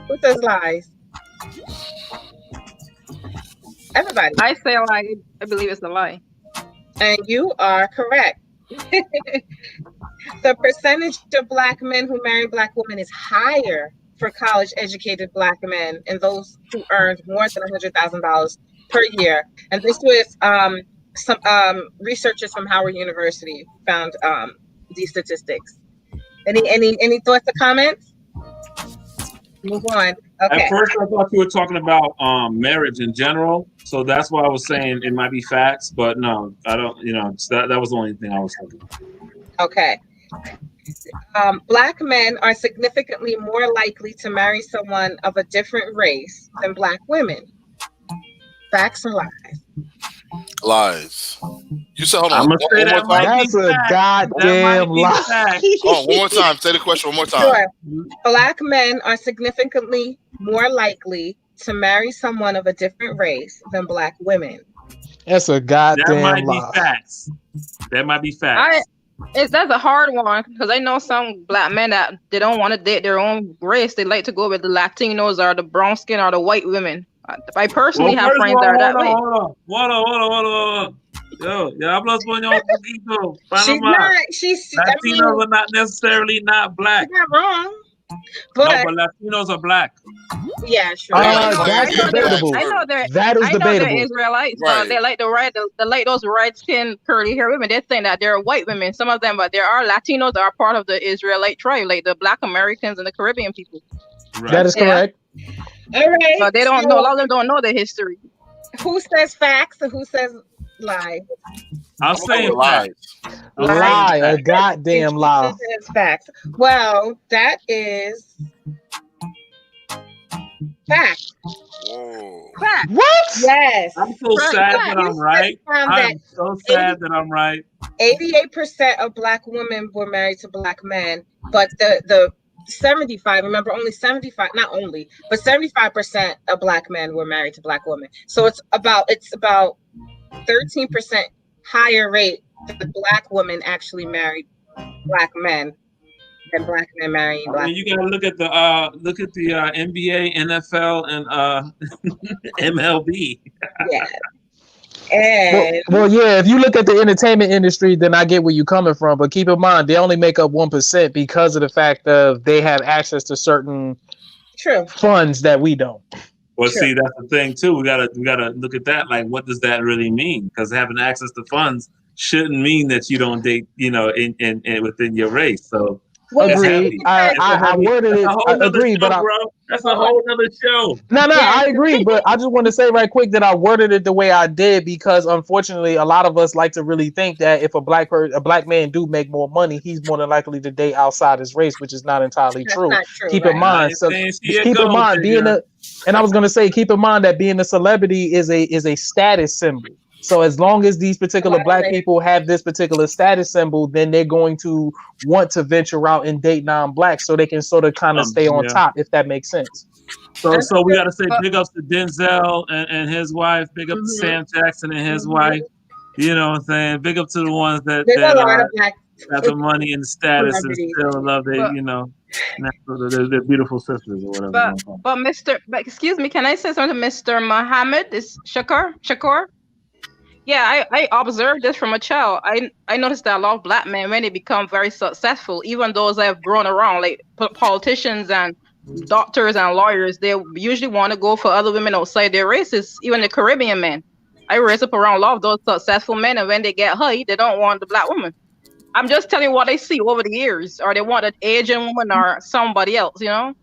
Who says lies? Everybody. I say a lie. I believe it's a lie. And you are correct. The percentage of Black men who marry Black women is higher for college-educated Black men and those who earned more than $100,000 per year. And this was some researchers from Howard University found these statistics. Any thoughts or comments? Move on. Okay. At first, I thought you were talking about marriage in general, so that's why I was saying it might be facts. But no, I don't. You know, that was the only thing I was thinking. Okay. Black men are significantly more likely to marry someone of a different race than Black women. Facts or lies? Lies. You said, hold on. I'm gonna say that One more time. That's a goddamn lie. Hold on, one more time. Say the question one more time. Sure. Black men are significantly more likely to marry someone of a different race than Black women. That's a goddamn That might lie. be facts. That might be facts. That's a hard one because I know some Black men that they don't want to date their own race. They like to go with the Latinos or the brown skin or the white women. I personally have friends that are that way. Hold on. Yo, ya hablas español un poquito. She's Panama. not. Latinos are not necessarily not Black. She's not wrong. But Latinos are Black. Yeah, sure. That's debatable. That is debatable. They're Israelites. Right. They like those red skin curly hair women. They think that they're white women. Some of them, but there are Latinos that are part of the Israelite tribe, like the Black Americans and the Caribbean people. Right. That is correct. All right. But they don't know. A lot of them don't know the history. Who says facts and who says lies? I'll say lies. Lie, a goddamn lie. Who says facts? Well, that is fact. Whoa. Fact. What? Yes. I'm so sad that I'm right. I'm so sad that I'm right. 88% of Black women were married to Black men, but the 75, remember, only 75, not only, but 75% of Black men were married to Black women. So it's about 13% higher rate that Black women actually married Black men than Black men marrying Black. I mean, you gotta look at the NBA, NFL, and MLB. Yeah. And Well, yeah, if you look at the entertainment industry, then I get where you're coming from. But keep in mind, they only make up 1% because of the fact that they have access to certain funds that we don't. Well, see, that's the thing too. We gotta look at that. Like, what does that really mean? Because having access to funds shouldn't mean that you don't date, in within your race. So Well, That's see, Agreed. heavy. I worded That's a it. whole I nother agree, but show, bro. That's a whole nother show. no, Yeah. I agree, but I just want to say right quick that I worded it the way I did because unfortunately, a lot of us like to really think that if a black man do make more money, he's more than likely to date outside his race, which is not entirely That's true. not true, Keep in right? mind, so See just it keep in go, mind being nigga. and I was gonna say, keep in mind that being a celebrity is a status symbol. So as long as these particular black people have this particular status symbol, then they're going to want to venture out and date non-blacks so they can sort of kind of stay on Yeah. top, if that makes sense. So we got to say big ups to Denzel and his wife. Big up to Sam Jackson and his wife. You know what I'm saying? Big up to the ones that There's a lot of black got the money and the status and celebrities. still love their, But- you know, their beautiful sisters or whatever. you wanna call them. But excuse me, can I say something to Mr. Muhammad? Is Shakur? Yeah, I observed this from a child. I noticed that a lot of black men, when they become very successful, even those that have grown around, like politicians and doctors and lawyers, they usually want to go for other women outside their races, even the Caribbean men. I raised up around a lot of those successful men, and when they get high, they don't want the black woman. I'm just telling you what I see over the years, or they want an Asian woman or somebody else, you know?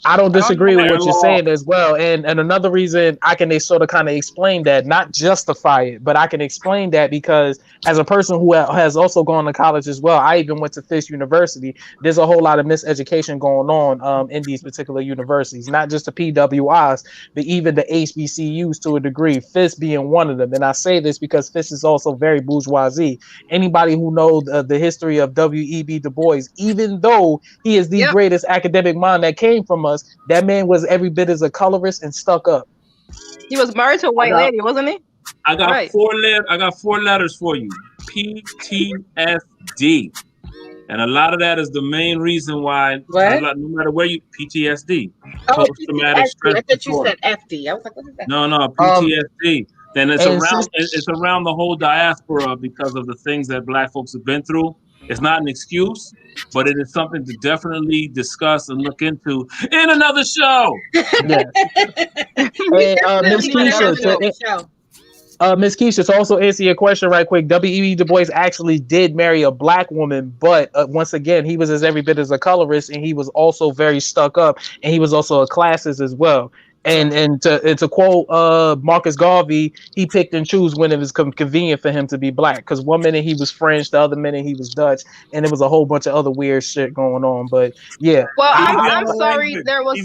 I don't disagree with what you're Law. saying as well. And another reason I can sort of kind of explain that, not justify it, but I can explain that because as a person who has also gone to college as well, I even went to Fisk University. There's a whole lot of miseducation going on in these particular universities, not just the PWIs, but even the HBCUs to a degree, Fisk being one of them. And I say this because Fisk is also very bourgeoisie. Anybody who knows the history of W.E.B. Du Bois, even though he is the greatest academic mind that came from us, that man was every bit as a colorist and stuck up. He was married to a white lady, wasn't he? I got Right. I got four letters for you. PTSD. And a lot of that is the main reason why no matter where you PTSD. Oh, Post-traumatic PTSD. stress I thought you disorder. said FD. I was like, what is that? No, PTSD. Then it's and around the whole diaspora because of the things that black folks have been through. It's not an excuse, but it is something to definitely discuss and look into in another show. Yeah. And Miss Keisha, Miss Keisha, to also answer your question right quick, W.E.B. Du Bois actually did marry a black woman, but once again, he was as every bit as a colorist, and he was also very stuck up, and he was also a classist as well. And to quote Marcus Garvey, he picked and chose when it was convenient for him to be black. Because one minute he was French, the other minute he was Dutch, and there was a whole bunch of other weird shit going on. But yeah, Well, I'm sorry. There was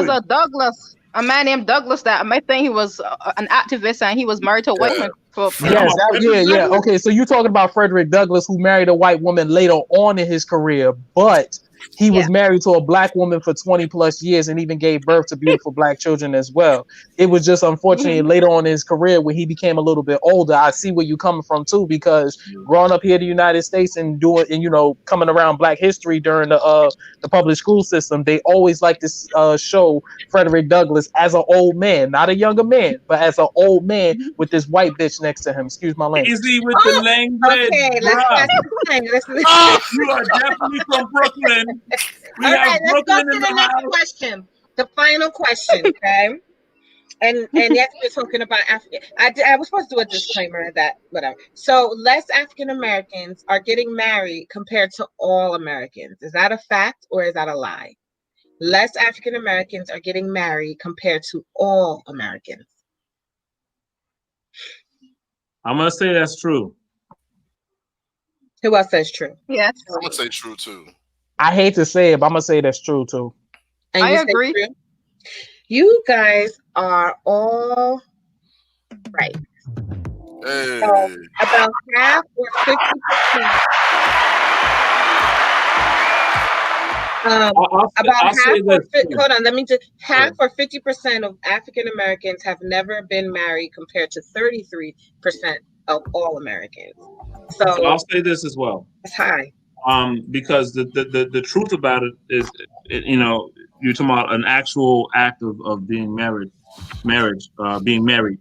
a Douglas, a man named Douglas that I think he was an activist, and he was married to a white woman. Yeah. Okay, so you're talking about Frederick Douglass, who married a white woman later on in his career, but he was married to a black woman for 20 plus years and even gave birth to beautiful black children as well. It was just unfortunately later on in his career when he became a little bit older. I see where you're coming from too, because growing up here in the United States and coming around black history during the public school system, they always like to show Frederick Douglass as an old man, not a younger man, but as an old man with this white bitch next to him. Excuse my language. Easy with the language. Okay, let's you are definitely from Brooklyn. We All have right, let's go Brooklyn to in the the next house. question. The final question, okay? And yes, we're talking about African. I was supposed to do a disclaimer of that, whatever. So less African Americans are getting married compared to all Americans. Is that a fact or is that a lie? Less African Americans are getting married compared to all Americans. I'm gonna say that's true. Who else says true? Yes. I'm gonna say true too. I hate to say it, but I'm gonna say that's true too. And you say true? You guys are all right. Hey. So about half or 50%. Hold on, let me just half or 50% of African Americans have never been married compared to 33% of all Americans. So I'll say this as well. It's high. Because the truth about it is, you're talking about an actual act of being being married.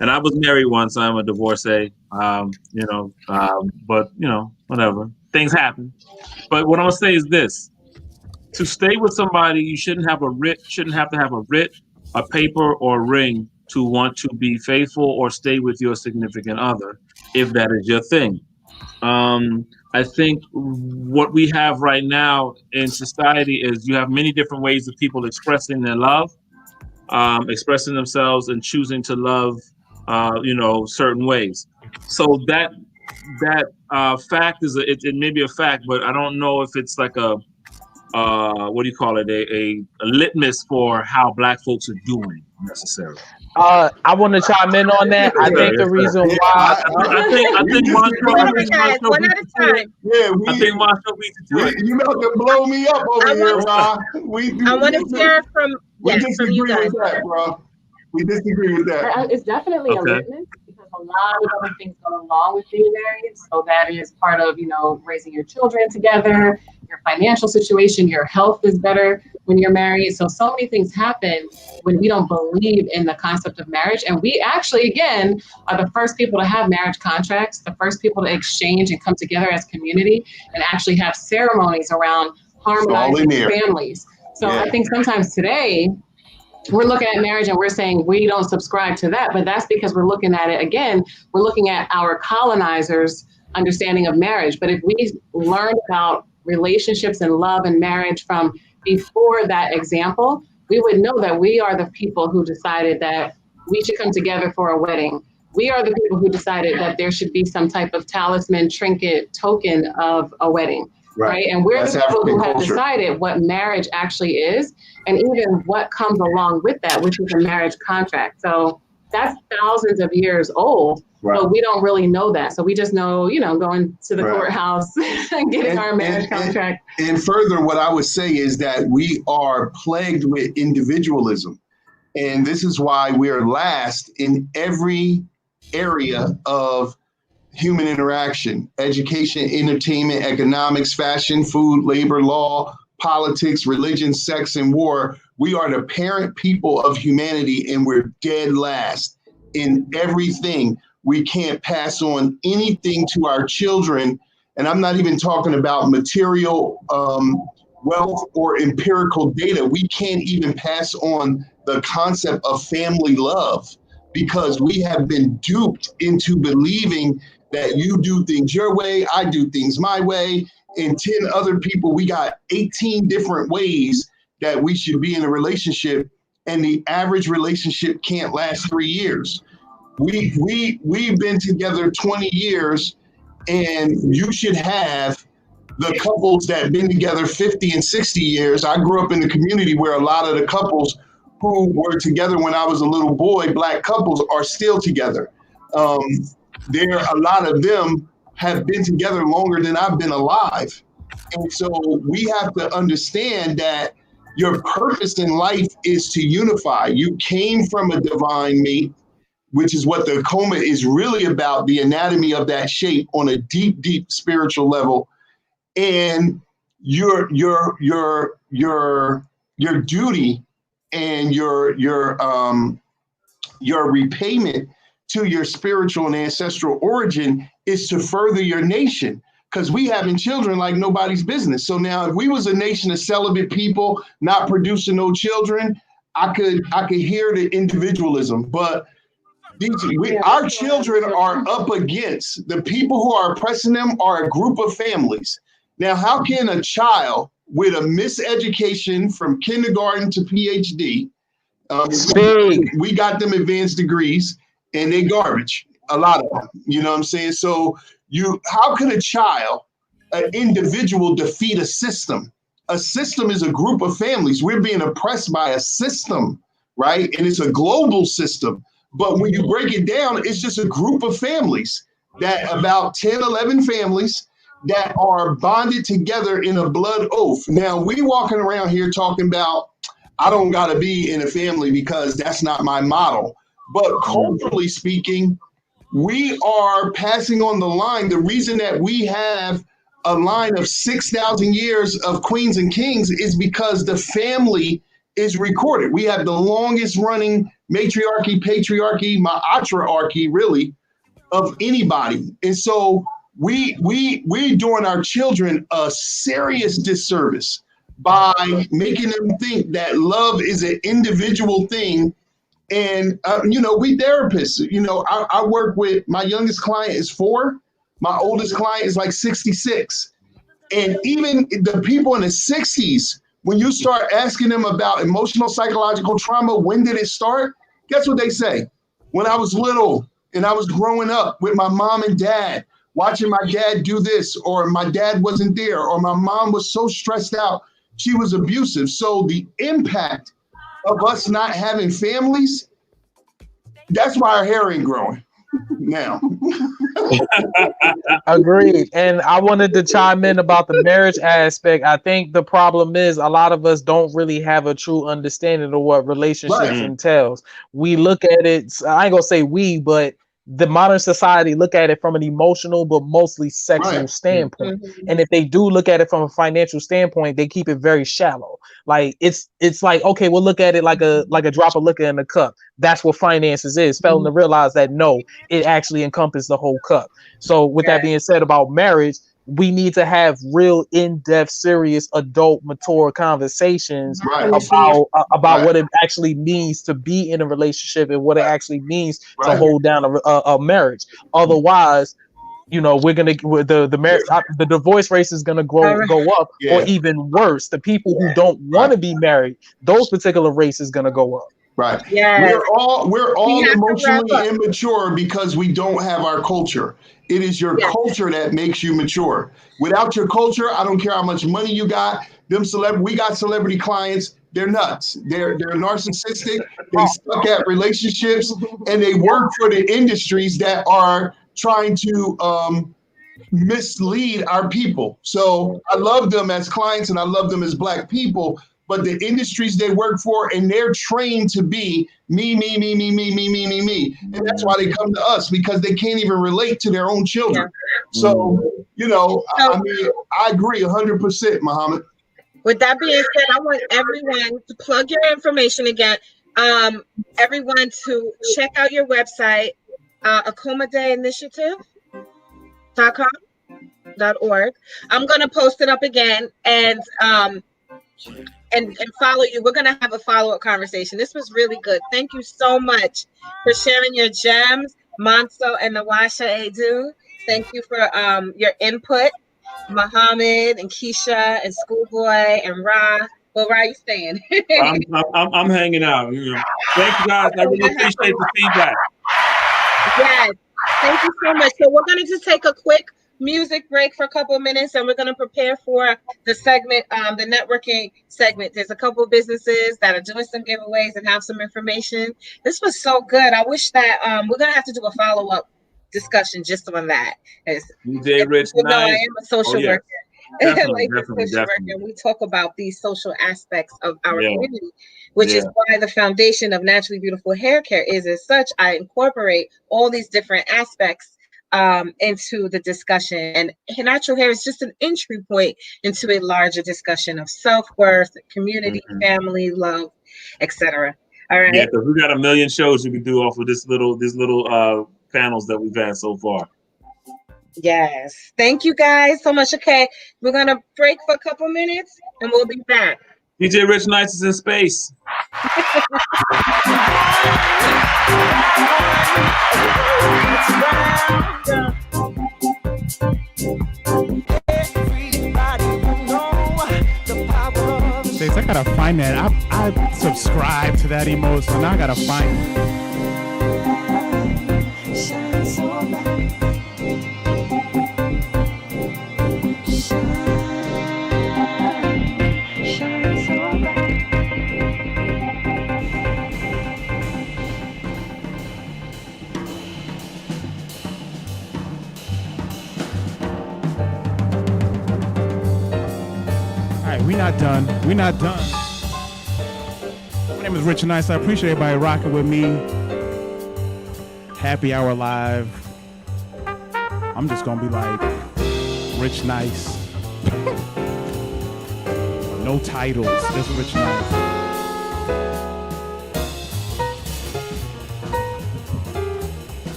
And I was married once. I'm a divorcee. But whatever. Things happen. But what I'm gonna say is this: to stay with somebody, you shouldn't have to have a writ, a paper, or a ring to want to be faithful or stay with your significant other, if that is your thing. I think what we have right now in society is you have many different ways of people expressing their love, expressing themselves, and choosing to love, certain ways. So that fact is it may be a fact, but I don't know if it's like a what do you call it, a litmus for how Black folks are doing necessarily. I want to chime in on that. I think the reason why I think Marshall One at a time. Yeah, I think Marshall beat you to it. you about to blow me up over here, Rob. I want to hear from We from you disagree guys. with that, bro. We disagree with that. It's definitely a litmus because a lot of other things go along with being married. So that is part of, raising your children together, your financial situation, your health is better when you're married. So many things happen when we don't believe in the concept of marriage. And we actually, again, are the first people to have marriage contracts, the first people to exchange and come together as community and actually have ceremonies around harmonizing families. So I think sometimes today, we're looking at marriage and we're saying we don't subscribe to that, but that's because we're looking at it again. We're looking at our colonizers' understanding of marriage. But if we learned about relationships and love and marriage from before that example, we would know that we are the people who decided that we should come together for a wedding. We are the people who decided that there should be some type of talisman, trinket, token of a wedding. Right. And we're the people who have decided what marriage actually is and even what comes along with that, which is a marriage contract. So that's thousands of years old, but we don't really know that. So we just know, going to the courthouse and getting our marriage contract. And further, what I would say is that we are plagued with individualism. And this is why we're last in every area of human interaction: education, entertainment, economics, fashion, food, labor, law, politics, religion, sex, and war. We are the parent people of humanity, and we're dead last in everything. We can't pass on anything to our children. And I'm not even talking about material wealth or empirical data. We can't even pass on the concept of family love because we have been duped into believing that you do things your way, I do things my way, and 10 other people, we got 18 different ways that we should be in a relationship, and the average relationship can't last 3 years. We've been together 20 years, and you should have the couples that have been together 50 and 60 years. I grew up in the community where a lot of the couples who were together when I was a little boy, Black couples, are still together. A lot of them have been together longer than I've been alive. And so we have to understand that your purpose in life is to unify. You came from a divine mate, which is what the coma is really about, the anatomy of that shape on a deep, deep spiritual level. And your duty and your repayment to your spiritual and ancestral origin is to further your nation, because we having children like nobody's business. So now if we was a nation of celibate people not producing no children, I could hear the individualism. But our children are up against the people who are oppressing them are a group of families. Now, how can a child with a miseducation from kindergarten to PhD, we got them advanced degrees, and they garbage, a lot of them, you know what I'm saying? So how could a child, an individual, defeat a system? A system is a group of families. We're being oppressed by a system, right? And it's a global system. But when you break it down, it's just a group of families, that about 10, 11 families that are bonded together in a blood oath. Now, we walking around here talking about, I don't got to be in a family because that's not my model. But culturally speaking, we are passing on the line. The reason that we have a line of 6,000 years of queens and kings is because the family is recorded. We have the longest running matriarchy, patriarchy, matriarchy, really, of anybody. And so we're doing our children a serious disservice by making them think that love is an individual thing. And, we therapists, I work with, my youngest client is 4. My oldest client is like 66. And even the people in the 60s, when you start asking them about emotional psychological trauma, when did it start? Guess what they say? When I was little and I was growing up with my mom and dad, watching my dad do this, or my dad wasn't there, or my mom was so stressed out, she was abusive. So the impact of us not having families, that's why our hair ain't growing now. Agreed. And I wanted to chime in about the marriage aspect. I think the problem is a lot of us don't really have a true understanding of what relationships entails. We look at it, I ain't gonna say we, but the modern society look at it from an emotional but mostly sexual standpoint. And if they do look at it from a financial standpoint, they keep it very shallow. Like it's like, okay, we'll look at it like a drop of liquor in a cup. That's what finances is. Failing to realize that no, it actually encompasses the whole cup. So with that being said about marriage, we need to have real in-depth, serious, adult, mature conversations about what it actually means to be in a relationship and what it actually means to hold down a marriage. Otherwise, you know, we're gonna the divorce rate is gonna go up, or even worse, the people who don't want to be married, those particular race is gonna go up. Right. Yes. We're all emotionally immature because we don't have our culture. It is your culture that makes you mature. Without your culture, I don't care how much money you got. We got celebrity clients. They're nuts. They're narcissistic. They suck at relationships, and they work for the industries that are trying to mislead our people. So I love them as clients, and I love them as Black people. But the industries they work for, and they're trained to be me. And that's why they come to us, because they can't even relate to their own children. So, you know, I mean, I agree 100%, Muhammad. With that being said, I want everyone to plug your information again. Everyone to check out your website, accommodayinitiative.com.org. I'm going to post it up again and follow you. We're going to have a follow-up conversation. This was really good. Thank you so much for sharing your gems, Monso and Nawasha Edu. Thank you for your input, Muhammad and Keisha and Schoolboy and Ra. Well, Ra, you staying? I'm hanging out. You know. Thank you guys. I really appreciate the feedback. Yes, thank you so much. So we're going to just take a quick music break for a couple of minutes, and we're going to prepare for the segment, the networking segment. There's a couple of businesses that are doing some giveaways and have some information. This was so good. I wish that we're going to have to do a follow-up discussion just on that. DJ Rich, I am a social worker. Definitely. We talk about these social aspects of our community, which is why the foundation of Naturally Beautiful Hair Care is as such. I incorporate all these different aspects into the discussion, and natural hair is just an entry point into a larger discussion of self-worth, community, family, love, etc. All right. Yeah, because we got a million shows you can do off of this little panels that we've had so far. Yes. Thank you guys so much. Okay, we're gonna break for a couple minutes and we'll be back. DJ Rich Nice is in space. States, I gotta find that. I subscribe to that emote, so now I gotta find it. We're not done. My name is Rich Nice. I appreciate everybody rocking with me. Happy Hour Live. I'm just gonna be like Rich Nice. No titles, just Rich Nice.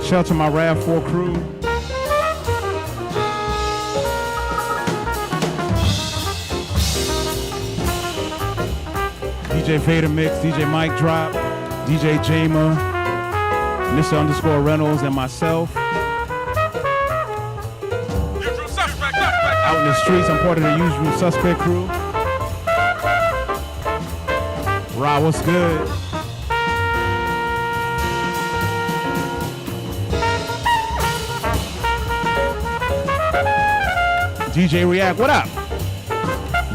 Shout out to my RAV4 crew. DJ Vader Mix, DJ Mike Drop, DJ Jama, Mr. _ Reynolds, and myself. Out in the streets, I'm part of the Usual Suspect crew. Ra, what's good? DJ React, what up?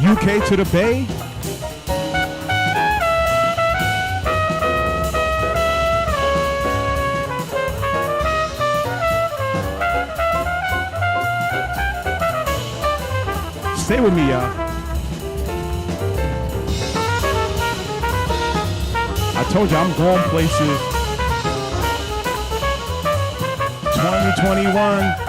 UK to the Bay. Stay with me, y'all. I told you I'm going places. 2021.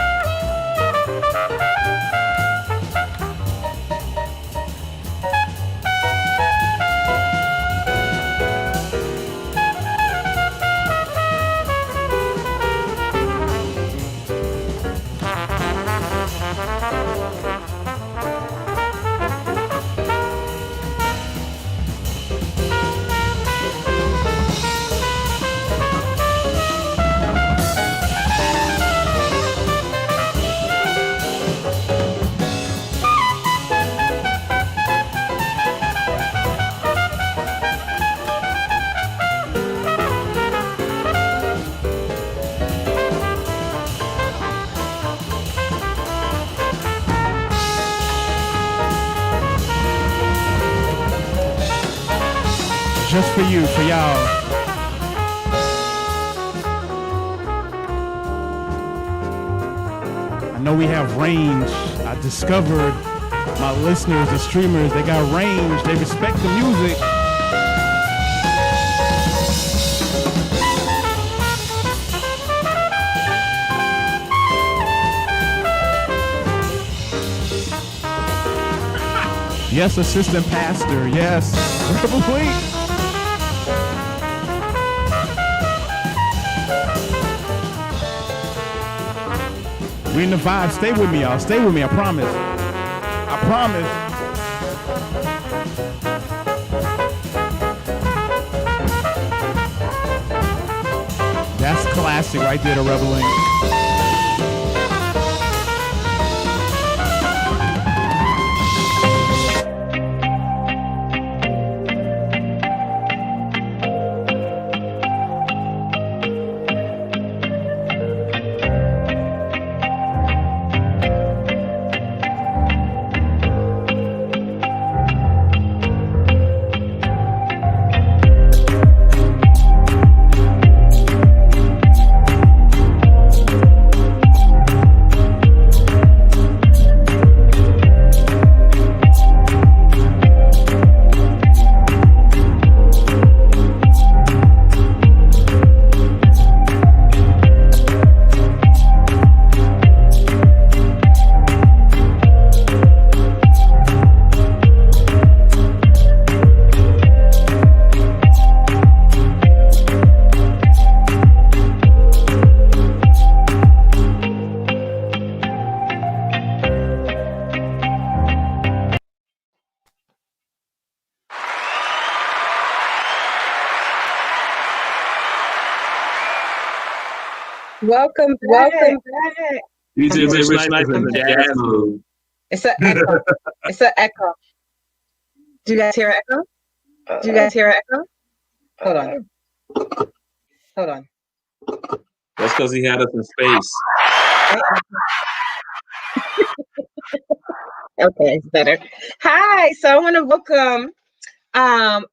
Just for you, for y'all. I know we have range. I discovered my listeners, the streamers, they got range. They respect the music. Yes, assistant pastor. Yes. Rebel Week. We in the vibe. Stay with me, y'all. Stay with me. I promise. I promise. That's classic right there, the Reveling. Welcome back. DJ Rich Life in the jazz mood. It's an echo. It's an echo. Do you guys hear an echo? Do you guys hear an echo? Hold on. Hold on. That's because he had us in space. Okay, it's better. Hi. So I want to welcome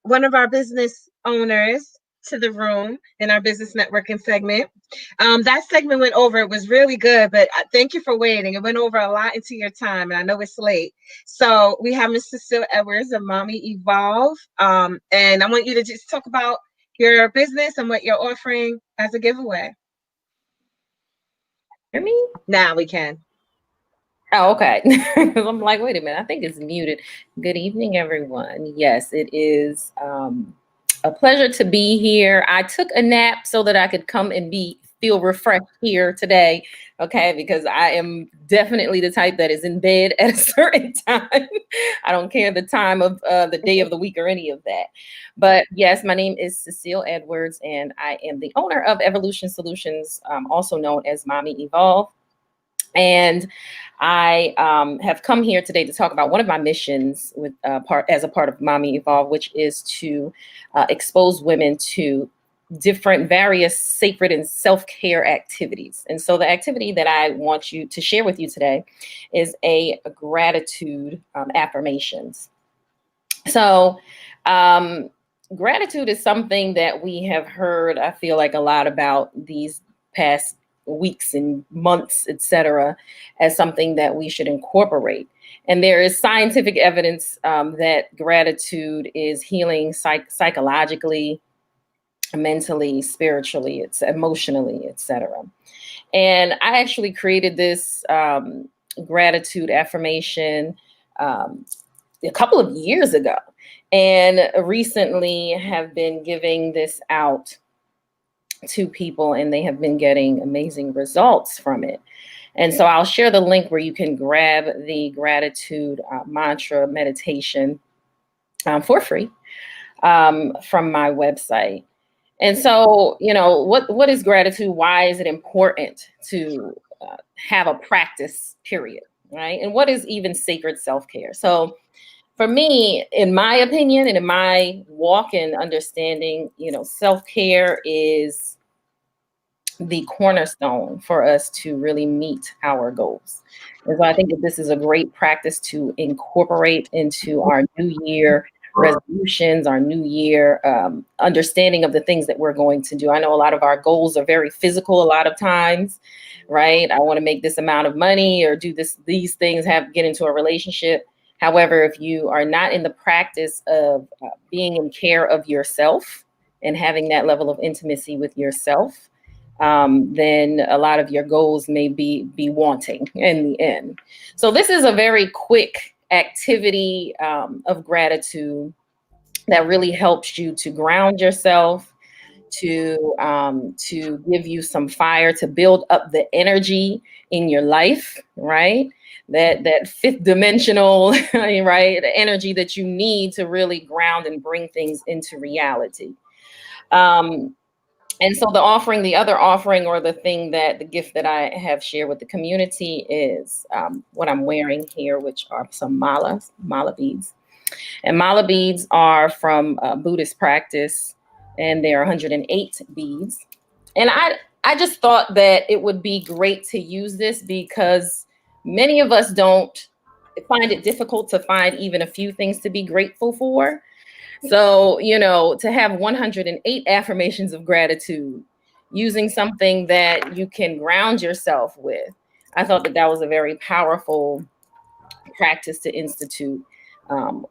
one of our business owners to the room in our business networking segment. That segment went over. It was really good, but thank you for waiting. It went over a lot into your time, and I know it's late. So we have Mr. Sil Edwards of Mommy Evolve, and I want you to just talk about your business and what you're offering as a giveaway. Hear me? Now we can. Oh, okay. I'm like, wait a minute. I think it's muted. Good evening, everyone. Yes, it is a pleasure to be here. I took a nap so that I could come and be feel refreshed here today, okay? Because I am definitely the type that is in bed at a certain time. I don't care the time of the day of the week or any of that. But yes, my name is Cecile Edwards, and I am the owner of Evolution Solutions, also known as Mommy Evolve. And I have come here today to talk about one of my missions with as a part of Mommy Evolve, which is to expose women to different various sacred and self-care activities. And so the activity that I want you to share with you today is a gratitude affirmations. So gratitude is something that we have heard, I feel like, a lot about these past weeks and months, etc., as something that we should incorporate. And there is scientific evidence that gratitude is healing psychologically, mentally, spiritually, it's emotionally, etc. And I actually created this gratitude affirmation a couple of years ago, and recently have been giving this out to people, and they have been getting amazing results from it. And so I'll share the link where you can grab the gratitude mantra meditation for free from my website. And so, you know, what is gratitude? Why is it important to have a practice, period, right? And what is even sacred self-care? So for me, in my opinion, and in my walk and understanding, you know, self-care is the cornerstone for us to really meet our goals. And so I think that this is a great practice to incorporate into our new year resolutions, our new year understanding of the things that we're going to do. I know a lot of our goals are very physical a lot of times, right? I want to make this amount of money or do these things, get into a relationship. However, if you are not in the practice of being in care of yourself and having that level of intimacy with yourself, then a lot of your goals may be wanting in the end. So this is a very quick activity of gratitude that really helps you to ground yourself, to give you some fire, to build up the energy in your life, right? That fifth dimensional, right? The energy that you need to really ground and bring things into reality. And so the other offering, or the gift that I have shared with the community is what I'm wearing here, which are some mala beads. And mala beads are from Buddhist practice, and they're 108 beads. And I just thought that it would be great to use this because many of us don't find it difficult to find even a few things to be grateful for. So, you know, to have 108 affirmations of gratitude using something that you can ground yourself with, I thought that was a very powerful practice to institute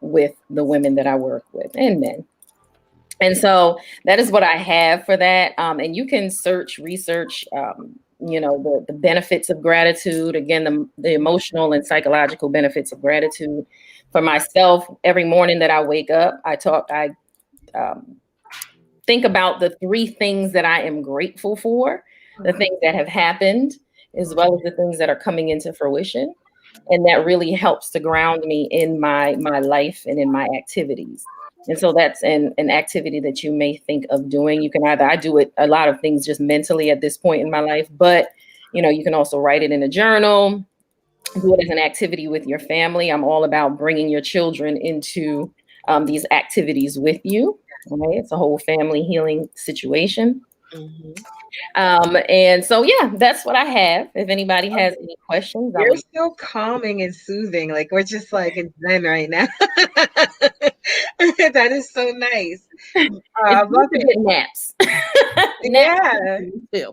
with the women that I work with, and men. And so that is what I have for that. And you can research, you know, the benefits of gratitude. Again, the emotional and psychological benefits of gratitude. For myself, every morning that I wake up, I think about the 3 things that I am grateful for, the things that have happened, as well as the things that are coming into fruition. And that really helps to ground me in my life and in my activities. And so that's an activity that you may think of doing. You can I do it, a lot of things just mentally at this point in my life, but you know, you can also write it in a journal, do it as an activity with your family. I'm all about bringing your children into these activities with you. Right? It's a whole family healing situation. And so, yeah, that's what I have. If anybody has any questions, You're so calming and soothing. Like we're just like in zen right now. That is so nice. I love it. Naps. Yeah.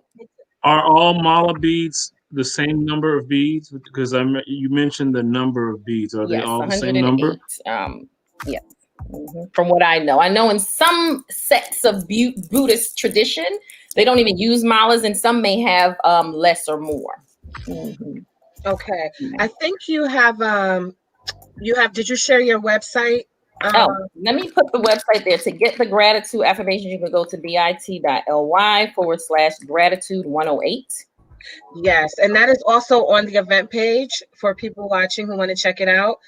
Are all mala beads the same number of beads? Because you mentioned the number of beads. Are they all the same number? Yeah. From what I know in some sects of Buddhist tradition, they don't even use malas, and some may have less or more. Okay. I think you have did you share your website Let me put the website there. To get the gratitude affirmations, you can go to bit.ly/gratitude108. Yes, and that is also on the event page for people watching who want to check it out.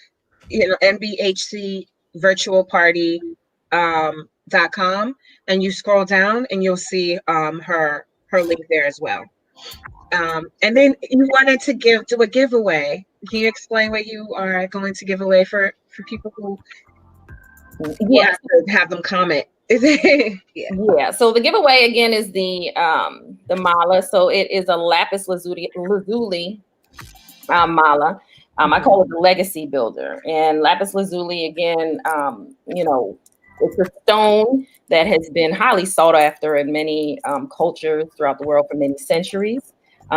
NBHC virtual party .com, and you scroll down and you'll see her link there as well. And then you wanted to do a giveaway. Can you explain what you are going to give away for people who Yes, have them comment? Yeah. So the giveaway again is the mala. So it is a lapis lazuli mala. I call it the legacy builder. And lapis lazuli again, it's a stone that has been highly sought after in many cultures throughout the world for many centuries.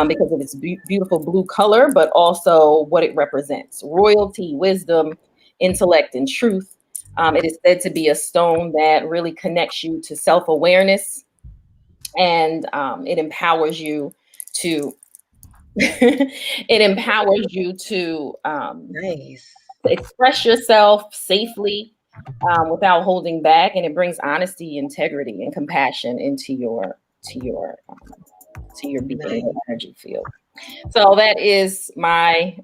Because of its beautiful blue color, but also what it represents: royalty, wisdom, intellect, and truth. It is said to be a stone that really connects you to self-awareness, and it empowers you to express yourself safely without holding back, and it brings honesty, integrity, and compassion into your being energy field. So that is my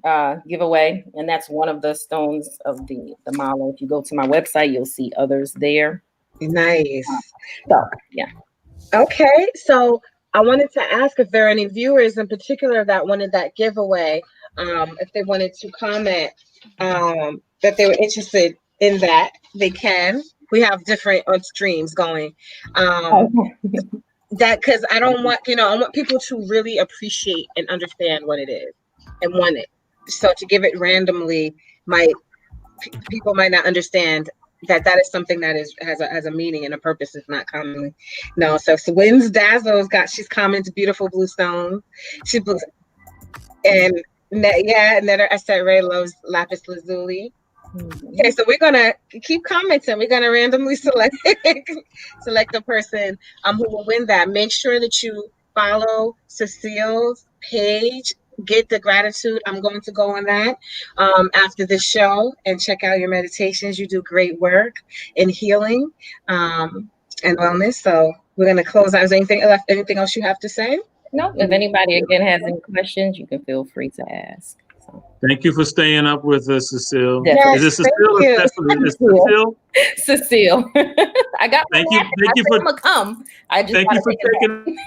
giveaway, and that's one of the stones of the mala. If you go to my website, you'll see others there. Nice. So yeah. Okay, so I wanted to ask if there are any viewers in particular that wanted that giveaway, if they wanted to comment that they were interested in that, they can. We have different streams going. That because I don't want, I want people to really appreciate and understand what it is and want it. So to give it randomly people might not understand that is something that has a meaning and a purpose. It's not commonly. No, so Wynn's Dazzle's she's commented beautiful blue stone. She looks, and Netter Esther Ray loves lapis lazuli. Okay, so we're gonna keep commenting. We're gonna randomly select the person who will win that. Make sure that you follow Cecile's page. Get the gratitude. I'm going to go on that after the show and check out your meditations. You do great work in healing and wellness. So we're gonna close out. Is there anything else you have to say? No. If anybody again has any questions, you can feel free to ask. Thank you for staying up with us, Cecile. Yes, is it Cecile or Cecily? It's Cecile. Cecile. I got. Thank you. Thank you for come. I just thank you for taking.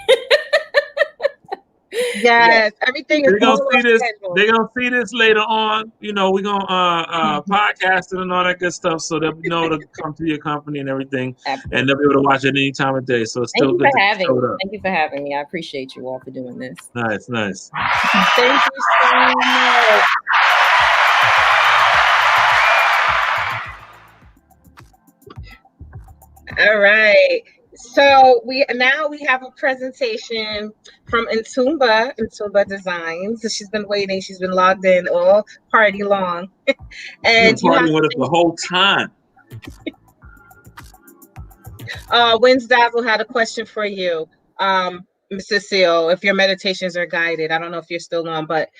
Yes, everything is. They're gonna see this. They're gonna see this later on. We're gonna podcast it and all that good stuff, so they'll know to come to your company and everything, and they'll be able to watch it any time of day. So it's still good. Thank you for having me. I appreciate you all for doing this. Nice. Thank you so much. All right. So we have a presentation from Ntumba Designs. She's been waiting. She's been logged in all party long. And you've been partying with us the whole time. Wynn's Dazzle had a question for you, Cecile. If your meditations are guided, I don't know if you're still on, but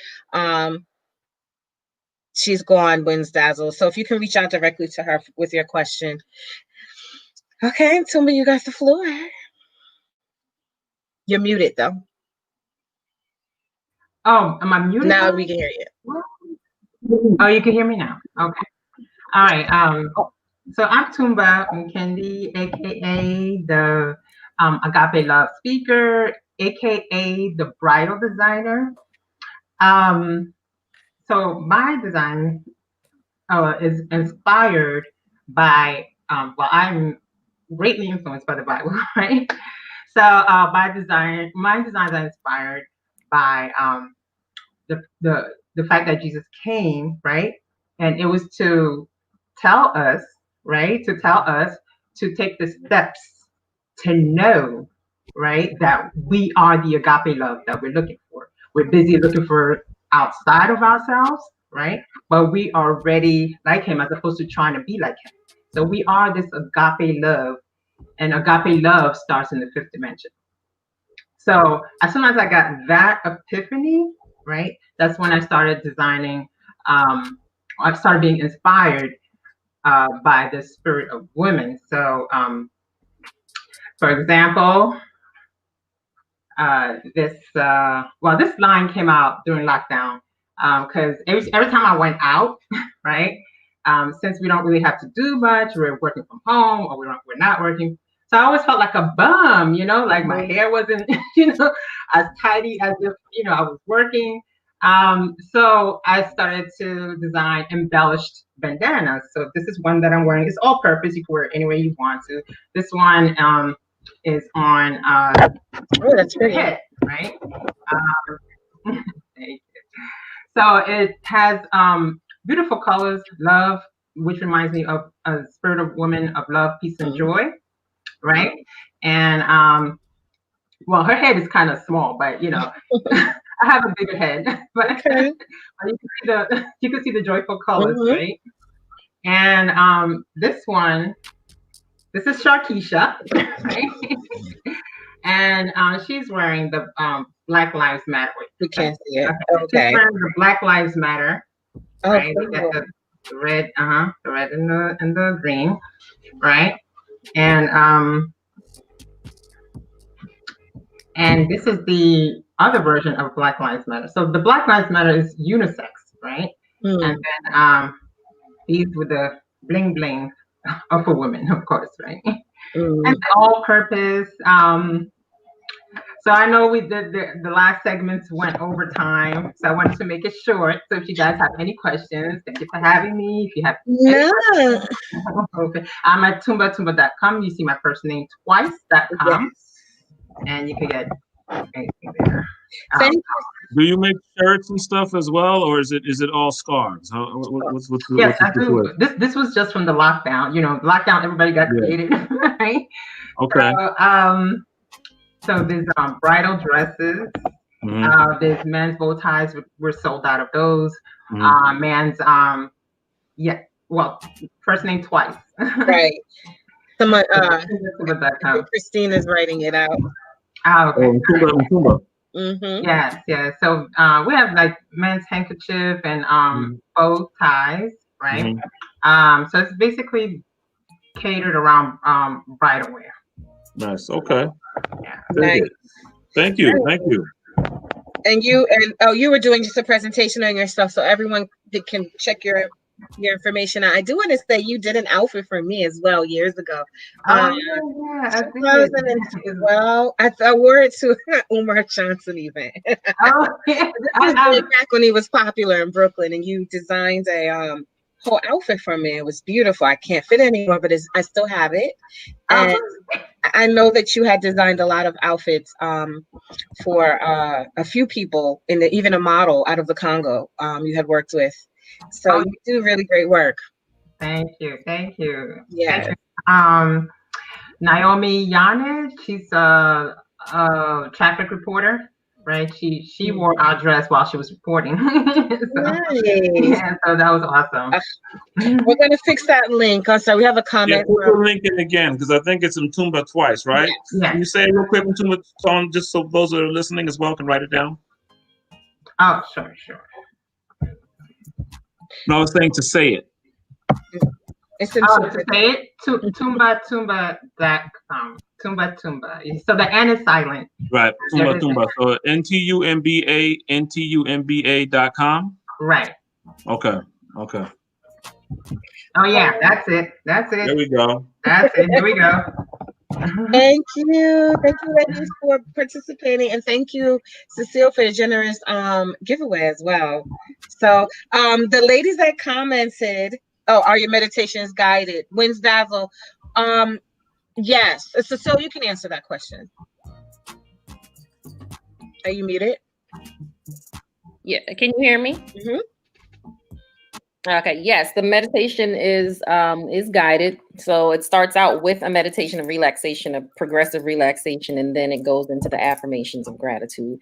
she's gone, Wynn's Dazzle. So if you can reach out directly to her with your question. Okay, Ntumba, you got the floor. You're muted though. Oh, am I muted? Now we can hear you. Oh, you can hear me now. Okay. All right. So I'm Tumba Mkendi, aka the Agape Love speaker, aka the bridal designer. So my design is inspired by I'm greatly influenced by the Bible, right? So my designs are inspired by the fact that Jesus came, right? And it was to tell us, right? To tell us to take the steps to know, right, that we are the agape love that we're looking for. We're busy looking for outside of ourselves, right? But we are ready like him as opposed to trying to be like him. So we are this agape love, and agape love starts in the fifth dimension. So as soon as I got that epiphany, right, that's when I started designing. I started being inspired by the spirit of women. So, for example, this line came out during lockdown because every time I went out, right? Since we don't really have to do much, we're working from home or we're not working. So I always felt like a bum, like my hair wasn't, as tidy as if, I was working. So I started to design embellished bandanas. So this is one that I'm wearing. It's all purpose. You can wear it any way you want to. This one is on that's your head, right? Thank you. So it has beautiful colors, love, which reminds me of a spirit of woman of love, peace, and joy, right? And well, her head is kind of small, but I have a bigger head, but, but you can see the joyful colors, right? And this is Sharkeisha, right? And she's wearing the Black Lives Matter. We can't see it. Okay. She's wearing the Black Lives Matter. Oh, right? cool. We got the red, the red and the green, right? And this is the other version of Black Lives Matter. So the Black Lives Matter is unisex, right? And then these with the bling bling of a woman, of course, right? And all purpose. So I know we did the last segments went over time, so I wanted to make it short. So if you guys have any questions, thank you for having me. If you have any questions, okay. I'm at tumbatumba.com. You see my first name twice.com, and you can get anything there. Do you make shirts and stuff as well, or is it all scarves? Yes, I do. This was just from the lockdown. Lockdown, everybody got creative, right? Okay. So there's bridal dresses. There's men's bow ties. We're sold out of those. Man's first name twice. Right. Someone Christina's writing it out. Okay. Mm-hmm. Yes. So we have like men's handkerchief and bow ties, right? So it's basically catered around bridal wear. Nice. Okay. Yeah. Nice. Thank you. Thank you. And you were doing just a presentation on your stuff, so everyone can check your information out. I do want to say you did an outfit for me as well years ago. I 2012. I wore it to Umar Johnson event. This is way back when he was popular in Brooklyn, and you designed a whole outfit for me. It was beautiful. I can't fit anymore, but I still have it. And I know that you had designed a lot of outfits for a few people, even a model out of the Congo you had worked with. So you do really great work. Thank you. Yeah. Naomi Yanez, she's a traffic reporter, right? She wore our dress while she was reporting. So that was awesome. We're gonna fix that link. Also, we have a comment. Put the link in again because I think it's Mtumba twice, right? Yes. Can you say it real quick, Mtumba, just so those that are listening as well can write it down? Oh, sure. No, I was saying to say it. It's to say it. Tumbatumba.com. Tumba. So the N is silent. Right. Tumba. So NTUMBA.com. Right. Okay. Oh yeah, that's it. There we go. That's it. Here we go. Thank you, ladies, for participating, and thank you, Cecile, for the generous giveaway as well. So, the ladies that commented, are your meditations guided? When's Dazzle? Yes, Cecile, you can answer that question. Are you muted? Yeah, can you hear me? Mm-hmm. Okay, yes, the meditation is guided. So it starts out with a meditation of relaxation, a progressive relaxation, and then it goes into the affirmations of gratitude.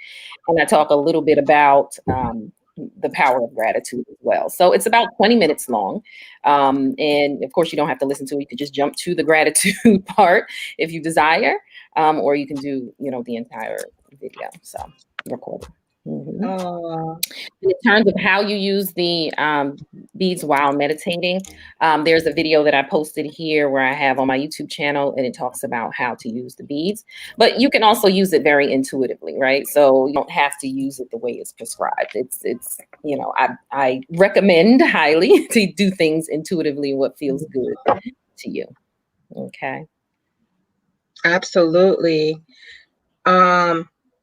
And I talk a little bit about the power of gratitude as well. So it's about 20 minutes long. And of course, you don't have to listen to it. You could just jump to the gratitude part if you desire, or you can do, the entire video. So record it. Oh. In terms of how you use the beads while meditating, there's a video that I posted here where I have on my YouTube channel, and it talks about how to use the beads. But you can also use it very intuitively, right? So you don't have to use it the way it's prescribed. It's you know, I recommend highly to do things intuitively, what feels good to you. Okay. Absolutely.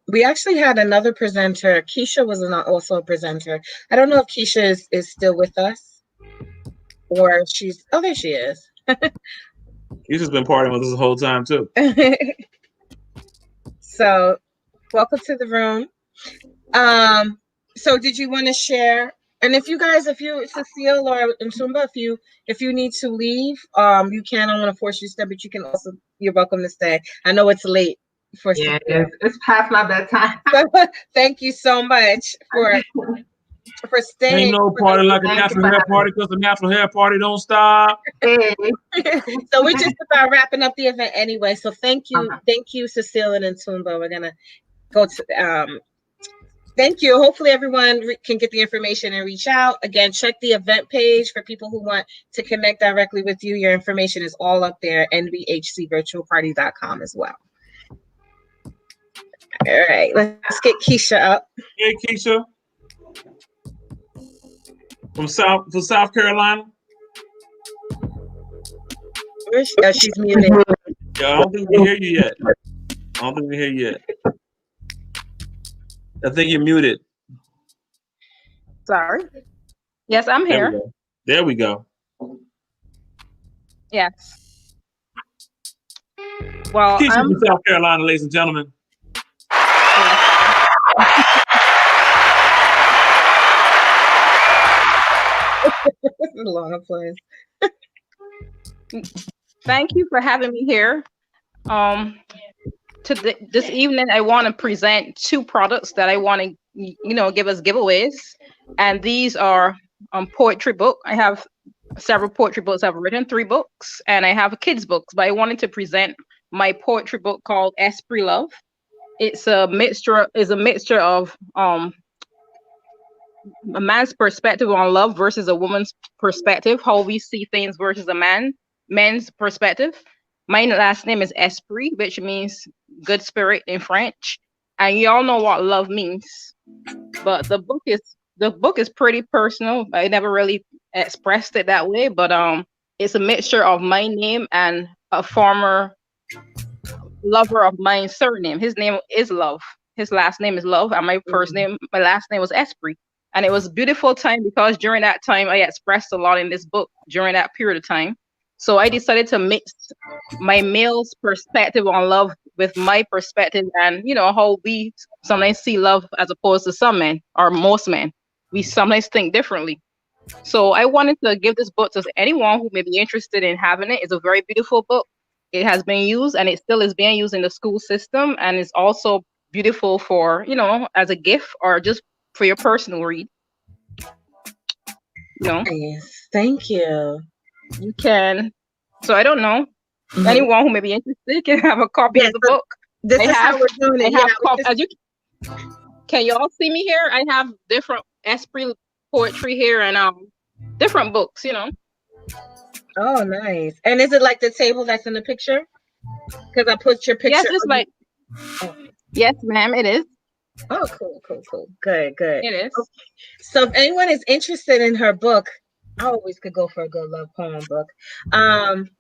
We actually had another presenter. Keisha was also a presenter. I don't know if Keisha is still with us or she's, oh, there she is. He's just been partying with us the whole time too. So welcome to the room. So did you want to share? And if you guys, Cecile or Nsumba, if you need to leave, you can. I don't want to force you to stay, but you're welcome to stay. I know it's late for yeah, it's past my bedtime. Thank you so much for staying. Ain't no party like a natural hair party because the natural hair party don't stop. So we're just about wrapping up the event anyway. So thank you, Cecile and Ntumba. We're gonna go to thank you. Hopefully everyone can get the information and reach out. Again, check the event page for people who want to connect directly with you. Your information is all up there, nbhcvirtualparty.com as well. All right, let's get Keisha up. Hey, Keisha. From South Carolina. She's muted. Yeah, I don't think we hear you yet. I think you're muted. Sorry. Yes, I'm here. There we go. Yes. Well, Keisha from South Carolina, ladies and gentlemen. Long applause. Thank you for having me here. This evening, I want to present 2 products that I want to, give as giveaways, and these are poetry book. I have several poetry books I've written, 3 books, and I have a kids book. But I wanted to present my poetry book called Esprit Love. It's a mixture of a man's perspective on love versus a woman's perspective, how we see things versus a man's perspective. My last name is Esprit, which means good spirit in French, and y'all know what love means. But the book is pretty personal. I never really expressed it that way, but it's a mixture of my name and a former lover of mine's surname. His name is Love. His last name is Love, and my last name was Esprit. And it was a beautiful time because during that time I expressed a lot in this book during that period of time. So I decided to mix my male's perspective on love with my perspective, and how we sometimes see love as opposed to some men or most men. We sometimes think differently. So I wanted to give this book to anyone who may be interested in having it. It's a very beautiful book. It has been used and it still is being used in the school system, and it's also beautiful for, as a gift or just for your personal read. Nice. Thank you. You can. So I don't know. Anyone who may be interested can have a copy of the book. This is how we're doing it. Can you all see me here? I have different Esprit poetry here and different books, Oh, nice. And is it like the table that's in the picture? Because I put your picture. Yes, it's like. Yes, ma'am, it is. Oh, cool. Good. It is. Okay. So if anyone is interested in her book, I always could go for a good love poem book.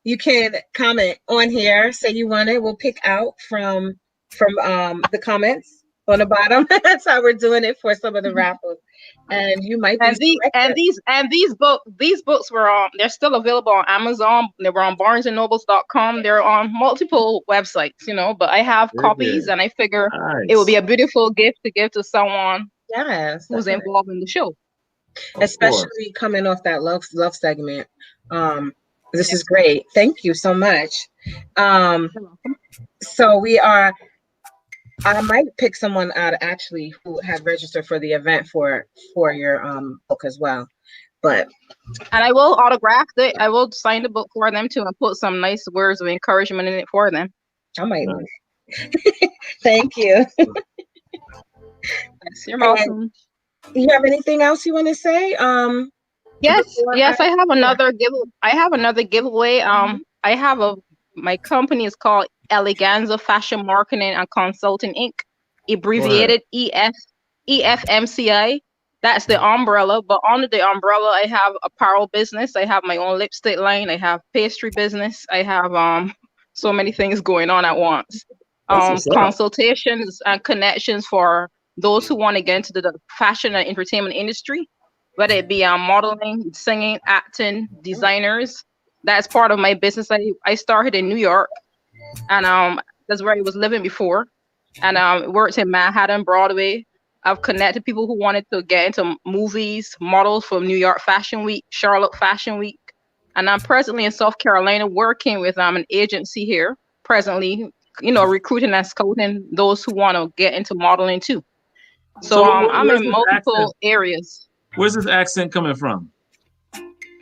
You can comment on here, say you want it. We'll pick out from the comments on the bottom. That's how we're doing it for some of the raffles. And you might be these books were they're still available on Amazon. They were on barnesandnobles.com. They're on multiple websites, but I have copies, and I figure it would be a beautiful gift to give to someone who's involved in the show. Especially coming off that love segment. This is great. Thank you so much. So I might pick someone out actually who had registered for the event for your book as well. And I will autograph it. I will sign the book for them too and put some nice words of encouragement in it for them. I might. Thank you. Yes, you're And welcome. you have anything else you want to say? Yes, before yes, I have yeah. another give. I have another giveaway. I have my company is called Eleganza Fashion Marketing and Consulting Inc. Abbreviated EFMCI. That's the umbrella, but under the umbrella, I have apparel business. I have my own lipstick line. I have pastry business. I have so many things going on at once. That's what's up. Consultations and connections for those who want to get into the fashion and entertainment industry, whether it be modeling, singing, acting, designers. That's part of my business. I started in New York, and that's where I was living before, and worked in Manhattan, Broadway. I've connected people who wanted to get into movies, models from New York Fashion Week, Charlotte Fashion Week, and I'm presently in South Carolina working with an agency here. Presently, recruiting and scouting those who want to get into modeling too. So I'm where's in this multiple accent? areas. Where's this accent coming from?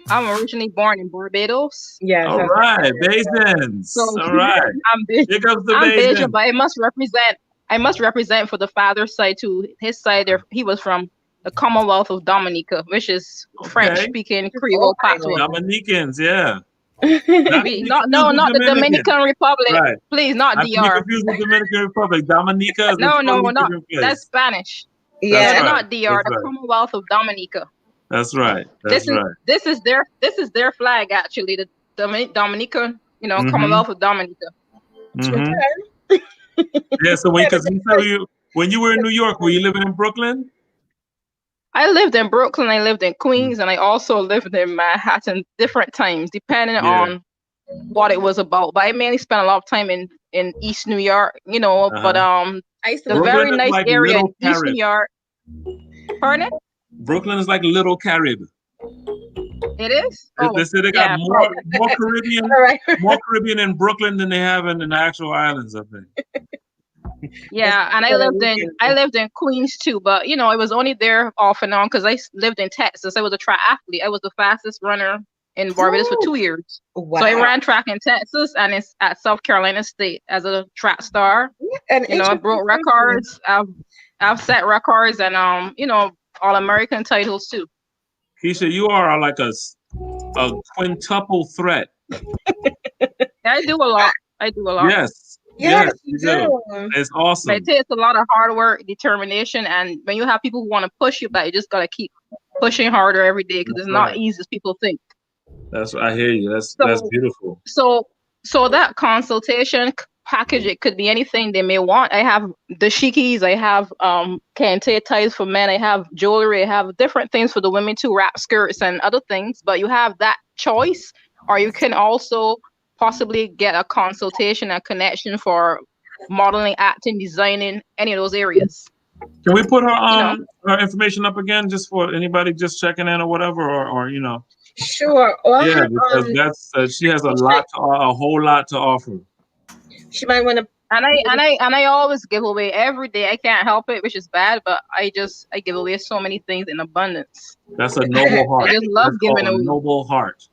I'm originally born in Barbados. Yes. All right, Basins. So All right. Here comes the I'm Bayesian, Basin. but I must represent for the father's side too. His side there, he was from the Commonwealth of Dominica, which is French speaking Creole patois. Dominicans, yeah. Not the Dominican Republic. Right. Please, not Not to be DR. confused with Dominican Republic. Dominica is a No, totally not different place. that's Spanish. That's right. Not DR. That's The right. Commonwealth of Dominica. That's right. That's right. This is their flag actually. The Dominica, Mhm. Commonwealth of Dominica. Mhm. Yeah. So when you were in New York, were you living in Brooklyn? I lived in Brooklyn, I lived in Queens, and I also lived in Manhattan different times, depending on what it was about. But I mainly spent a lot of time in East New York, but the very Brooklyn is nice like area in Little East Carib. New York. Pardon? Brooklyn is like Little Carib. It is? They say they got more Caribbean, more Caribbean in Brooklyn than they have in the actual islands, I think. Yeah, and I lived in Queens too, but I was only there off and on because I lived in Texas. I was a track athlete. I was the fastest runner in Barbados for 2 years. Wow. So I ran track in Texas and it's at South Carolina State as a track star. I broke records. I've set records and all American titles too. Keisha, you are like a quintuple threat. I do a lot. Yes. Yes, you do. It's awesome. But it takes a lot of hard work, determination, and when you have people who want to push you back, you just gotta keep pushing harder every day because it's not easy as people think. I hear you. That's beautiful. So that consultation package, it could be anything they may want. I have dashikis, I have kente ties for men, I have jewelry, I have different things for the women too, wrap skirts and other things. But you have that choice, or you can also possibly get a consultation and connection for modeling, acting, designing, any of those areas. Can we put her her information up again, just for anybody just checking in or whatever, or Sure. Yeah, because that's she has a whole lot to offer. She might want to. And I always give away every day. I can't help it, which is bad, but I give away so many things in abundance. That's a noble heart. I just love giving away. Noble heart.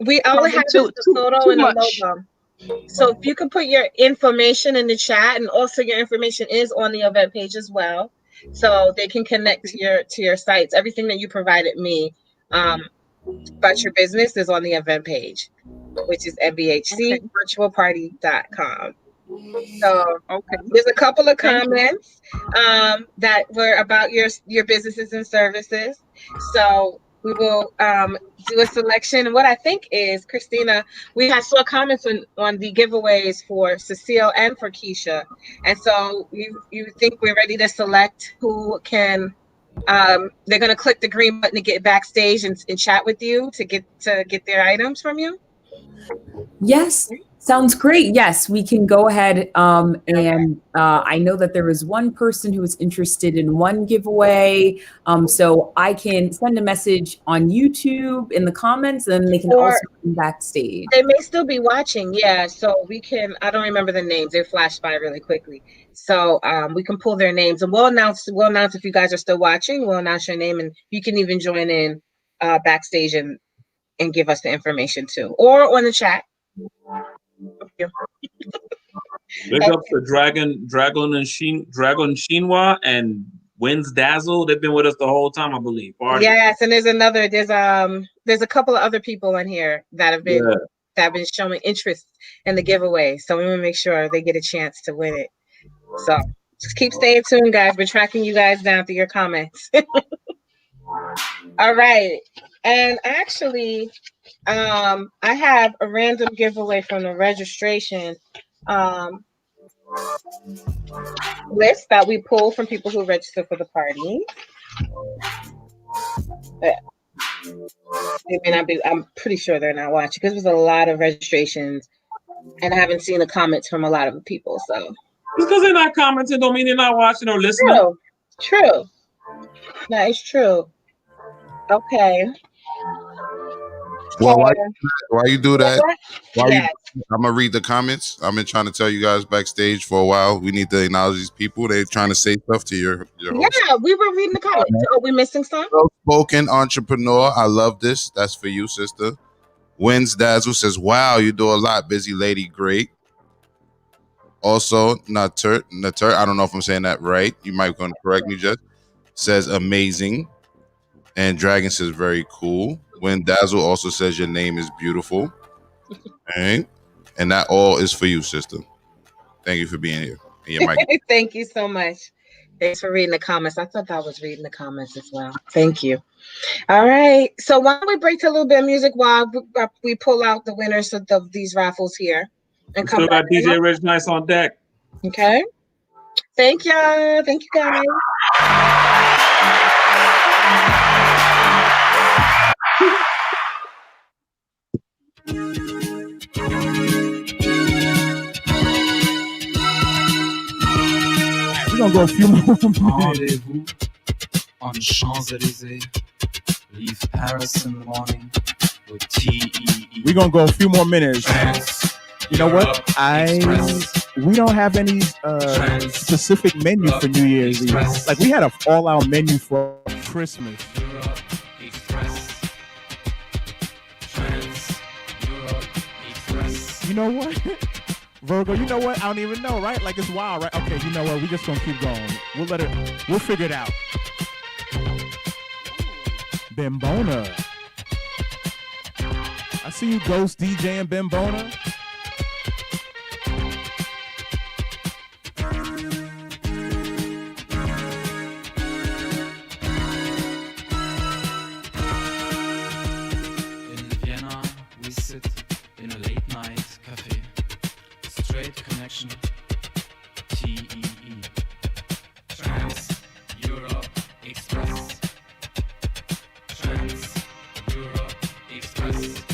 We only have the photo and a logo. So if you can put your information in the chat, and also your information is on the event page as well, so they can connect to your sites. Everything that you provided me about your business is on the event page, which is nbhcvirtualparty.com. So there's a couple of comments that were about your businesses and services. So we will do a selection. And what I think is, Christina, we saw comments on the giveaways for Cecile and for Keisha. And so you think we're ready to select who can, they're going to click the green button to get backstage and chat with you to get their items from you? Yes. Sounds great. Yes, we can go ahead. And I know that there was one person who was interested in one giveaway. So I can send a message on YouTube in the comments, and they can also come backstage. They may still be watching. Yeah. So we can, I don't remember the names. They flashed by really quickly. So we can pull their names, and we'll announce if you guys are still watching. We'll announce your name, and you can even join in backstage and give us the information too, or on the chat. Big up to Dragon Shinwa and Winds Dazzle. They've been with us the whole time, I believe. Party. Yes, and there's a couple of other people in here that have been showing interest in the giveaway. So we want to make sure they get a chance to win it. So just keep staying tuned, guys. We're tracking you guys down through your comments. All right. And actually, I have a random giveaway from the registration list that we pull from people who register for the party. They may not be, I'm pretty sure they're not watching because there's a lot of registrations and I haven't seen the comments from a lot of people. So because they're not commenting don't mean they're not watching or listening. True. That is true. Okay. Well, why you do that? Yes. I'm gonna read the comments. I've been trying to tell you guys backstage for a while. We need to acknowledge these people. They're trying to say stuff to your host. Yeah, we were reading the comments. Are we missing some? Spoken entrepreneur. I love this. That's for you, sister. Wins Dazzle says, "Wow, you do a lot, busy lady. Great." Also, Natur, I don't know if I'm saying that right. You might want to correct me, Jess. Says amazing. And Dragon says very cool. When Dazzle also says your name is beautiful. All right. And that all is for you, sister. Thank you for being here. And your mic. Thank you so much. Thanks for reading the comments. I thought I was reading the comments as well. Thank you. All right. So why don't we break to a little bit of music while we pull out the winners of these raffles here. And come Still got back DJ Reg Nice on deck. Okay. Thank y'all. Thank you, guys. We're gonna go a few more minutes. Rendezvous on Champs-Élysées. Leave Paris in the morning with TEE. We're gonna go a few more minutes. You know what? We don't have any specific menu for New Year's Eve. Like we had an all-out menu for Christmas. You know what? Virgo, you know what? I don't even know, right? Like it's wild, right? Okay, you know what? We just gonna keep going. We'll figure it out. Bembona. I see you, Ghost DJ and Bembona. In Vienna, we sit in a late night cafe. Straight connection. TEE. Trans Europe Express. Trans Europe Express.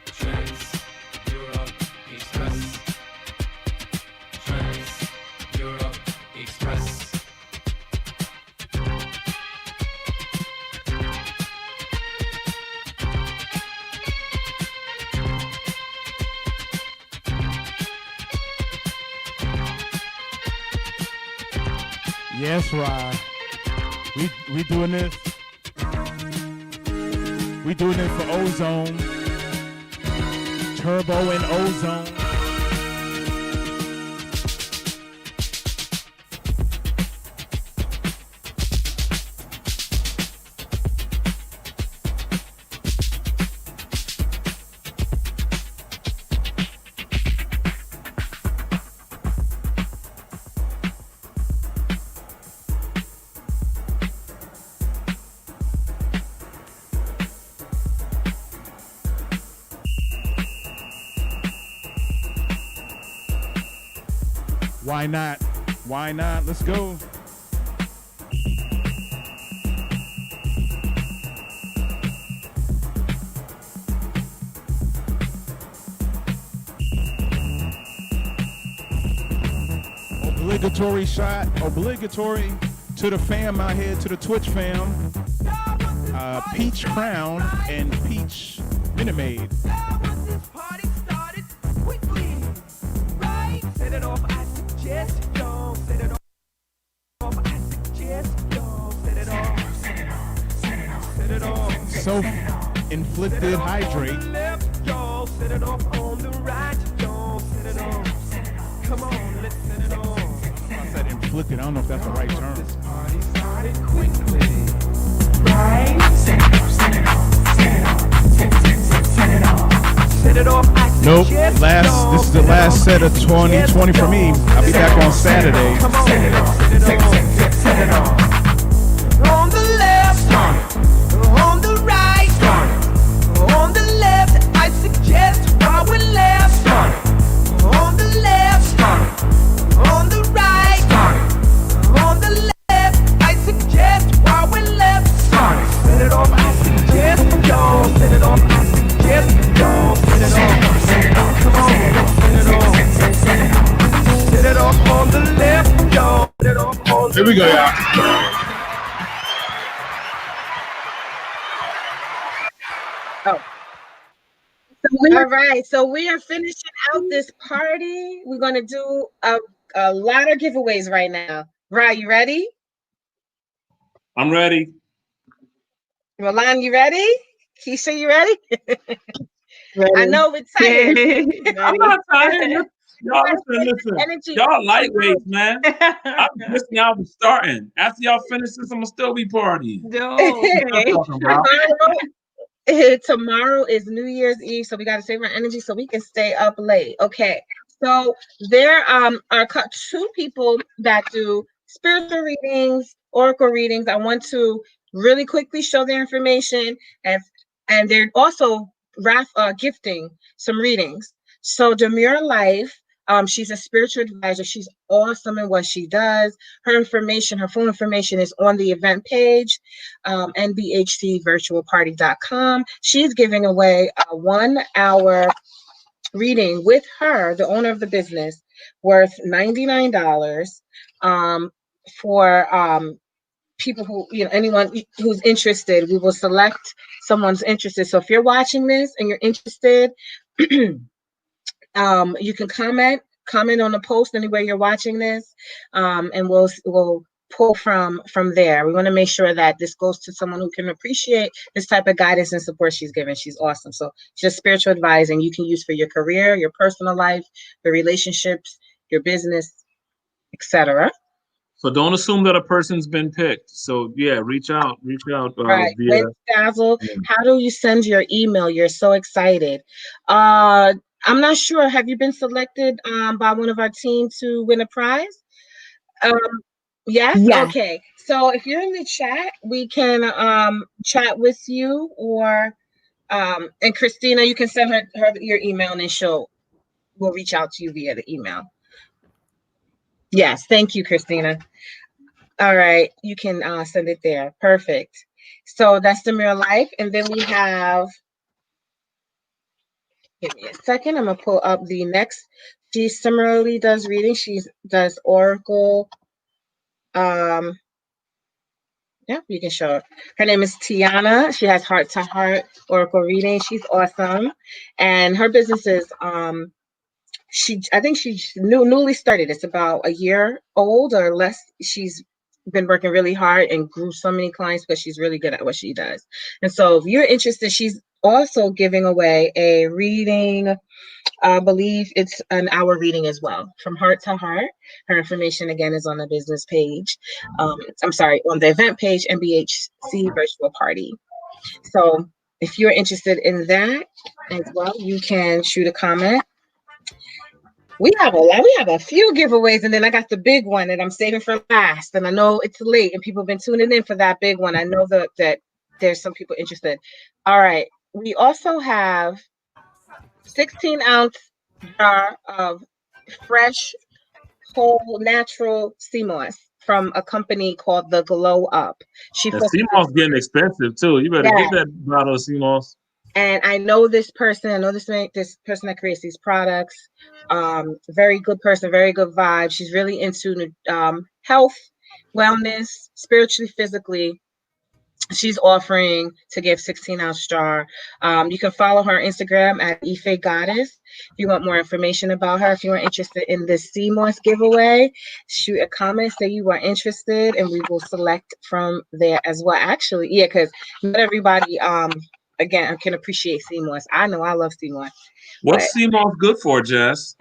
Trans Europe Express. Trans Europe Express. Yes, Rod. We doing this. We doing it for Ozone. Turbo and Ozone. Why not? Why not? Let's go. Obligatory shot, obligatory to the fam out here, to the Twitch fam. Peach Crown and Peach Minute Maid. Self-inflicted hydrate. public, and I don't know if that's the right term. Nope. This is the last set of 2020 for me. I'll be back on Saturday. On the left, on the right, on the left, I suggest while we're left. On the left, on the right, on the left, I suggest while we're left. Set it off, I suggest, y'all. Set it off, I suggest, y'all. Set it off, come on, set it off. Set it off on the left, y'all. Set it off on the Here we go, y'all. All right, so we are finishing out this party. We're going to do a lot of giveaways right now. Right, you ready? I'm ready. Roland, you ready? Keisha, you ready? I know we're tired. I'm not tired. Y'all listen. Energy. Y'all lightweights, man. I'm just now starting. After y'all finish this, I'm gonna still be partying. Tomorrow is New Year's Eve, so we got to save our energy so we can stay up late. Okay, so there are two people that do spiritual readings, oracle readings. I want to really quickly show their information, and they're also gifting some readings. So Demure Life, she's a spiritual advisor. She's awesome in what she does. Her information, her full information is on the event page, nbhcvirtualparty.com. She's giving away a 1 hour reading with her, the owner of the business, worth $99 for people who, anyone who's interested. We will select someone's interested. So if you're watching this and you're interested, you can comment on the post anywhere you're watching this, and we'll pull from there. We want to make sure that this goes to someone who can appreciate this type of guidance and support she's given. She's awesome. So she's spiritual advising you can use for your career, your personal life, your relationships, your business, etc. So don't assume that a person's been picked. So yeah, reach out. Right. Via. Dazzle, how do you send your email? You're so excited. I'm not sure. Have you been selected by one of our team to win a prize? Yes? Yeah. Okay. So if you're in the chat, we can chat with you, or and Christina, you can send her your email, and then we'll reach out to you via the email. Yes, thank you, Christina. All right, you can send it there. Perfect. So that's Demure Life. And then we have, give me a second, I'm gonna pull up the next. She similarly does reading. She does oracle. Yeah, you can show her. Her name is Tiana. She has Heart to Heart oracle reading. She's awesome. And her business is I think she's newly started. It's about a year old or less. She's been working really hard and grew so many clients because she's really good at what she does. And so if you're interested, she's also giving away a reading. I believe it's an hour reading as well, from Heart to Heart. Her information again is on the business page. I'm sorry, on the event page, NBHC Virtual Party. So if you're interested in that as well, you can shoot a comment. We have a few giveaways, and then I got the big one that I'm saving for last. And I know it's late, and people have been tuning in for that big one. I know that there's some people interested. All right, we also have 16-ounce jar of fresh, whole, natural sea moss from a company called The Glow Up. And sea moss getting expensive too. You better get that bottle of sea moss. And I know this person. I know this person that creates these products. Very good person, very good vibe. She's really into health, wellness, spiritually, physically. She's offering to give 16-ounce jar. You can follow her on Instagram at Ife Goddess. If you want more information about her, if you are interested in this sea moss giveaway, shoot a comment, say you are interested, and we will select from there as well. Actually, yeah, because not everybody again, I can appreciate sea moss. I know I love sea moss. What's sea moss good for, Jess?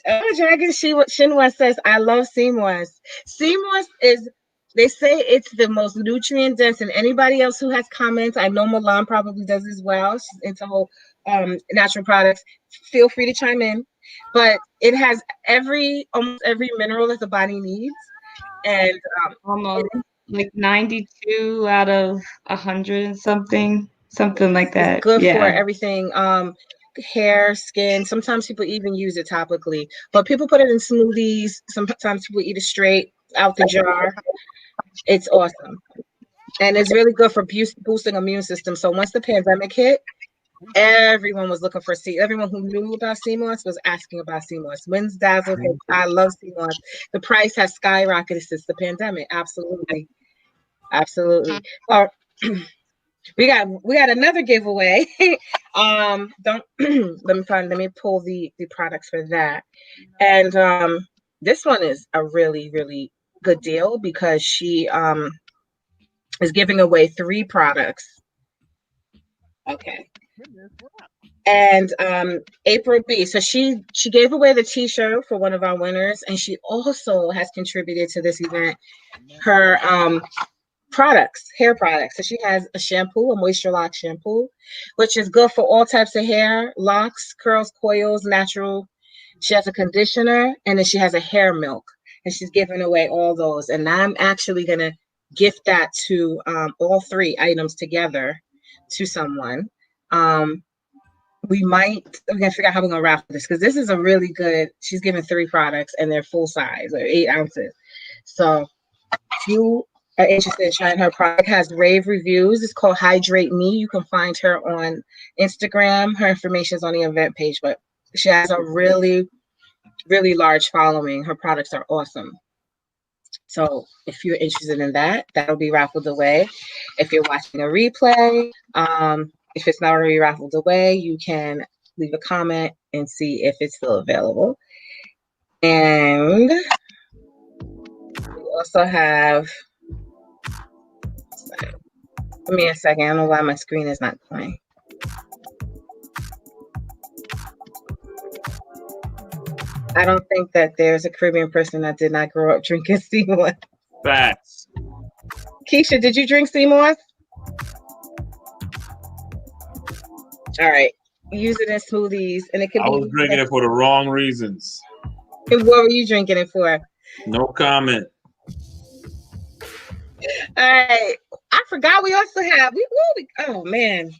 Oh, Dragon Shinwa says, I love sea moss. Sea moss is, they say it's the most nutrient dense, and anybody else who has comments, I know Milan probably does as well. She's into whole natural products. Feel free to chime in. But it has almost every mineral that the body needs. And almost like 92 out of 100 and something like that. It's good for Yeah. everything. Hair, skin. Sometimes people even use it topically, but people put it in smoothies. Sometimes people eat it straight out the jar. It's awesome, and it's really good for boosting immune system. So once the pandemic hit, everyone was looking for everyone who knew about sea moss was asking about sea moss. When's Dazzle? I love sea moss. The price has skyrocketed since the pandemic. Absolutely. Well, we got another giveaway. Don't let me pull the products for that. And this one is a really, really good deal because she is giving away 3 products. Okay. And April B. So she gave away the t-shirt for one of our winners, and she also has contributed to this event her products, hair products. So she has a shampoo, a moisture lock shampoo, which is good for all types of hair, locks, curls, coils, natural. She has a conditioner, and then she has a hair milk, and she's giving away all those. And I'm actually gonna gift that to all 3 items together to someone. We're gonna figure out how we're gonna raffle this because this is a really good. She's giving 3 products and they're full size or 8 ounces. So if you are interested in trying her product, has rave reviews. It's called Hydrate Me. You can find her on Instagram. Her information is on the event page, but she has a really, really large following. Her products are awesome. So if you're interested in that, that'll be raffled away. If you're watching a replay, if it's not already raffled away, you can leave a comment and see if it's still available. And we also have, give me a second. I don't know why my screen is not playing. I don't think that there's a Caribbean person that did not grow up drinking sea moss. Facts. Keisha, did you drink sea moss? All right. Use it in smoothies, and it could I be. was drinking it for the wrong reasons. And what were you drinking it for? No comment. All right. I forgot we also have. Oh man,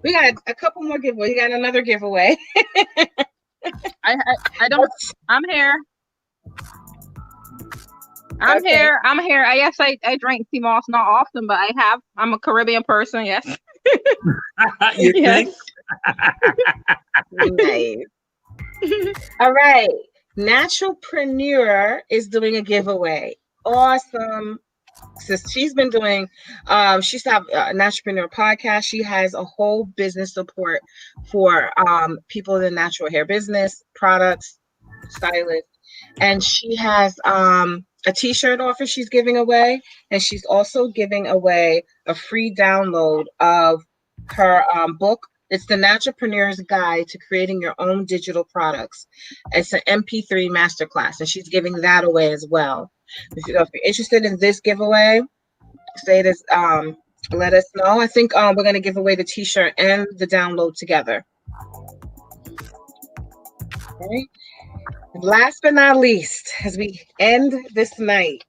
we got a couple more giveaways. We got another giveaway. I don't. I'm here. I'm here. Yes, I drink sea moss not often, but I have. I'm a Caribbean person. Yes. You yes. Nice. All right. Naturalpreneur is doing a giveaway. Awesome. So she's been doing, she's have a Naturalpreneur podcast. She has a whole business support for people in the natural hair business, products, stylists. And she has a t-shirt offer she's giving away. And she's also giving away a free download of her book. It's the Naturalpreneur's Guide to Creating Your Own Digital Products. It's an MP3 masterclass, and she's giving that away as well. If you're interested in this giveaway, say this, let us know. I think we're going to give away the t-shirt and the download together. All right. Last but not least, as we end this night,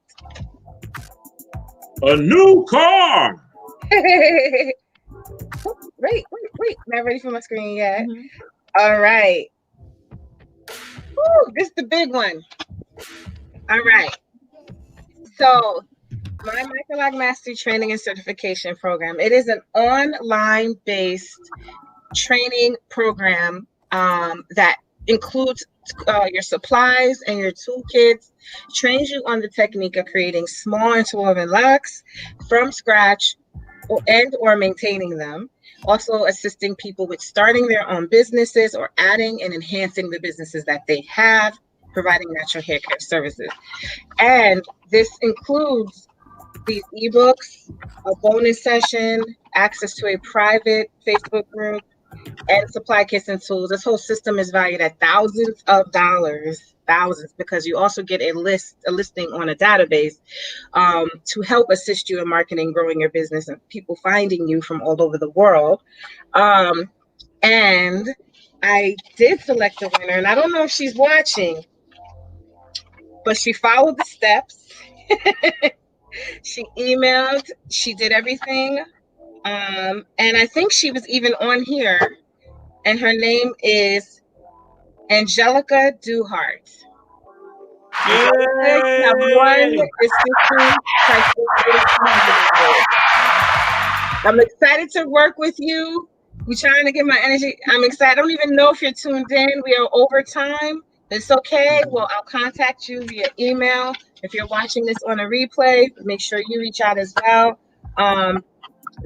a new car. Wait. Not ready for my screen yet. All right. Woo, this is the big one. All right. So, my Microlock Mastery Training and Certification Program. It is an online-based training program that includes your supplies and your toolkits, trains you on the technique of creating small interwoven locks from scratch or maintaining them. Also assisting people with starting their own businesses or adding and enhancing the businesses that they have, providing natural hair care services. And this includes these ebooks, a bonus session, access to a private Facebook group, and supply kits and tools. This whole system is valued at thousands of dollars, because you also get a listing on a database to help assist you in marketing, growing your business, and people finding you from all over the world. And I did select the winner, and I don't know if she's watching, but she followed the steps. She emailed, she did everything. And I think she was even on here, and her name is Angelica Duhart. Angelica, you have won this 15 I'm excited to work with you. We're trying to get my energy. I'm excited. I don't even know if you're tuned in. We are over time. It's okay. Well, I'll contact you via email. If you're watching this on a replay, make sure you reach out as well.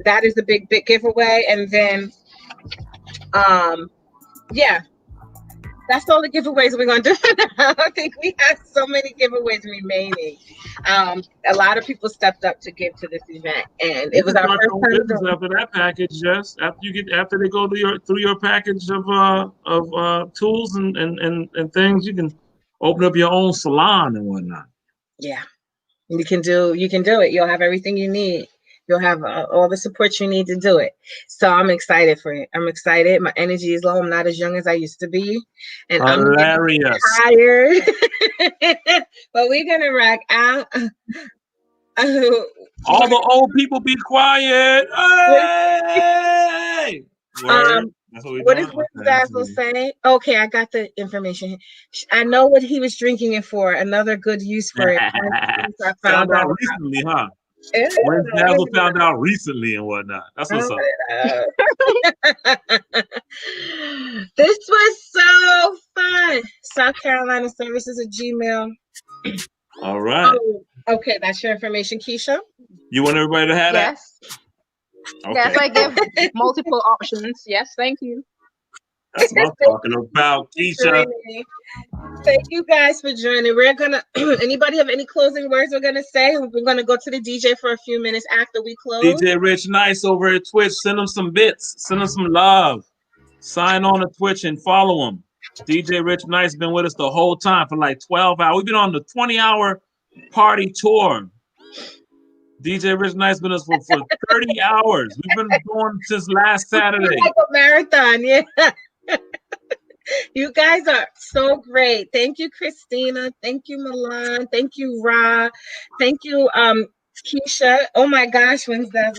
That is the big giveaway. And then, yeah, that's all the giveaways we're going to do now. I think we have so many giveaways remaining. A lot of people stepped up to give to this event, and it was our first time doing after that package. Yes, after they go through your package of tools and things, you can open up your own salon and whatnot. Yeah, you can do it. You'll have everything you need. You'll have all the support you need to do it. So I'm excited for it. I'm excited. My energy is low. I'm not as young as I used to be, and hilarious. I'm tired. But we're gonna rock out. All the old people be quiet. Hey! That's what is Dazzle saying? Okay, I got the information. I know what he was drinking it for. Another good use for it. I found out recently, huh? When Dazzle found out recently and whatnot. That's what's up. This was so fun. South Carolina Services at Gmail. All right. Oh, okay, that's your information, Keisha. You want everybody to have that? Okay. Yes, I give multiple options. Yes, thank you. That's what I'm talking about, Keisha. Thank you guys for joining. We're gonna. Anybody have any closing words we're gonna say? We're gonna go to the DJ for a few minutes after we close. DJ Rich Nice over at Twitch. Send him some bits. Send him some love. Sign on to Twitch and follow him. DJ Rich Nice been with us the whole time for like 12 hours. We've been on the 20-hour party tour. DJ Rich Nice been with us for 30 hours. We've been going since last Saturday. Like a marathon, yeah. You guys are so great. Thank you, Christina. Thank you, Milan. Thank you, Ra. Thank you, Keisha. Oh my gosh, when's that?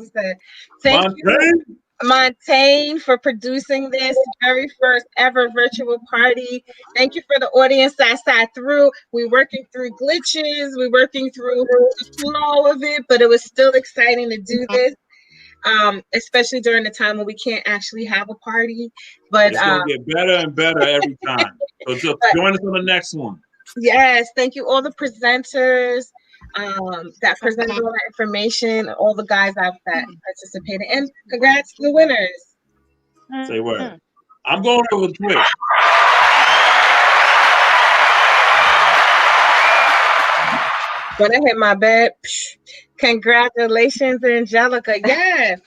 Thank you, Montaigne, for producing this very first ever virtual party. Thank you for the audience that sat through. We're working through glitches. We're working through the flow of it, but it was still exciting to do this. Especially during the time when we can't actually have a party. But it's gonna get better and better every time. So just join us on the next one. Yes, thank you all the presenters that presented all that information, all the guys that participated, and congrats to the winners. Say word. I'm going over to Twitch. When I hit my bed, congratulations, Angelica. Yes,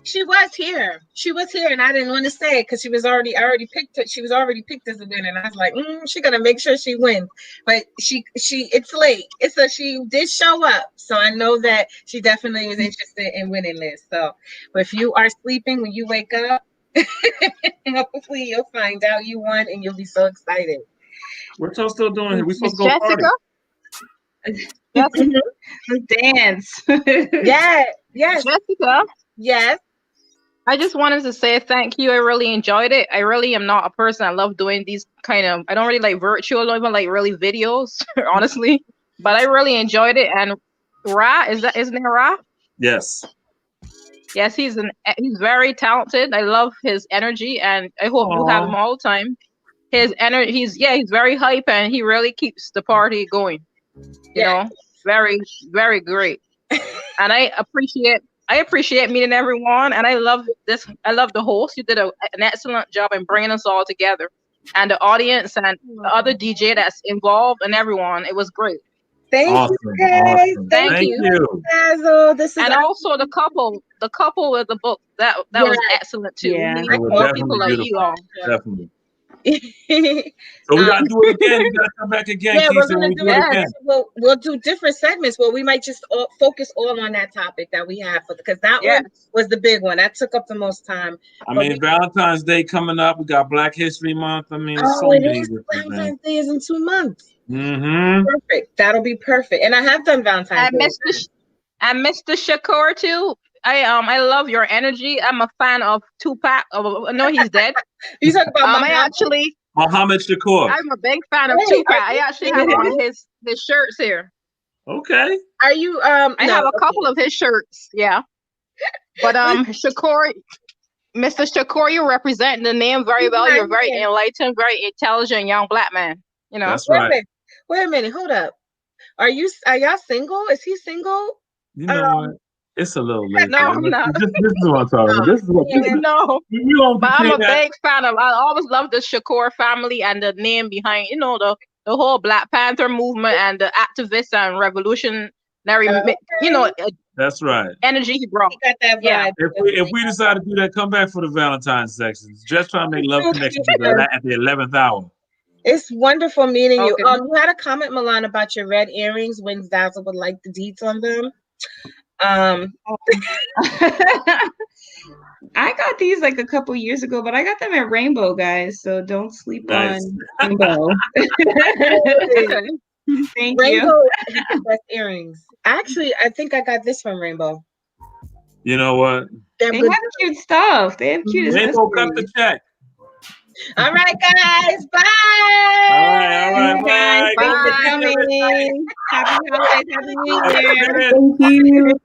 she was here. She was here, and I didn't want to say it because I already picked her. She was already picked as a winner, and I was like, she's gonna make sure she wins. But it's late. She did show up, so I know that she definitely was interested in winning this. So, if you are sleeping when you wake up, hopefully you'll find out you won, and you'll be so excited. We're still doing here. We supposed to go party. Dance. Yes. Jessica. Yes. I just wanted to say thank you. I really enjoyed it. I really am not a person. I love doing these I don't really like virtual, I don't even like really videos, honestly. But I really enjoyed it. And Ra, isn't it Ra? Yes. Yes, he's very talented. I love his energy, and I hope you have him all the time. His energy, he's very hype, and he really keeps the party going. You know, very, very great. And I appreciate meeting everyone, and I love this. I love the host. You did an excellent job in bringing us all together, and the audience and the other DJ that's involved and everyone. It was great. Thank you, guys. Awesome. Thank Thank you, you. Basil. This is And also the couple with the book that was excellent too. Yeah. We It need was more definitely people like you beautiful. all. Definitely. So we gotta do it again. You gotta come back again, Yeah, we're Keisha, when gonna we do do it it. again. We'll do different segments where we might just focus all on that topic that we have, because that one was the big one that took up the most time. I But mean, Valentine's Day coming up. We got Black History Month. I mean, there's so it many is. different things. Valentine's Day is in 2 months. Mm-hmm. Perfect. That'll be perfect. And I have done Valentine's Day. And Mr. Shakur too. I love your energy. I'm a fan of Tupac. No, he's dead. You talk about I actually Muhammad Shakur. I'm a big fan of Hey, Tupac. are I you actually have one of his shirts here. Okay. Are you I have a couple of his shirts, yeah. But Shakur, Mr. Shakur, you represent the name very well. You're very enlightened, very intelligent young black man. You know. That's right. Wait a minute, hold up. Are y'all single? Is he single? You know what? It's a little late. No, I'm not. This is what I'm talking about. This is what No, we don't but I'm a pretend that- big fan of. I always loved the Shakur family and the name behind, the whole Black Panther movement and the activists and revolutionary, That's right. energy he brought. Yeah. If we decide to do that, come back for the Valentine's section. Just trying to make love connections at the 11th hour. It's wonderful meeting you. Okay. You had a comment, Milan, about your red earrings when Zazzle would like the deets on them. I got these like a couple years ago, but I got them at Rainbow, guys. So don't sleep Nice. on Rainbow. Thank Rainbow you. is the best earrings. Actually, I think I got this from Rainbow. You know what? They have cute stuff. They have cute Rainbow, cut the check. All right, guys. Bye. All right, Guys, bye. thanks for coming. Happy holidays. Happy New Year. Thank you.